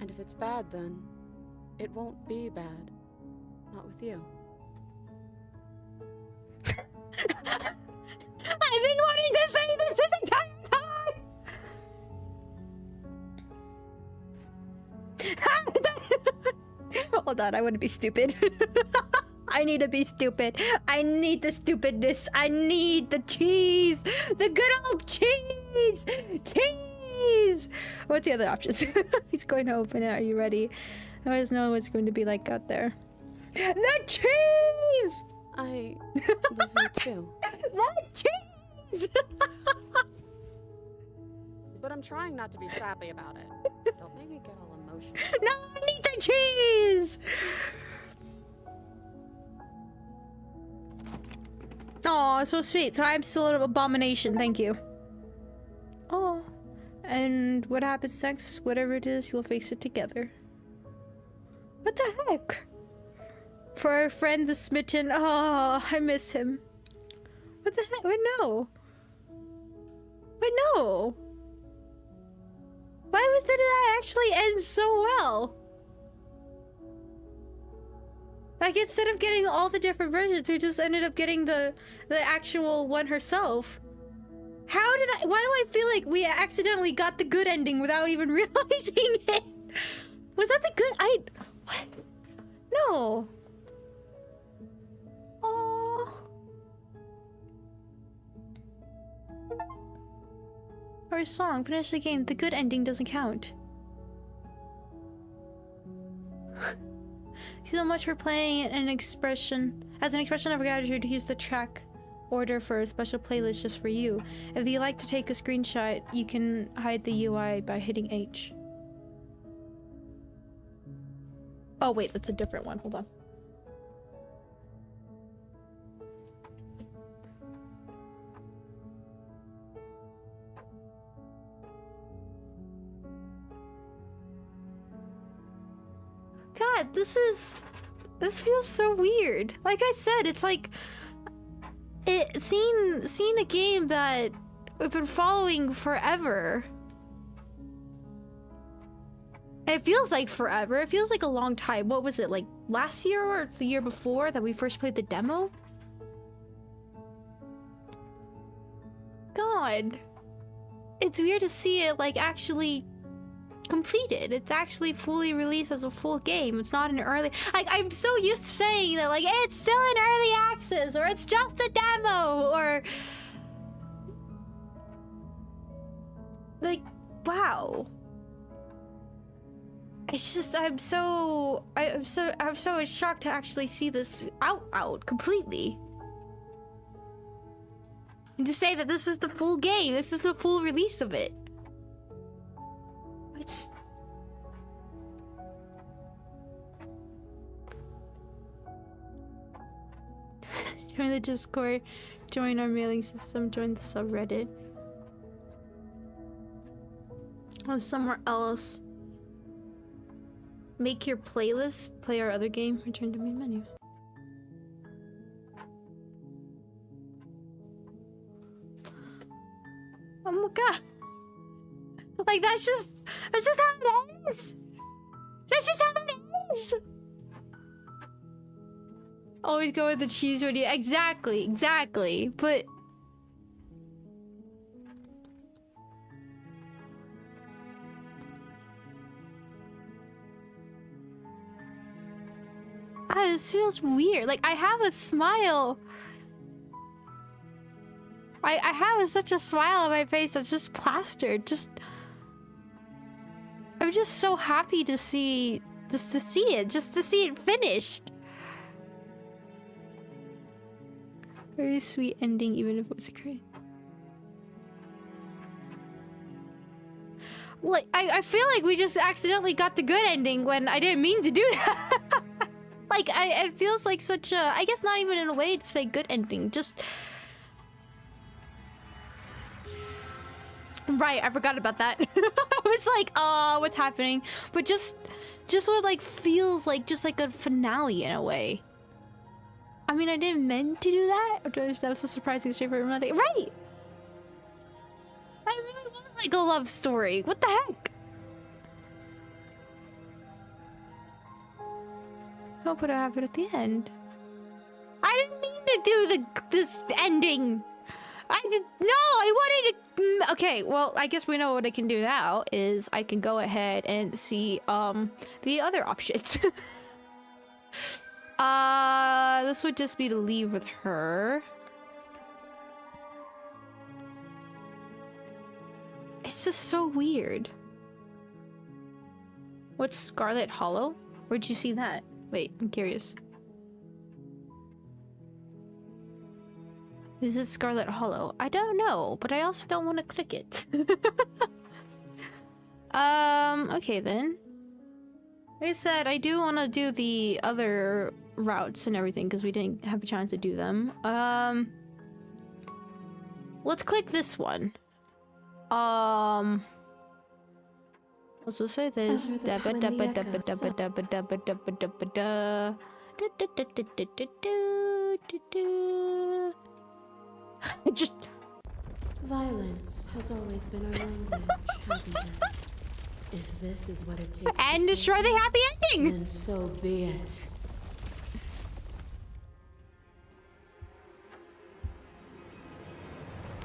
And if it's bad, then it won't be bad. Not with you. I've been wanting to say this entire time! Hold on, I want to be stupid. I need to be stupid. I need the stupidness. I need the cheese. The good old cheese. Cheese. What's the other options? He's going to open it. Are you ready? I always know what it's going to be like out there. The cheese. I love you too. The cheese. But I'm trying not to be sappy about it. Don't make me get all emotional. No, I need the cheese. Oh, so sweet. So I'm still an abomination. Thank you. Oh, and what happens next? Whatever it is, you'll face it together. What the heck? For our friend the smitten. Oh, I miss him. What the heck? Wait, no. Wait, no. Why did that actually end so well? Like, instead of getting all the different versions, we just ended up getting the actual one herself. How did I? Why do I feel like we accidentally got the good ending without even realizing it? Was that the good? What? No. Oh. Or song, finish the game. The good ending doesn't count. Thank you so much for playing as an expression of gratitude. Here's the track order for a special playlist just for you. If you like to take a screenshot, you can hide the UI by hitting H. Oh wait, that's a different one. Hold on. God, this feels so weird. Like I said, it's like seeing a game that we've been following forever. And it feels like forever. It feels like a long time. What was it, like last year or the year before that we first played the demo? God. It's weird to see it like actually completed. It's actually fully released as a full game. It's not an early, like, I'm so used to saying that, like, it's still in early access, or it's just a demo, or like, wow. It's just, I'm so shocked to actually see this out completely. And to say that this is the full game, this is the full release of it. It's... Join the Discord, join our mailing system, join the subreddit. Or somewhere else. Make your playlist, play our other game, return to main menu. Oh my god. Like, that's just how it ends. That's just how it ends. Always go with the cheese when you... Exactly. But... this feels weird. Like, I have a smile. I have such a smile on my face that's just plastered. I'm just so happy to see it, just to see it finished. Very sweet ending, even if it was a great. Like, I feel like we just accidentally got the good ending when I didn't mean to do that. Like, it feels like such a, I guess not even in a way to say good ending, just... Right, I forgot about that. I was like, oh, what's happening? But just what, like, feels like just like a finale in a way. I mean, I didn't mean to do that. That was a surprising straightforward remedy. Right! I really want, like, a love story. What the heck? Hope it'll happen at the end. I didn't mean to do this ending. I wanted to... Okay, well, I guess we know what I can do now is I can go ahead and see, the other options. This would just be to leave with her. It's just so weird. What's Scarlet Hollow? Where'd you see that? Wait, I'm curious. Is it Scarlet Hollow? I don't know, but I also don't want to click it. Okay then. Like I said, I do want to do the other routes and everything because we didn't have a chance to do them. Let's click this one. Let's just say this. Just Violence has always been our language, hasn't it? If this is what it takes and to destroy save the you, happy ending. then so be it.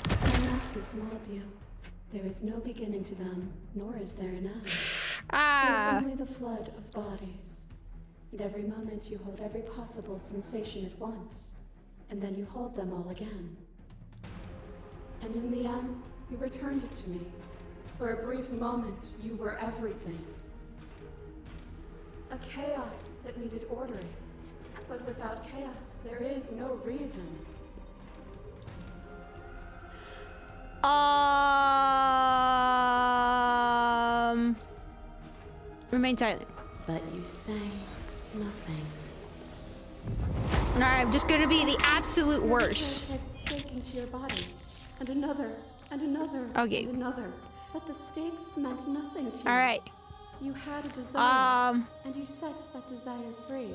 The masses mob you. There is no beginning to them, nor is there an end. There is only the flood of bodies. And every moment you hold every possible sensation at once, and then you hold them all again. And in the end, you returned it to me. For a brief moment, you were everything. A chaos that needed ordering. But without chaos, there is no reason. Remain silent. But you say nothing. No, I'm just gonna be the absolute worst. Drives a stake into your body, and another, and another, Okay. and another. But the stakes meant nothing to you. All right. You had a desire, and you set that desire free.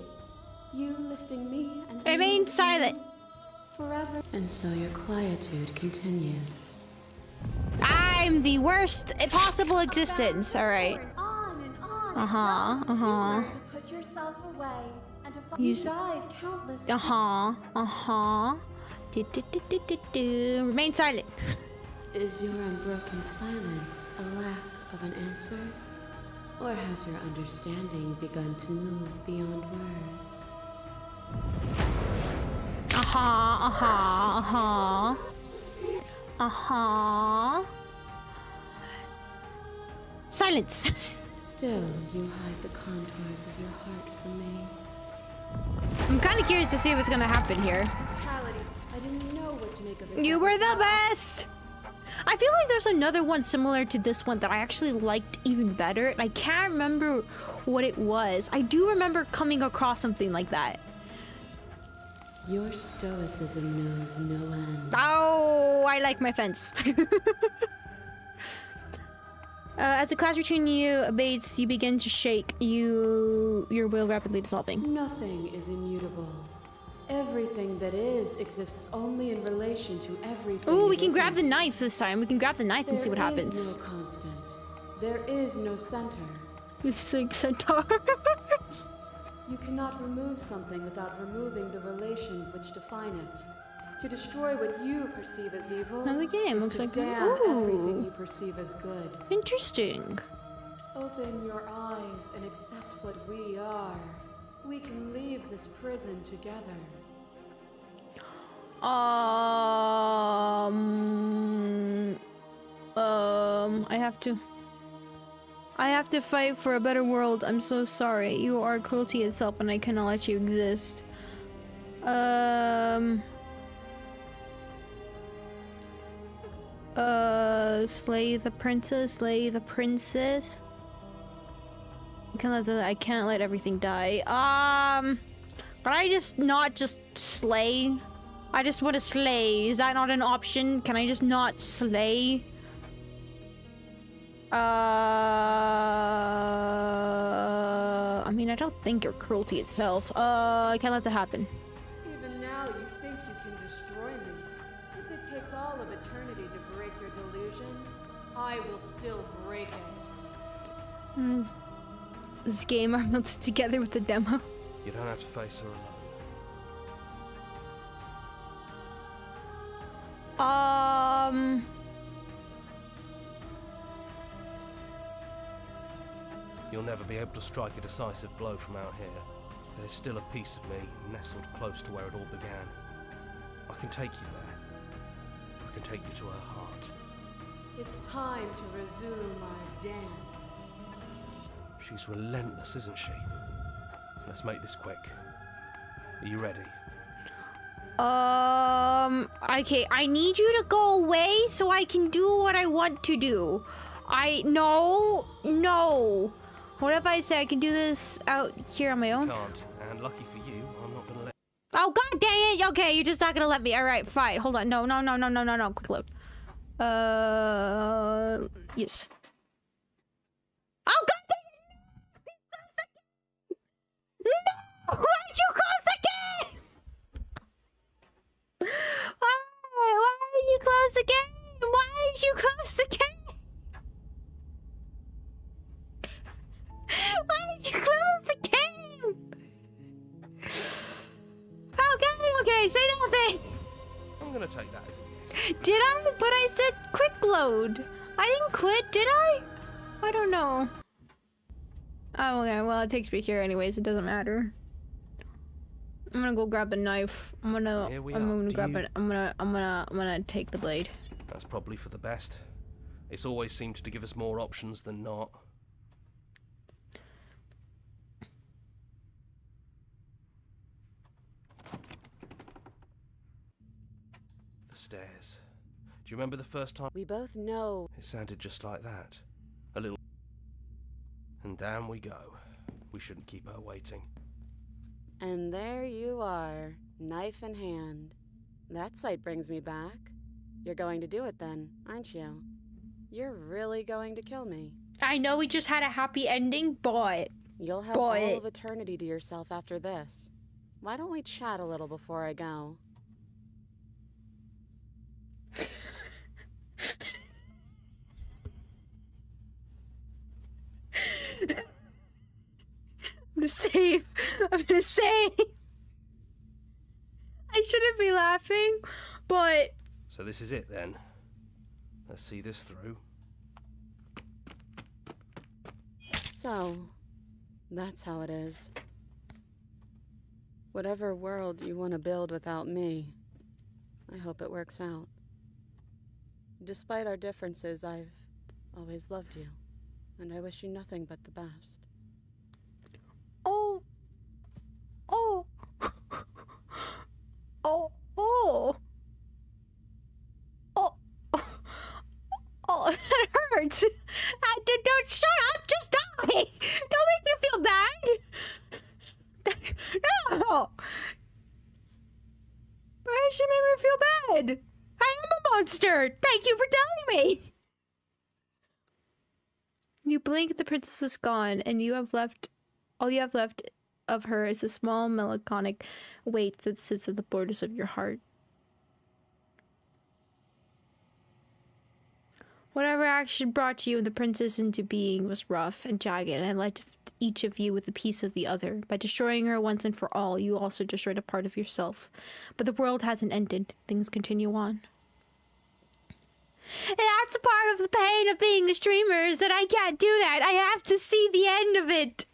You lifting me and me Remain lifting silent. you forever. And so your quietude continues. I'm the worst possible existence. All right. On and on. Uh-huh. To put yourself away and to You you s- died countless. Remain silent. Is your unbroken silence a lack of an answer? Or has your understanding begun to move beyond words? Silence. Still, you hide the contours of your heart from me. I'm kind of curious to see what's gonna happen here. Fatalities. I didn't know what to make of it. You were the best! I feel like there's another one similar to this one that I actually liked even better, and I can't remember what it was. I do remember coming across something like that. Your stoicism knows no end. Oh, I like my fence. As the class between you abates, you begin to shake, your will rapidly dissolving. Nothing is immutable. Everything that is exists only in relation to everything. Ooh, we that can grab the isn't. knife this time. We can grab the knife and see what There happens. is no constant. There is no center. You think centaurs? You cannot remove something without removing the relations which define it. To destroy what you perceive as evil Another game, is looks to like- damn ooh. everything you perceive as good. Interesting. Open your eyes and accept what we are. We can leave this prison together. I have to fight for a better world. I'm so sorry. You are cruelty itself and I cannot let you exist. Slay the princess, slay the princess. I can't let everything die. Can I just not just slay? I just want to slay. Is that not an option? Can I just not slay? I mean, I don't think you're cruelty itself. I can't let that happen. Even now, you think you can destroy me. If it takes all of eternity to break your delusion, I will still break it. This game are melted together with the demo. You don't have to face her alone. You'll never be able to strike a decisive blow from out here. There's still a piece of me nestled close to where it all began. I can take you there. I can take you to her heart. It's time to resume our dance. She's relentless, isn't she? Let's make this quick. Are you ready? Okay, I need you to go away so I can do what I want to do. No. What if I say I can do this out here on my own? Can't, and lucky for you, I'm not gonna let... Oh, god dang it! Okay, you're just not gonna let me. Alright, fine. Hold on. No. Quick load. Yes. Oh, god dang it! No! Why did you close the game? Why did you close the game? Why did you close the game? Why did you close the game? Okay, say nothing. I'm gonna take that as a yes. Did I? But I said quick load. I didn't quit, did I? I don't know. Oh, okay. Well, it takes me here anyways. It doesn't matter. I'm gonna go grab a knife. I'm gonna take the blade. That's probably for the best. It's always seemed to give us more options than not. The stairs. Do you remember the first time? We both know. It sounded just like that. A little... And down we go. We shouldn't keep her waiting. And there you are, knife in hand. That sight brings me back. You're going to do it then, aren't you? You're really going to kill me. I know we just had a happy ending, but... You'll have all of eternity to yourself after this. Why don't we chat a little before I go? I'm gonna say I shouldn't be laughing, but So this is it then. Let's see this through. So, that's how it is. Whatever world you want to build without me, I hope it works out. Despite our differences, I've always loved you, and I wish you nothing but the best. That hurts. Don't shut up. Just die. Don't make me feel bad. No. Why should you make me feel bad? I am a monster. Thank you for telling me. You blink, the princess is gone, and all you have left of her is a small melancholic weight that sits at the borders of your heart. Whatever action brought you and the princess into being was rough and jagged, and left each of you with a piece of the other. By destroying her once and for all, you also destroyed a part of yourself. But the world hasn't ended. Things continue on. And that's a part of the pain of being a streamer, is that I can't do that. I have to see the end of it.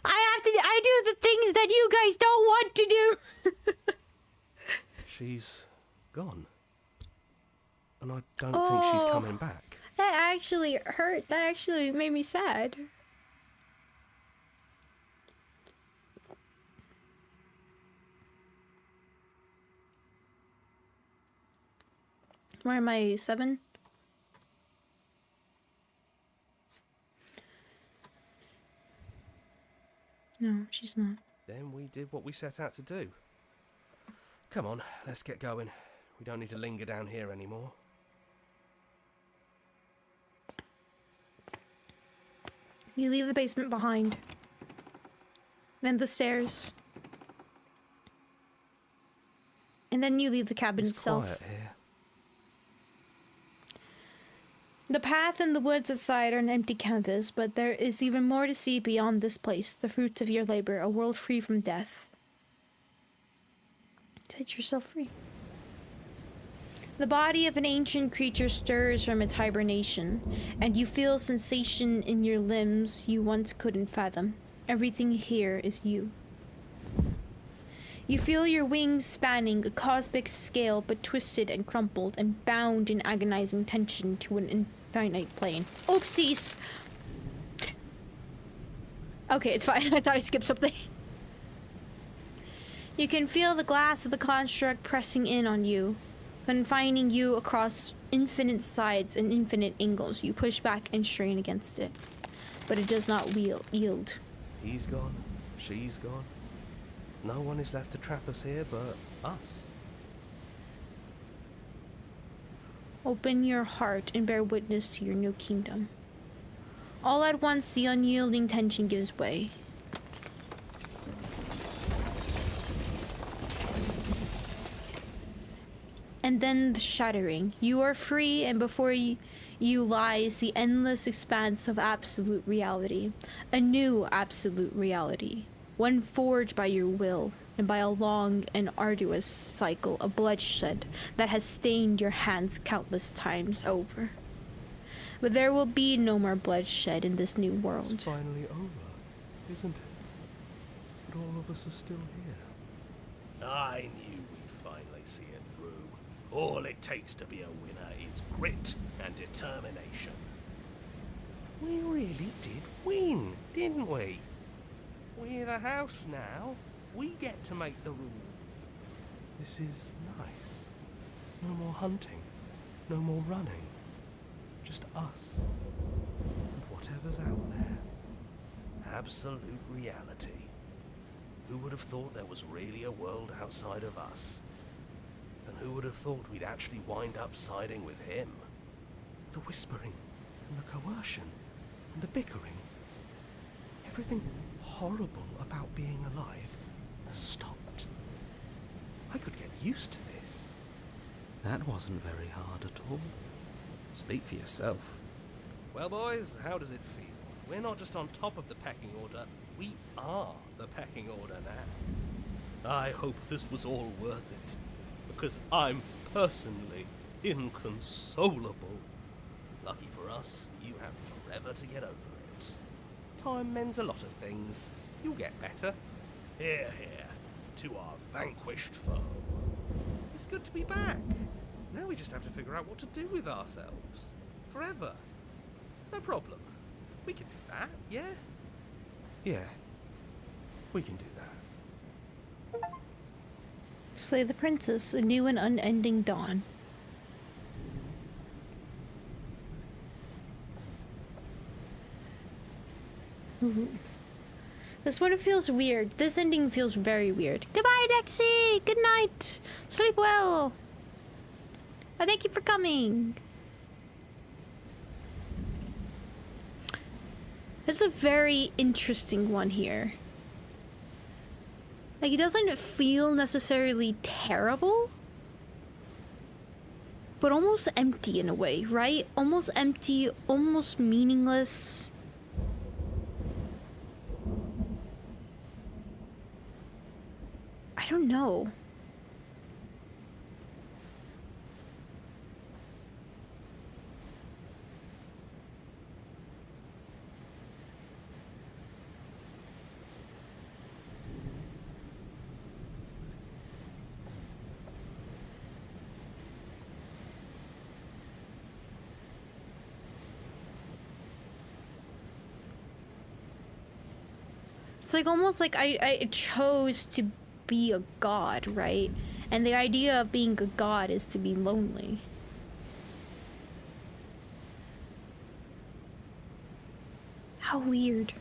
I do the things that you guys don't want to do. She's gone. And I don't think she's coming back. That actually hurt. That actually made me sad. Where am I? 7? No, she's not. Then we did what we set out to do. Come on, let's get going. We don't need to linger down here anymore. You leave the basement behind. Then the stairs. And then you leave the cabin itself. Quiet here. The path and the woods outside are an empty canvas, but there is even more to see beyond this place, the fruits of your labor, a world free from death. Set yourself free. The body of an ancient creature stirs from its hibernation, and you feel sensation in your limbs you once couldn't fathom. Everything here is you. You feel your wings spanning a cosmic scale, but twisted and crumpled and bound in agonizing tension to an infinite plane. Oopsies! Okay, it's fine. I thought I skipped something. You can feel the glass of the construct pressing in on you, confining you across infinite sides and infinite angles. You push back and strain against it, but it does not yield. He's gone. She's gone. No one is left to trap us here but us. Open your heart and bear witness to your new kingdom. All at once, the unyielding tension gives way. And then the shattering. You are free, and before you lies the endless expanse of absolute reality. A new absolute reality. One forged by your will, and by a long and arduous cycle of bloodshed that has stained your hands countless times over. But there will be no more bloodshed in this new world. It's finally over, isn't it? But all of us are still here. I knew we'd finally see it through. All it takes to be a winner is grit and determination. We really did win, didn't we? We're the house now. We get to make the rules. This is nice. No more hunting. No more running. Just us. And whatever's out there. Absolute reality. Who would have thought there was really a world outside of us? And who would have thought we'd actually wind up siding with him? The whispering and the coercion and the bickering. Everything horrible about being alive has stopped. I could get used to this. That wasn't very hard at all. Speak for yourself. Well, boys, how does it feel? We're not just on top of the pecking order, we are the pecking order now. I hope this was all worth it, because I'm personally inconsolable. Lucky for us, you have forever to get over it. Time mends a lot of things. You'll get better. Hear, hear, to our vanquished foe. It's good to be back. Now we just have to figure out what to do with ourselves. Forever. No problem. We can do that, yeah? Yeah. We can do that. Slay the princess, a new and unending dawn. Ooh. This one feels weird. This ending feels very weird. Goodbye, Dexy! Good night! Sleep well! Thank you for coming! It's a very interesting one here. Like, it doesn't feel necessarily terrible, but almost empty in a way, right? Almost empty, almost meaningless. I don't know. It's like almost like I chose to be a god, right? And the idea of being a god is to be lonely. How weird.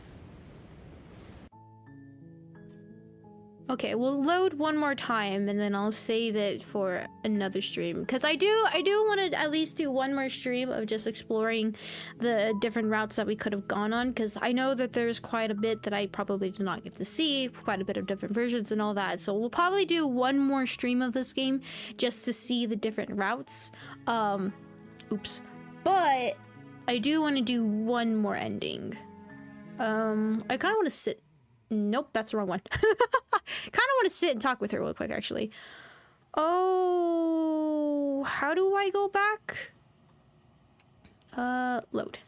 Okay, we'll load one more time and then I'll save it for another stream, because I do want to at least do one more stream of just exploring the different routes that we could have gone on, because I know that there's quite a bit that I probably did not get to see, quite a bit of different versions and all that. So we'll probably do one more stream of this game just to see the different routes. Oops. But I do want to do one more ending. I kind of want to sit. Nope, that's the wrong one. Kind of want to sit and talk with her real quick, actually. Oh, how do I go back? Load.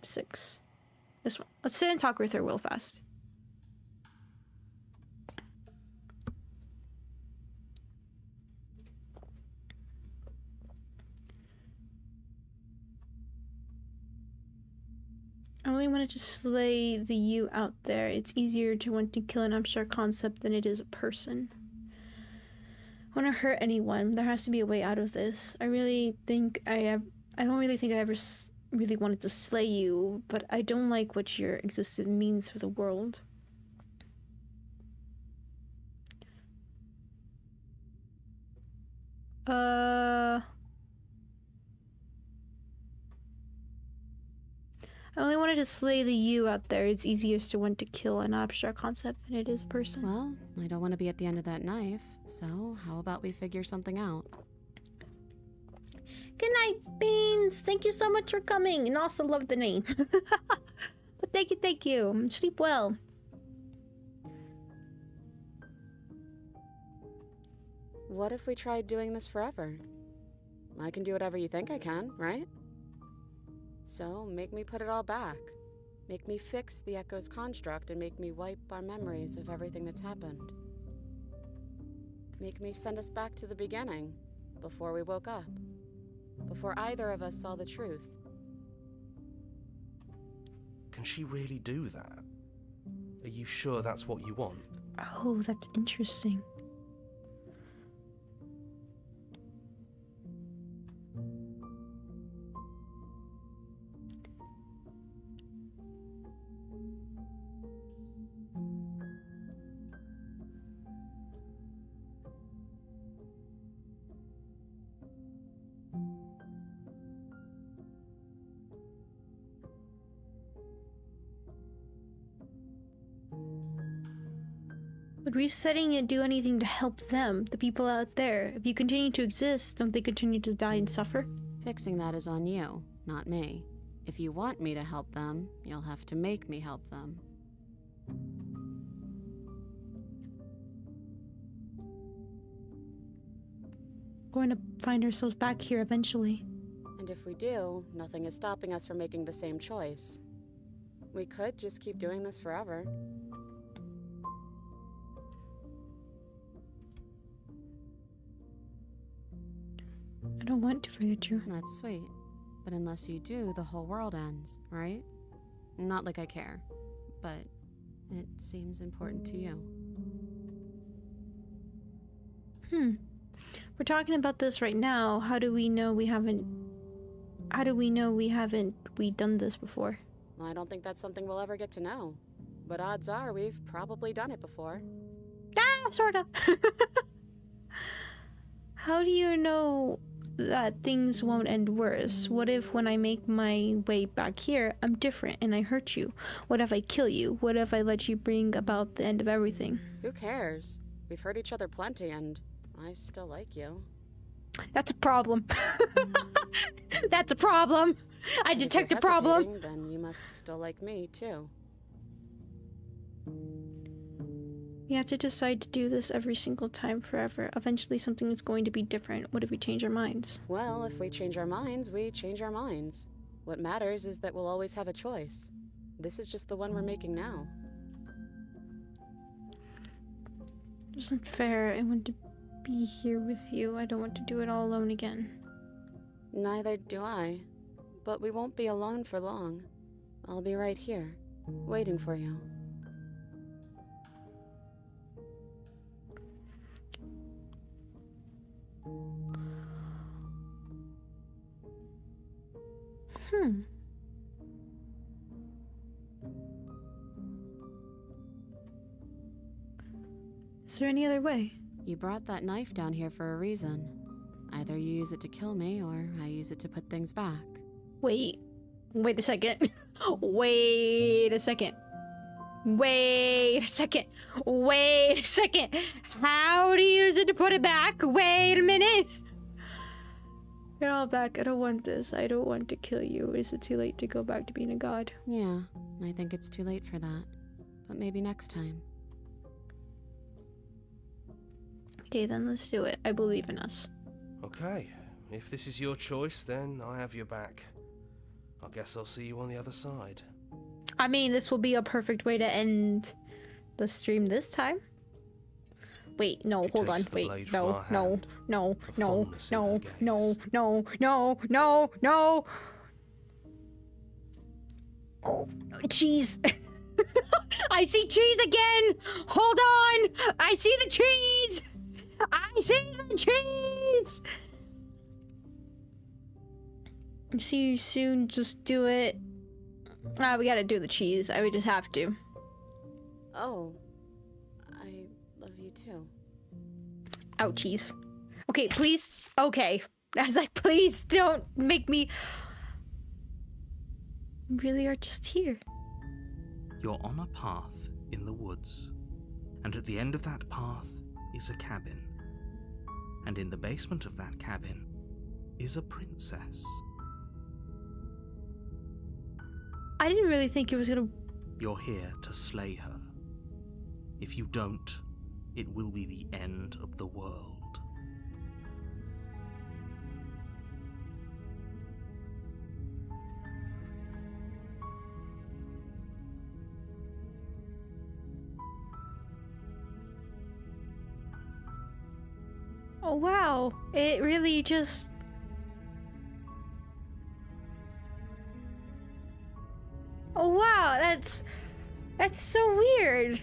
6. This one. Let's sit and talk with her real fast. I only wanted to slay the you out there. It's easier to want to kill an abstract concept than it is a person. I want to hurt anyone. There has to be a way out of this. I don't really think I ever really wanted to slay you, but I don't like what your existence means for the world. I only wanted to slay the you out there. It's easiest to want to kill an abstract concept than it is a person. Well, I don't want to be at the end of that knife, so how about we figure something out? Good night, Beans. Thank you so much for coming, and also love the name. But thank you. Sleep well. What if we tried doing this forever? I can do whatever you think I can, right? So, make me put it all back. Make me fix the Echo's construct and make me wipe our memories of everything that's happened. Make me send us back to the beginning, before we woke up. Before either of us saw the truth. Can she really do that? Are you sure that's what you want? Oh, that's interesting. Would resetting it do anything to help them, the people out there? If you continue to exist, don't they continue to die and suffer? Fixing that is on you, not me. If you want me to help them, you'll have to make me help them. Going to find ourselves back here eventually. And if we do, nothing is stopping us from making the same choice. We could just keep doing this forever. I don't want to forget you. That's sweet. But unless you do, the whole world ends, right? Not like I care, but it seems important to you. We're talking about this right now. How do we know we haven't done this before? Well, I don't think that's something we'll ever get to know. But odds are we've probably done it before. Ah, sorta. How do you know that things won't end worse? What if when I make my way back here, I'm different and I hurt you? What if I kill you? What if I let you bring about the end of everything? Who cares? We've hurt each other plenty and I still like you. That's a problem. That's a problem. I detect a problem. Then you must still like me too. We have to decide to do this every single time forever. Eventually something is going to be different. What if we change our minds? Well, if we change our minds, we change our minds. What matters is that we'll always have a choice. This is just the one we're making now. It isn't fair. I want to be here with you. I don't want to do it all alone again. Neither do I. But we won't be alone for long. I'll be right here, waiting for you. Is there any other way? You brought that knife down here for a reason. Either you use it to kill me, or I use it to put things back. Wait a second. Wait a second. Wait a second. Wait a second. How do you use it to put it back? Wait a minute. Get all back. I don't want this. I don't want to kill you. Is it too late to go back to being a god? Yeah, I think it's too late for that. But maybe next time. Okay, then let's do it. I believe in us. Okay, if this is your choice, then I have your back. I guess I'll see you on the other side. I mean, this will be a perfect way to end the stream this time. Wait, no, hold on. Wait, no. Cheese. I see cheese again. Hold on. I see the cheese. I see the cheese. See you soon. Just do it. We gotta do the cheese. We just have to. Oh, I love you too. Ouchies. Okay, please. Okay. I was like, please don't make me. We really are just here. You're on a path in the woods, and at the end of that path is a cabin. And in the basement of that cabin is a princess. I didn't really think it was gonna. You're here to slay her. If you don't, it will be the end of the world. Oh wow. It really just. Oh wow, that's so weird.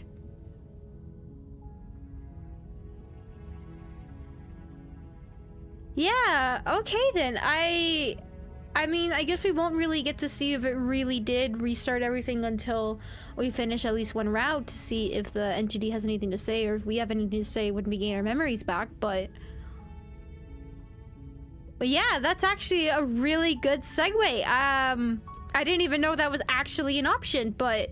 Yeah, okay then. I mean, I guess we won't really get to see if it really did restart everything until we finish at least one route to see if the entity has anything to say or if we have anything to say when we gain our memories back, but yeah, that's actually a really good segue. I didn't even know that was actually an option, but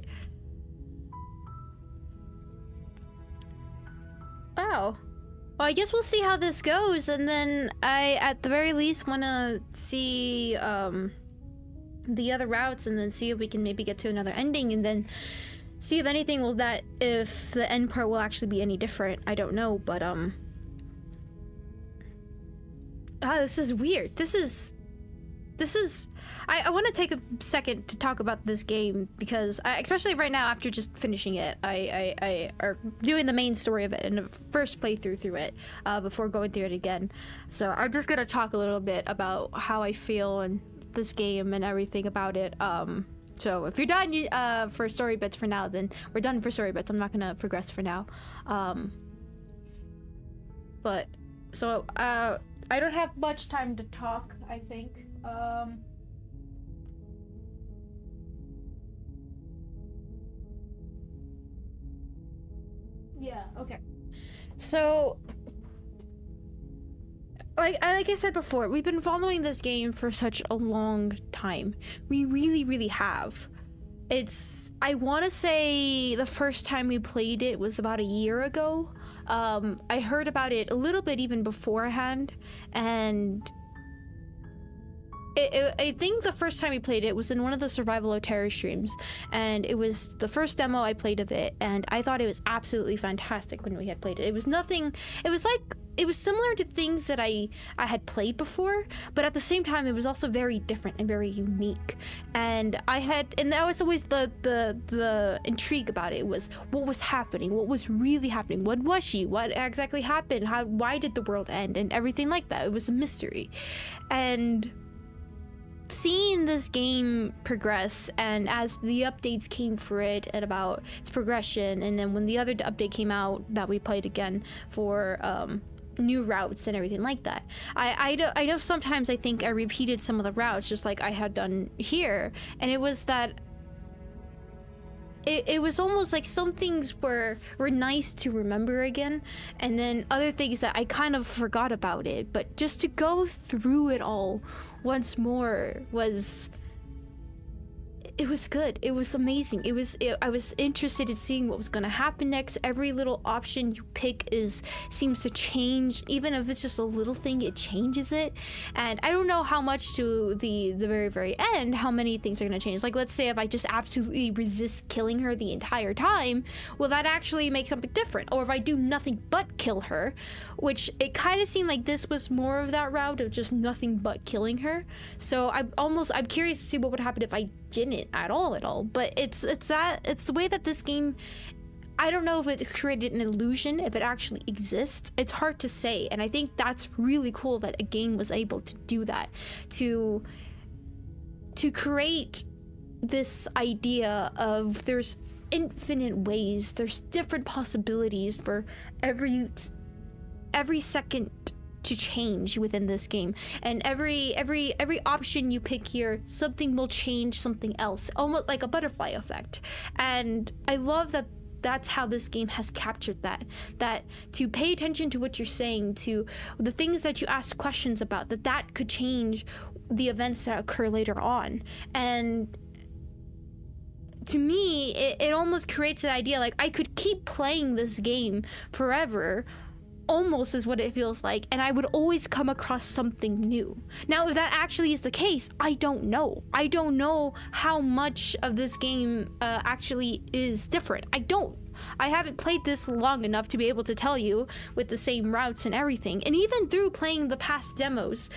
oh. Well, I guess we'll see how this goes, and then I, at the very least, want to see the other routes, and then see if we can maybe get to another ending, and then see if anything will if the end part will actually be any different. I don't know, but this is weird. This is. I want to take a second to talk about this game because, especially right now after just finishing it, I are doing the main story of it and the first playthrough through it before going through it again. So I'm just gonna talk a little bit about how I feel and this game and everything about it. So if you're done for story bits for now, then we're done for story bits. I'm not gonna progress for now. But so I don't have much time to talk, I think. Yeah, okay. So, like I said before, we've been following this game for such a long time. We really, really have. I want to say the first time we played it was about a year ago. I heard about it a little bit even beforehand, and I think the first time we played it was in one of the Survival of Terror streams, and it was the first demo I played of it, and I thought it was absolutely fantastic when we had played it. It was nothing, it was similar to things that I had played before, but at the same time it was also very different and very unique. And that was always the intrigue about it, was what was happening, what was really happening, what was she, what exactly happened, why did the world end, and everything like that. It was a mystery. And seeing this game progress, and as the updates came for it and about its progression, and then when the other update came out that we played again for new routes and everything like that, I know sometimes I think I repeated some of the routes just like I had done here, and it was that it was almost like some things were nice to remember again, and then other things that I kind of forgot about it, but just to go through it all once more it was good. It was amazing. I was interested in seeing what was going to happen next. Every little option you pick seems to change. Even if it's just a little thing, it changes it. And I don't know how much to the very, very end, how many things are going to change. Like, let's say if I just absolutely resist killing her the entire time, will that actually make something different? Or if I do nothing but kill her, which it kind of seemed like this was more of that route of just nothing but killing her. So I'm curious to see what would happen if I didn't at all, but it's the way that this game, I don't know if it created an illusion, if it actually exists. It's hard to say, and I think that's really cool that a game was able to do that, to create this idea of there's infinite ways, there's different possibilities for every second to change within this game, and every option you pick here, something will change something else, almost like a butterfly effect. And I love that that's how this game has captured that to pay attention to what you're saying, to the things that you ask questions about, that could change the events that occur later on. And to me, it almost creates the idea like I could keep playing this game forever, almost is what it feels like, and I would always come across something new. Now, if that actually is the case, I don't know. I don't know how much of this game actually is different. I haven't played this long enough to be able to tell you with the same routes and everything. And even through playing the past demos,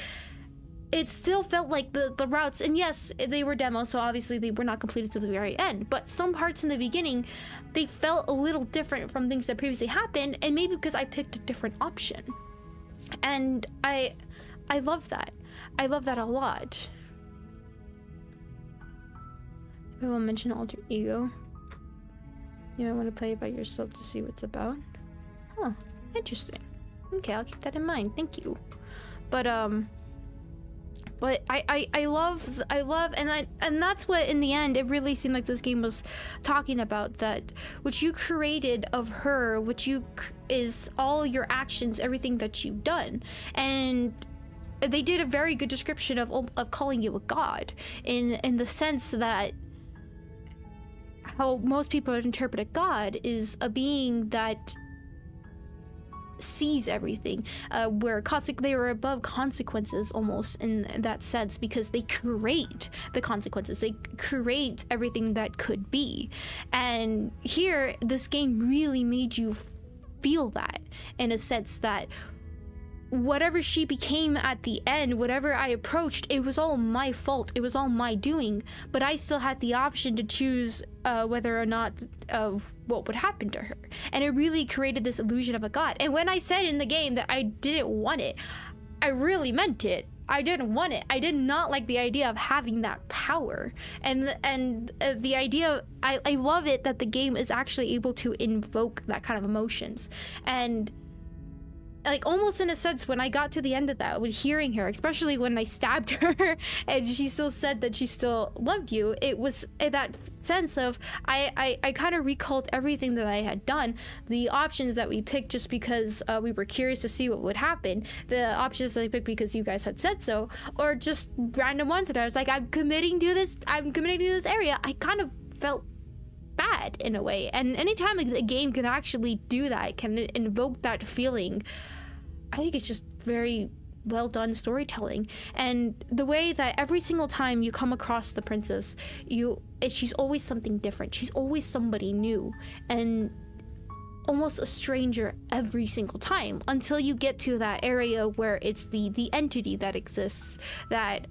it still felt like the routes, and yes, they were demos, so obviously they were not completed to the very end, but some parts in the beginning, they felt a little different from things that previously happened, and maybe because I picked a different option. And I love that. I love that a lot. We will mention alter ego. You might want to play it by yourself to see what's about. Huh, interesting. Okay, I'll keep that in mind. Thank you. But I love, and that's what in the end it really seemed like this game was talking about, that what you created of her, is all your actions, everything that you've done. And they did a very good description of calling you a god, in the sense that how most people interpret a god is a being that sees everything, where they were above consequences almost in that sense, because they create the consequences, they create everything that could be. And here, this game really made you feel that, in a sense that whatever she became at the end, whatever I approached, it was all my fault, it was all my doing, but I still had the option to choose whether or not what would happen to her. And it really created this illusion of a god. And when I said in the game that I didn't want it, I really meant it. I didn't want it. I did not like the idea of having that power. And the idea, I love it that the game is actually able to invoke that kind of emotions. And like, almost in a sense, when I got to the end of that, with hearing her, especially when I stabbed her and she still said that she still loved you, it was that sense of I kind of recalled everything that I had done, the options that we picked just because we were curious to see what would happen, the options that I picked because you guys had said so, or just random ones that I was like, I'm committing to this area. I kind of felt bad in a way. And anytime a game can actually do that, can invoke that feeling, I think it's just very well done storytelling. And the way that every single time you come across the princess, she's always something different, she's always somebody new and almost a stranger every single time, until you get to that area where it's the entity that exists that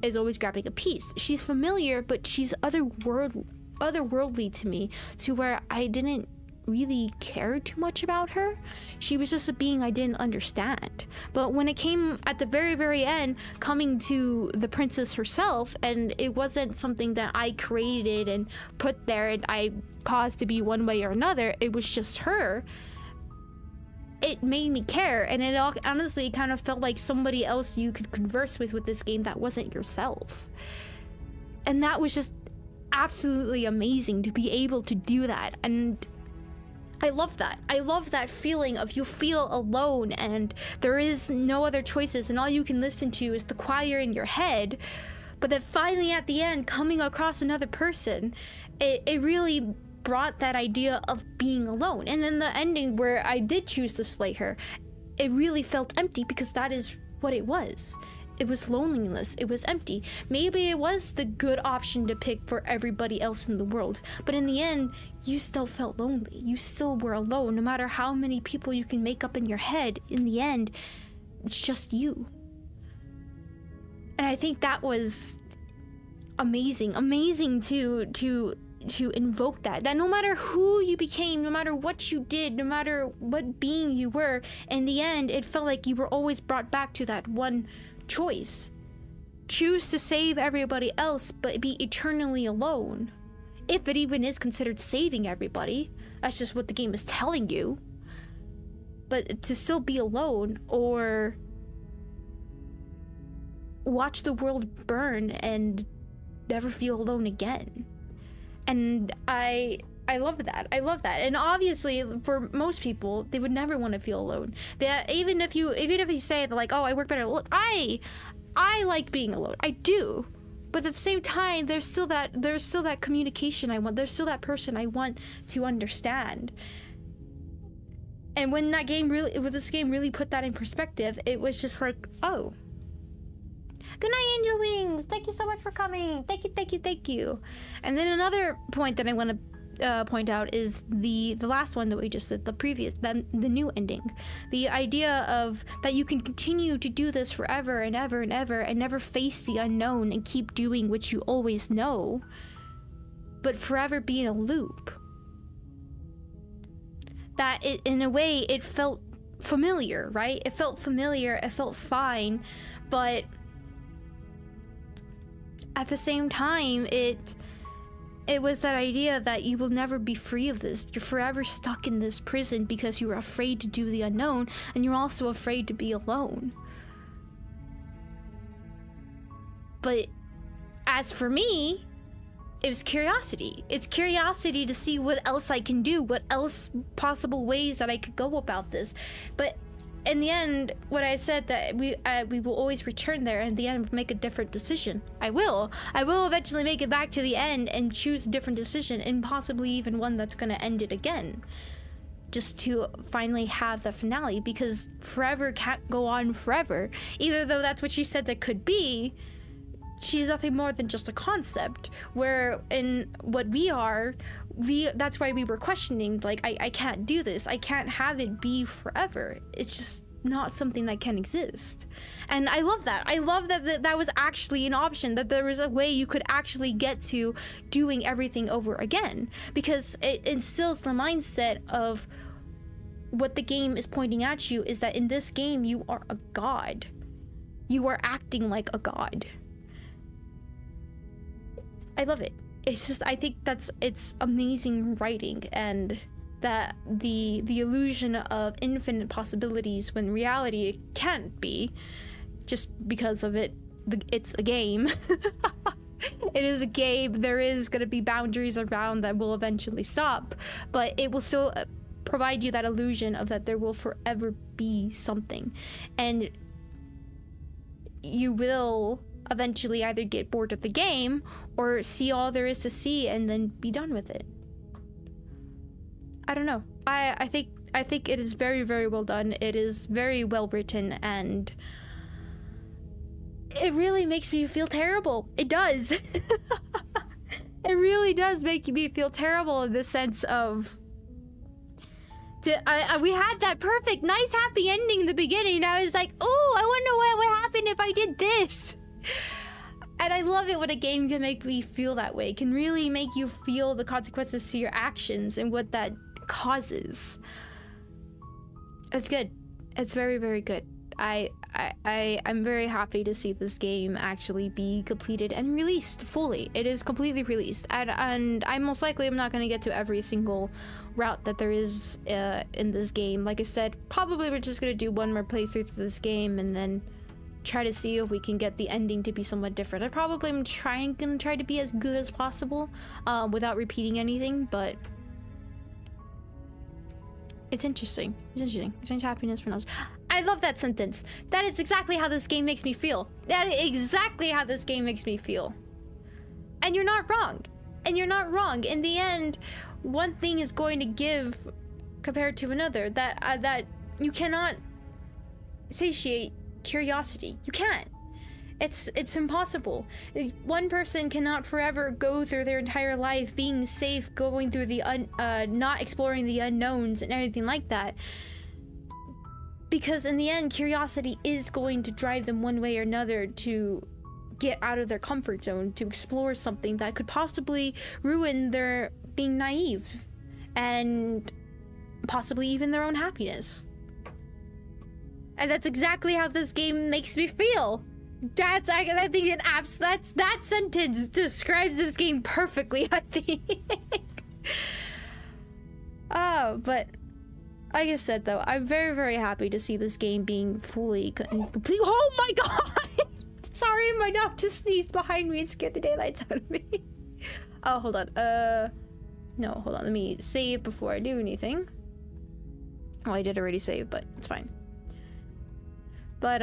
is always grabbing a piece. She's familiar, but she's otherworldly to me, to where I didn't really care too much about her. She was just a being I didn't understand. But when it came at the very, very end, coming to the princess herself, and it wasn't something that I created and put there and I caused to be one way or another, it was just her, it made me care. And it honestly kind of felt like somebody else you could converse with this game that wasn't yourself. And that was just absolutely amazing to be able to do that. And I love that. I love that feeling of you feel alone and there is no other choices and all you can listen to is the choir in your head. But then finally at the end, coming across another person, it really brought that idea of being alone. And then the ending where I did choose to slay her, it really felt empty, because that is what it was. It was loneliness, it was empty. Maybe it was the good option to pick for everybody else in the world, but in the end, you still felt lonely. You still were alone. No matter how many people you can make up in your head, in the end, it's just you. And I think that was amazing to invoke that no matter who you became, no matter what you did, no matter what being you were, in the end, it felt like you were always brought back to that one choice. choose to save everybody else but be eternally alone. If it even is considered saving everybody. That's just what the game is telling you. But to still be alone, or watch the world burn and never feel alone again. And I love that. I love that. And obviously, for most people, they would never want to feel alone. Even if you say that, like, oh, I work better. Look, I like being alone. I do. But at the same time, there's still that communication I want. There's still that person I want to understand. And when this game really put that in perspective, it was just like, oh. Good night, Angel Wings. Thank you so much for coming. Thank you. And then another point that I want to point out is the last one that we just did, the new ending. The idea of that you can continue to do this forever and ever and ever and never face the unknown and keep doing what you always know, but forever be in a loop. That in a way, it felt familiar, right? It felt familiar, it felt fine, but at the same time, it was that idea that you will never be free of this. You're forever stuck in this prison because you're afraid to do the unknown, and you're also afraid to be alone. But as for me, it was curiosity. It's curiosity to see what else I can do, what else possible ways that I could go about this. But in the end, what I said that we will always return there, and in the end make a different decision. I will eventually make it back to the end and choose a different decision, and possibly even one that's going to end it again, just to finally have the finale, because forever can't go on forever. Even though that's what she said that could be, she's nothing more than just a concept, where in what that's why we were questioning, like, I can't do this, I can't have it be forever. It's just not something that can exist. And I love that. I love that was actually an option, that there was a way you could actually get to doing everything over again, because it instills the mindset of what the game is pointing at you, is that in this game you are a god. You are acting like a god. I love it. It's just, I think it's amazing writing, and that the illusion of infinite possibilities when reality it can't be, just because of it's a game. It is a game. There is going to be boundaries around that will eventually stop, but it will still provide you that illusion of that there will forever be something, and you will eventually either get bored of the game or see all there is to see and then be done with it. I don't know. I think it is very, very well done. It is very well written, and it really makes me feel terrible. It does. It really does make me feel terrible in the sense of we had that perfect, nice, happy ending in the beginning. I was like, oh, I wonder what would happen if I did this. And I love it when a game can make me feel that way, can really make you feel the consequences to your actions and what that causes. It's good. It's very, very good. I'm very happy to see this game actually be completed and released fully. It is completely released, and I most likely am not going to get to every single route that there is in this game. Like I said, probably we're just going to do one more playthrough through this game and then try to see if we can get the ending to be somewhat different. I probably am gonna try to be as good as possible without repeating anything, but it's interesting. It's interesting. Exchange happiness for knowledge. I love that sentence. That is exactly how this game makes me feel. That is exactly how this game makes me feel. And you're not wrong. And you're not wrong. In the end, one thing is going to give compared to another. That you cannot satiate curiosity. You can't. It's impossible. One person cannot forever go through their entire life being safe, going through the not exploring the unknowns and everything like that, because in the end curiosity is going to drive them one way or another to get out of their comfort zone, to explore something that could possibly ruin their being naive and possibly even their own happiness. And that's exactly how this game makes me feel. I think that sentence describes this game perfectly, I think. But like I said though, I'm very, very happy to see this game being fully complete. Oh my god! Sorry, my dog just sneezed behind me and scared the daylights out of me. Oh, hold on. No, hold on. Let me save before I do anything. Oh, I did already save, but it's fine. But,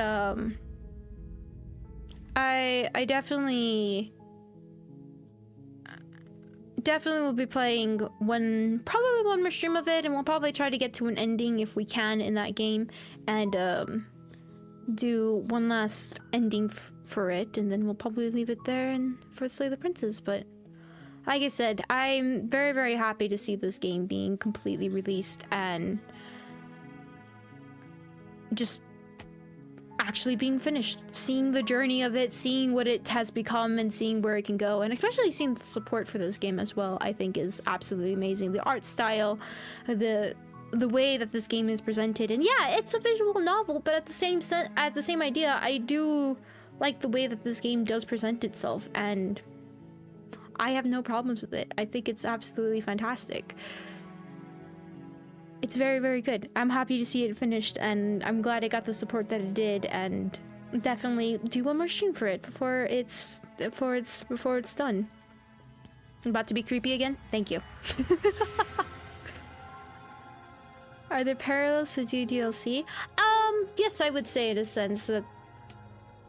I definitely will be playing probably one more stream of it, and we'll probably try to get to an ending if we can in that game, and, do one last ending for it, and then we'll probably leave it there and for Slay the Princess. But like I said, I'm very, very happy to see this game being completely released and just actually being finished, seeing the journey of it, seeing what it has become, and seeing where it can go, and especially seeing the support for this game as well, I think is absolutely amazing. The art style, the way that this game is presented, and yeah, it's a visual novel, but at the same idea, I do like the way that this game does present itself, and I have no problems with it. I think it's absolutely fantastic. It's very, very good. I'm happy to see it finished, and I'm glad it got the support that it did, and definitely do one more stream for it before it's done. I'm about to be creepy again? Thank you. Are there parallels to DLC? Yes, I would say in a sense that,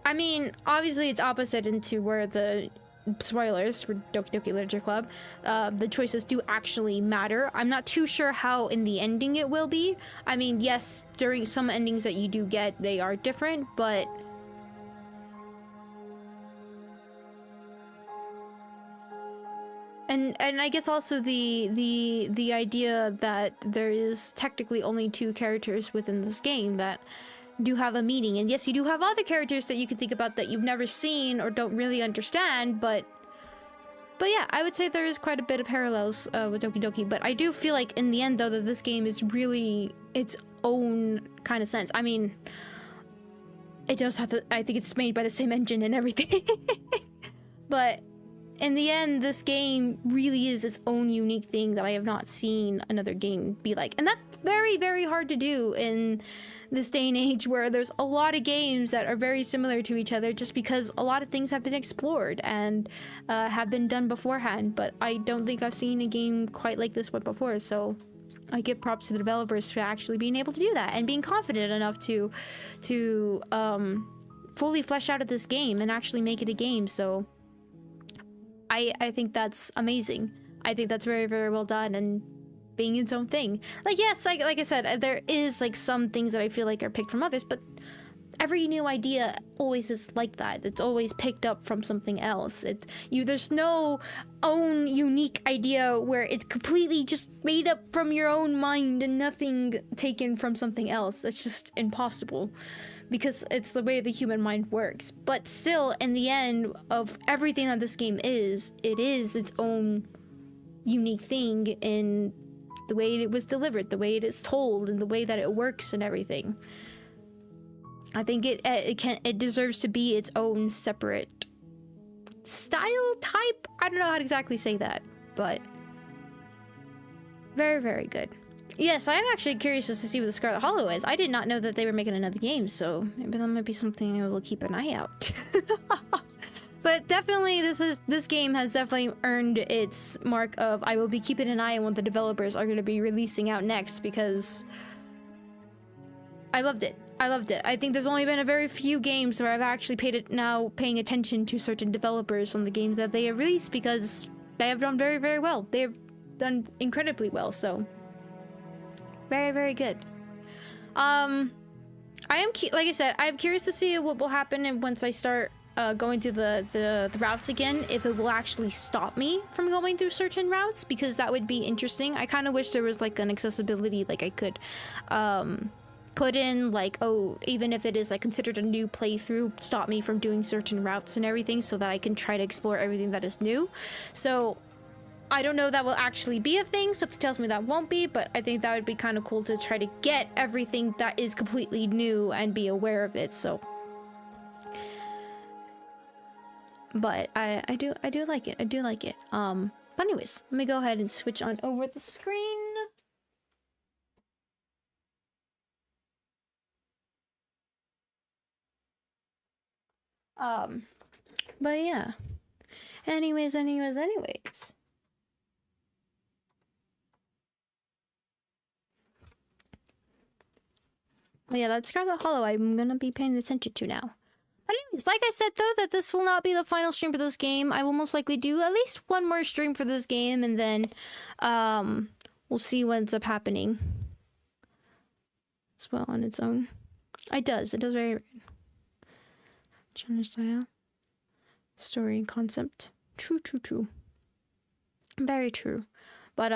I mean, obviously it's opposite into where the spoilers for Doki Doki Literature Club, the choices do actually matter. I'm not too sure how in the ending it will be. I mean, yes, during some endings that you do get, they are different, but and I guess also the idea that there is technically only 2 characters within this game that do have a meaning, and yes, you do have other characters that you can think about that you've never seen or don't really understand, but yeah, I would say there is quite a bit of parallels with Doki Doki, but I do feel like in the end though that this game is really its own kind of sense. I mean, it does have I think it's made by the same engine and everything. But in the end, this game really is its own unique thing that I have not seen another game be like. And that's very, very hard to do in this day and age where there's a lot of games that are very similar to each other just because a lot of things have been explored and have been done beforehand. But I don't think I've seen a game quite like this one before, so I give props to the developers for actually being able to do that and being confident enough to fully flesh out this game and actually make it a game. So I think that's amazing. I think that's very, very well done and being its own thing. Like, yes, like I said, there is like some things that I feel like are picked from others, but every new idea always is like that. It's always picked up from something else. There's no own unique idea where it's completely just made up from your own mind and nothing taken from something else. It's just impossible, because it's the way the human mind works. But still, in the end of everything that this game is, it is its own unique thing in the way it was delivered, the way it is told, and the way that it works and everything. I think it deserves to be its own separate style type. I don't know how to exactly say that, but very, very good. Yes, I'm actually curious as to see what the Scarlet Hollow is. I did not know that they were making another game, so maybe that might be something I will keep an eye out. But definitely, this game has definitely earned its mark of I will be keeping an eye on what the developers are going to be releasing out next, because I loved it. I loved it. I think there's only been a very few games where I've actually paying attention to certain developers on the games that they have released, because they have done very, very well. They have done incredibly well, so very, very good. Like I said, I'm curious to see what will happen once I start going through the routes again, if it will actually stop me from going through certain routes, because that would be interesting. I kind of wish there was like an accessibility, like I could put in like, oh, even if it is like considered a new playthrough, stop me from doing certain routes and everything, so that I can try to explore everything that is new. So I don't know if that will actually be a thing. Something tells me that won't be, but I think that would be kind of cool to try to get everything that is completely new and be aware of it. So but I do like it. I do like it. But anyways, let me go ahead and switch on over the screen. But yeah. Anyways. But yeah, that's Scarlet Hollow I'm gonna be paying attention to now. But anyways, like I said though, that this will not be the final stream for this game. I will most likely do at least one more stream for this game, and then we'll see what ends up happening as well on its own. It does very genre style, story and concept. True. Very true. But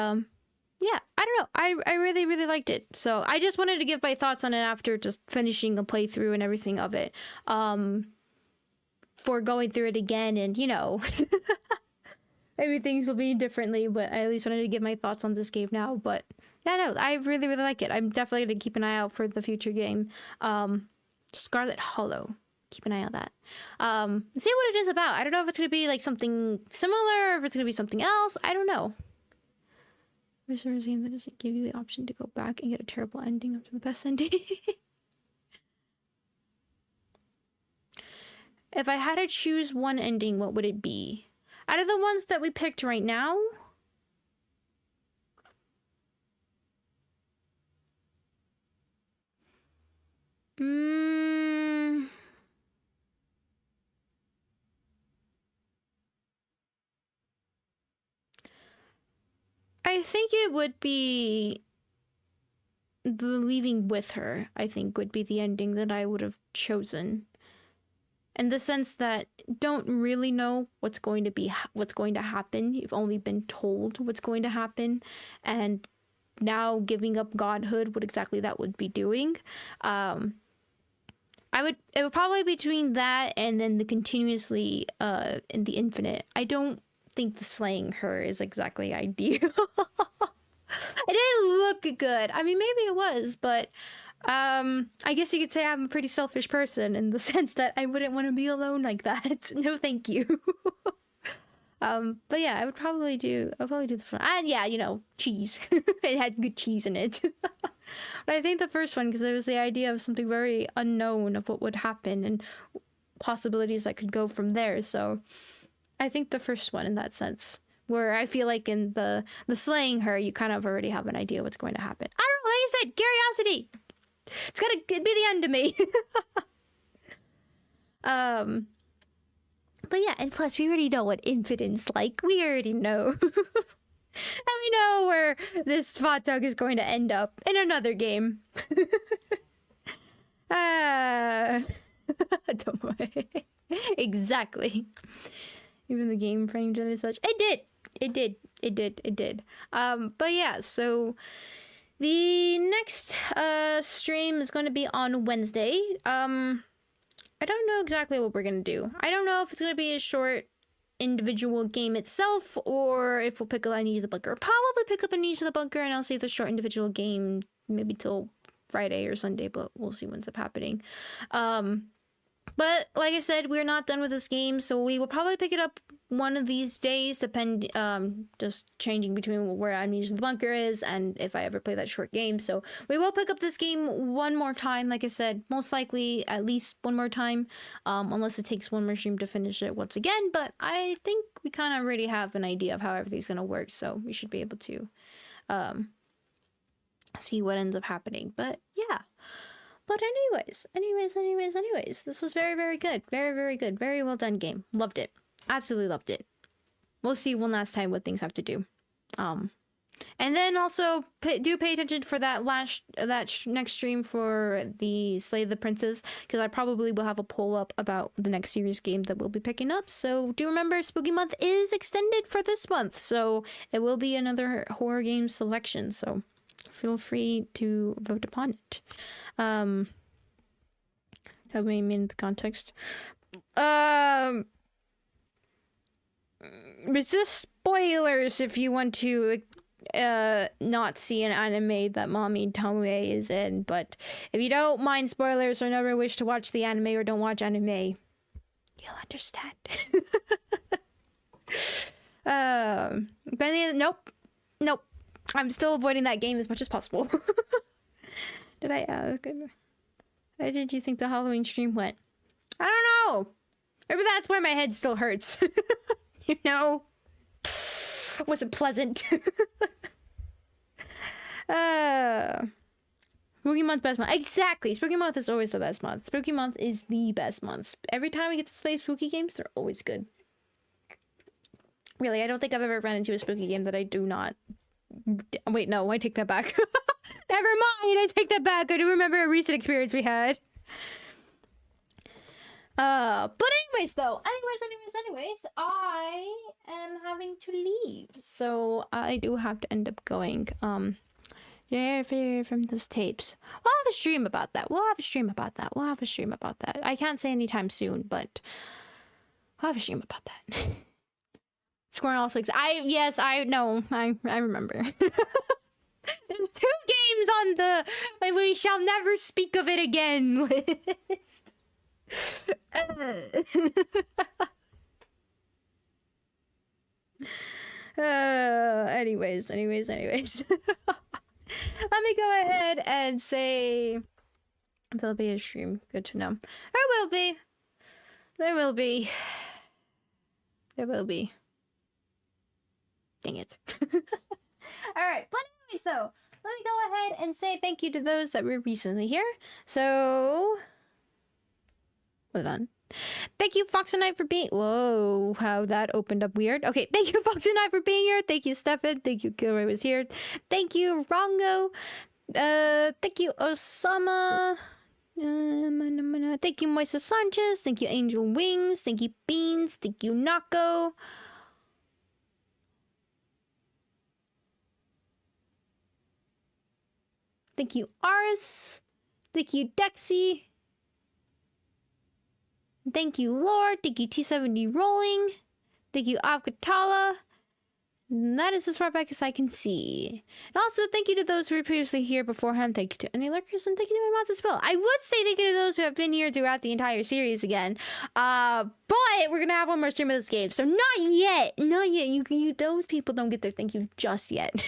yeah, I don't know. I really liked it. So I just wanted to give my thoughts on it after just finishing a playthrough and everything of it. For going through it again, and you know, maybe things will be differently, but I at least wanted to give my thoughts on this game now. But yeah, no, I really like it. I'm definitely gonna keep an eye out for the future game. Scarlet Hollow. Keep an eye on that. See what it is about. I don't know if it's gonna be like something similar, or if it's gonna be something else. I don't know. There's a game that doesn't give you the option to go back and get a terrible ending after the best ending. If I had to choose one ending, what would it be? Out of the ones that we picked right now? I think it would be the leaving with her, I think would be the ending that I would have chosen. In the sense that don't really know what's going to happen. You've only been told what's going to happen, and now giving up godhood, what exactly that would be doing. It would probably be between that and then the continuously in the infinite. I don't think the slaying her is exactly ideal. It didn't look good. I mean, maybe it was, but I guess you could say I'm a pretty selfish person in the sense that I wouldn't want to be alone like that. No, thank you. But yeah, I'll probably do the front. And yeah, you know, cheese. It had good cheese in it. But I think the first one, because there was the idea of something very unknown of what would happen and possibilities that could go from there. So I think the first one in that sense, where I feel like in the slaying her, you kind of already have an idea what's going to happen. I don't know, like I said, curiosity. It's gotta be the end of me. But yeah, and plus we already know what infinite's like. We already know. And we know where this Fatum is going to end up in another game. Don't worry. Exactly. Even the game framed it as such. It did. But yeah, so the next stream is going to be on Wednesday. I don't know exactly what we're going to do. I don't know if it's going to be a short individual game itself, or if we'll pick up a Niche of the Bunker. Probably pick up a Niche of the Bunker, and I'll save the short individual game maybe till Friday or Sunday, but we'll see what's up happening. But like I said, we're not done with this game, so we will probably pick it up one of these days, just changing between where Amnesia the Bunker is and if I ever play that short game. So we will pick up this game one more time, like I said, most likely at least one more time, unless it takes one more stream to finish it once again. But I think we kind of already have an idea of how everything's going to work, so we should be able to see what ends up happening. But yeah. But anyways, this was very, very good. Very, very good. Very well done game. Loved it. Absolutely loved it. We'll see one last time what things have to do. And then also do pay attention for that next stream for the Slay the Princess, because I probably will have a poll up about the next series game that we'll be picking up. So do remember, Spooky Month is extended for this month, so it will be another horror game selection. So feel free to vote upon it. Help me in the context. Resist spoilers if you want to not see an anime that Mommy Tomei is in, but if you don't mind spoilers or never wish to watch the anime or don't watch anime, You'll understand. Nope. I'm still avoiding that game as much as possible. Did I ask? How did you think the Halloween stream went? I don't know. Maybe that's why my head still hurts. You know? Wasn't pleasant. Spooky month, best month. Exactly. Spooky month is always the best month. Spooky month is the best month. Every time we get to play spooky games, they're always good. Really, I don't think I've ever run into a spooky game that I do not... Wait, no, I take that back. Never mind, I take that back. I do remember a recent experience we had. But anyways, though. Anyways, I am having to leave. So I do have to end up going. Yeah, from those tapes. We'll have a stream about that. I can't say anytime soon, but we'll have a stream about that. Scoring all 6. I know. I remember. There's 2 games on the "we shall never speak of it again" list. Anyways. Let me go ahead and say there'll be a stream. Good to know. There will be. Dang it. Alright, but anyway, so let me go ahead and say thank you to those that were recently here. So hold on. Thank you, Fox and I, for being... Whoa, how that opened up weird. Okay, thank you, Fox and I, for being here. Thank you, Stefan. Thank you, Kilroy was here. Thank you, Rongo. Thank you, Osama. Thank you, Moisa Sanchez. Thank you, Angel Wings. Thank you, Beans. Thank you, Nako. Thank you, Aris. Thank you, Dexy. Thank you, Lord. Thank you, T70 Rolling. Thank you, Avkatala. And that is as far back as I can see. And also, thank you to those who were previously here beforehand. Thank you to any lurkers, and thank you to my mods as well. I would say thank you to those who have been here throughout the entire series again. But we're going to have one more stream of this game. So not yet. You those people don't get their thank you just yet.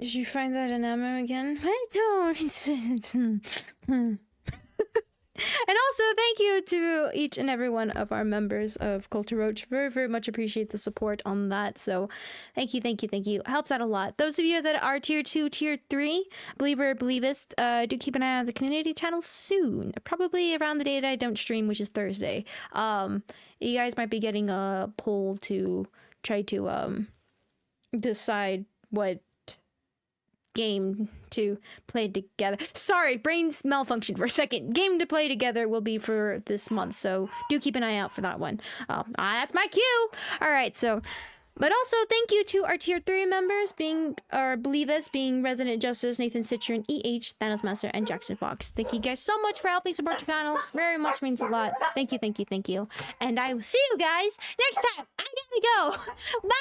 Did you find that in ammo again? I don't. And also, thank you to each and every one of our members of Culture Roach. Very, very much appreciate the support on that. So, thank you. Helps out a lot. Those of you that are tier 2, tier 3, believer, believist, do keep an eye on the community channel soon. Probably around the day that I don't stream, which is Thursday. You guys might be getting a poll to try to decide what game to play together. Sorry, brains malfunctioned for a second. Game to play together will be for this month, so do keep an eye out for that one. That's my cue. All right, so, but also thank you to our tier 3 members, being our Believers, being Resident Justice, Nathan Citron, EH, Thanos Master, and Jackson Fox. Thank you guys so much for helping support the channel. Very much means a lot. Thank you. And I will see you guys next time. I gotta go. Bye.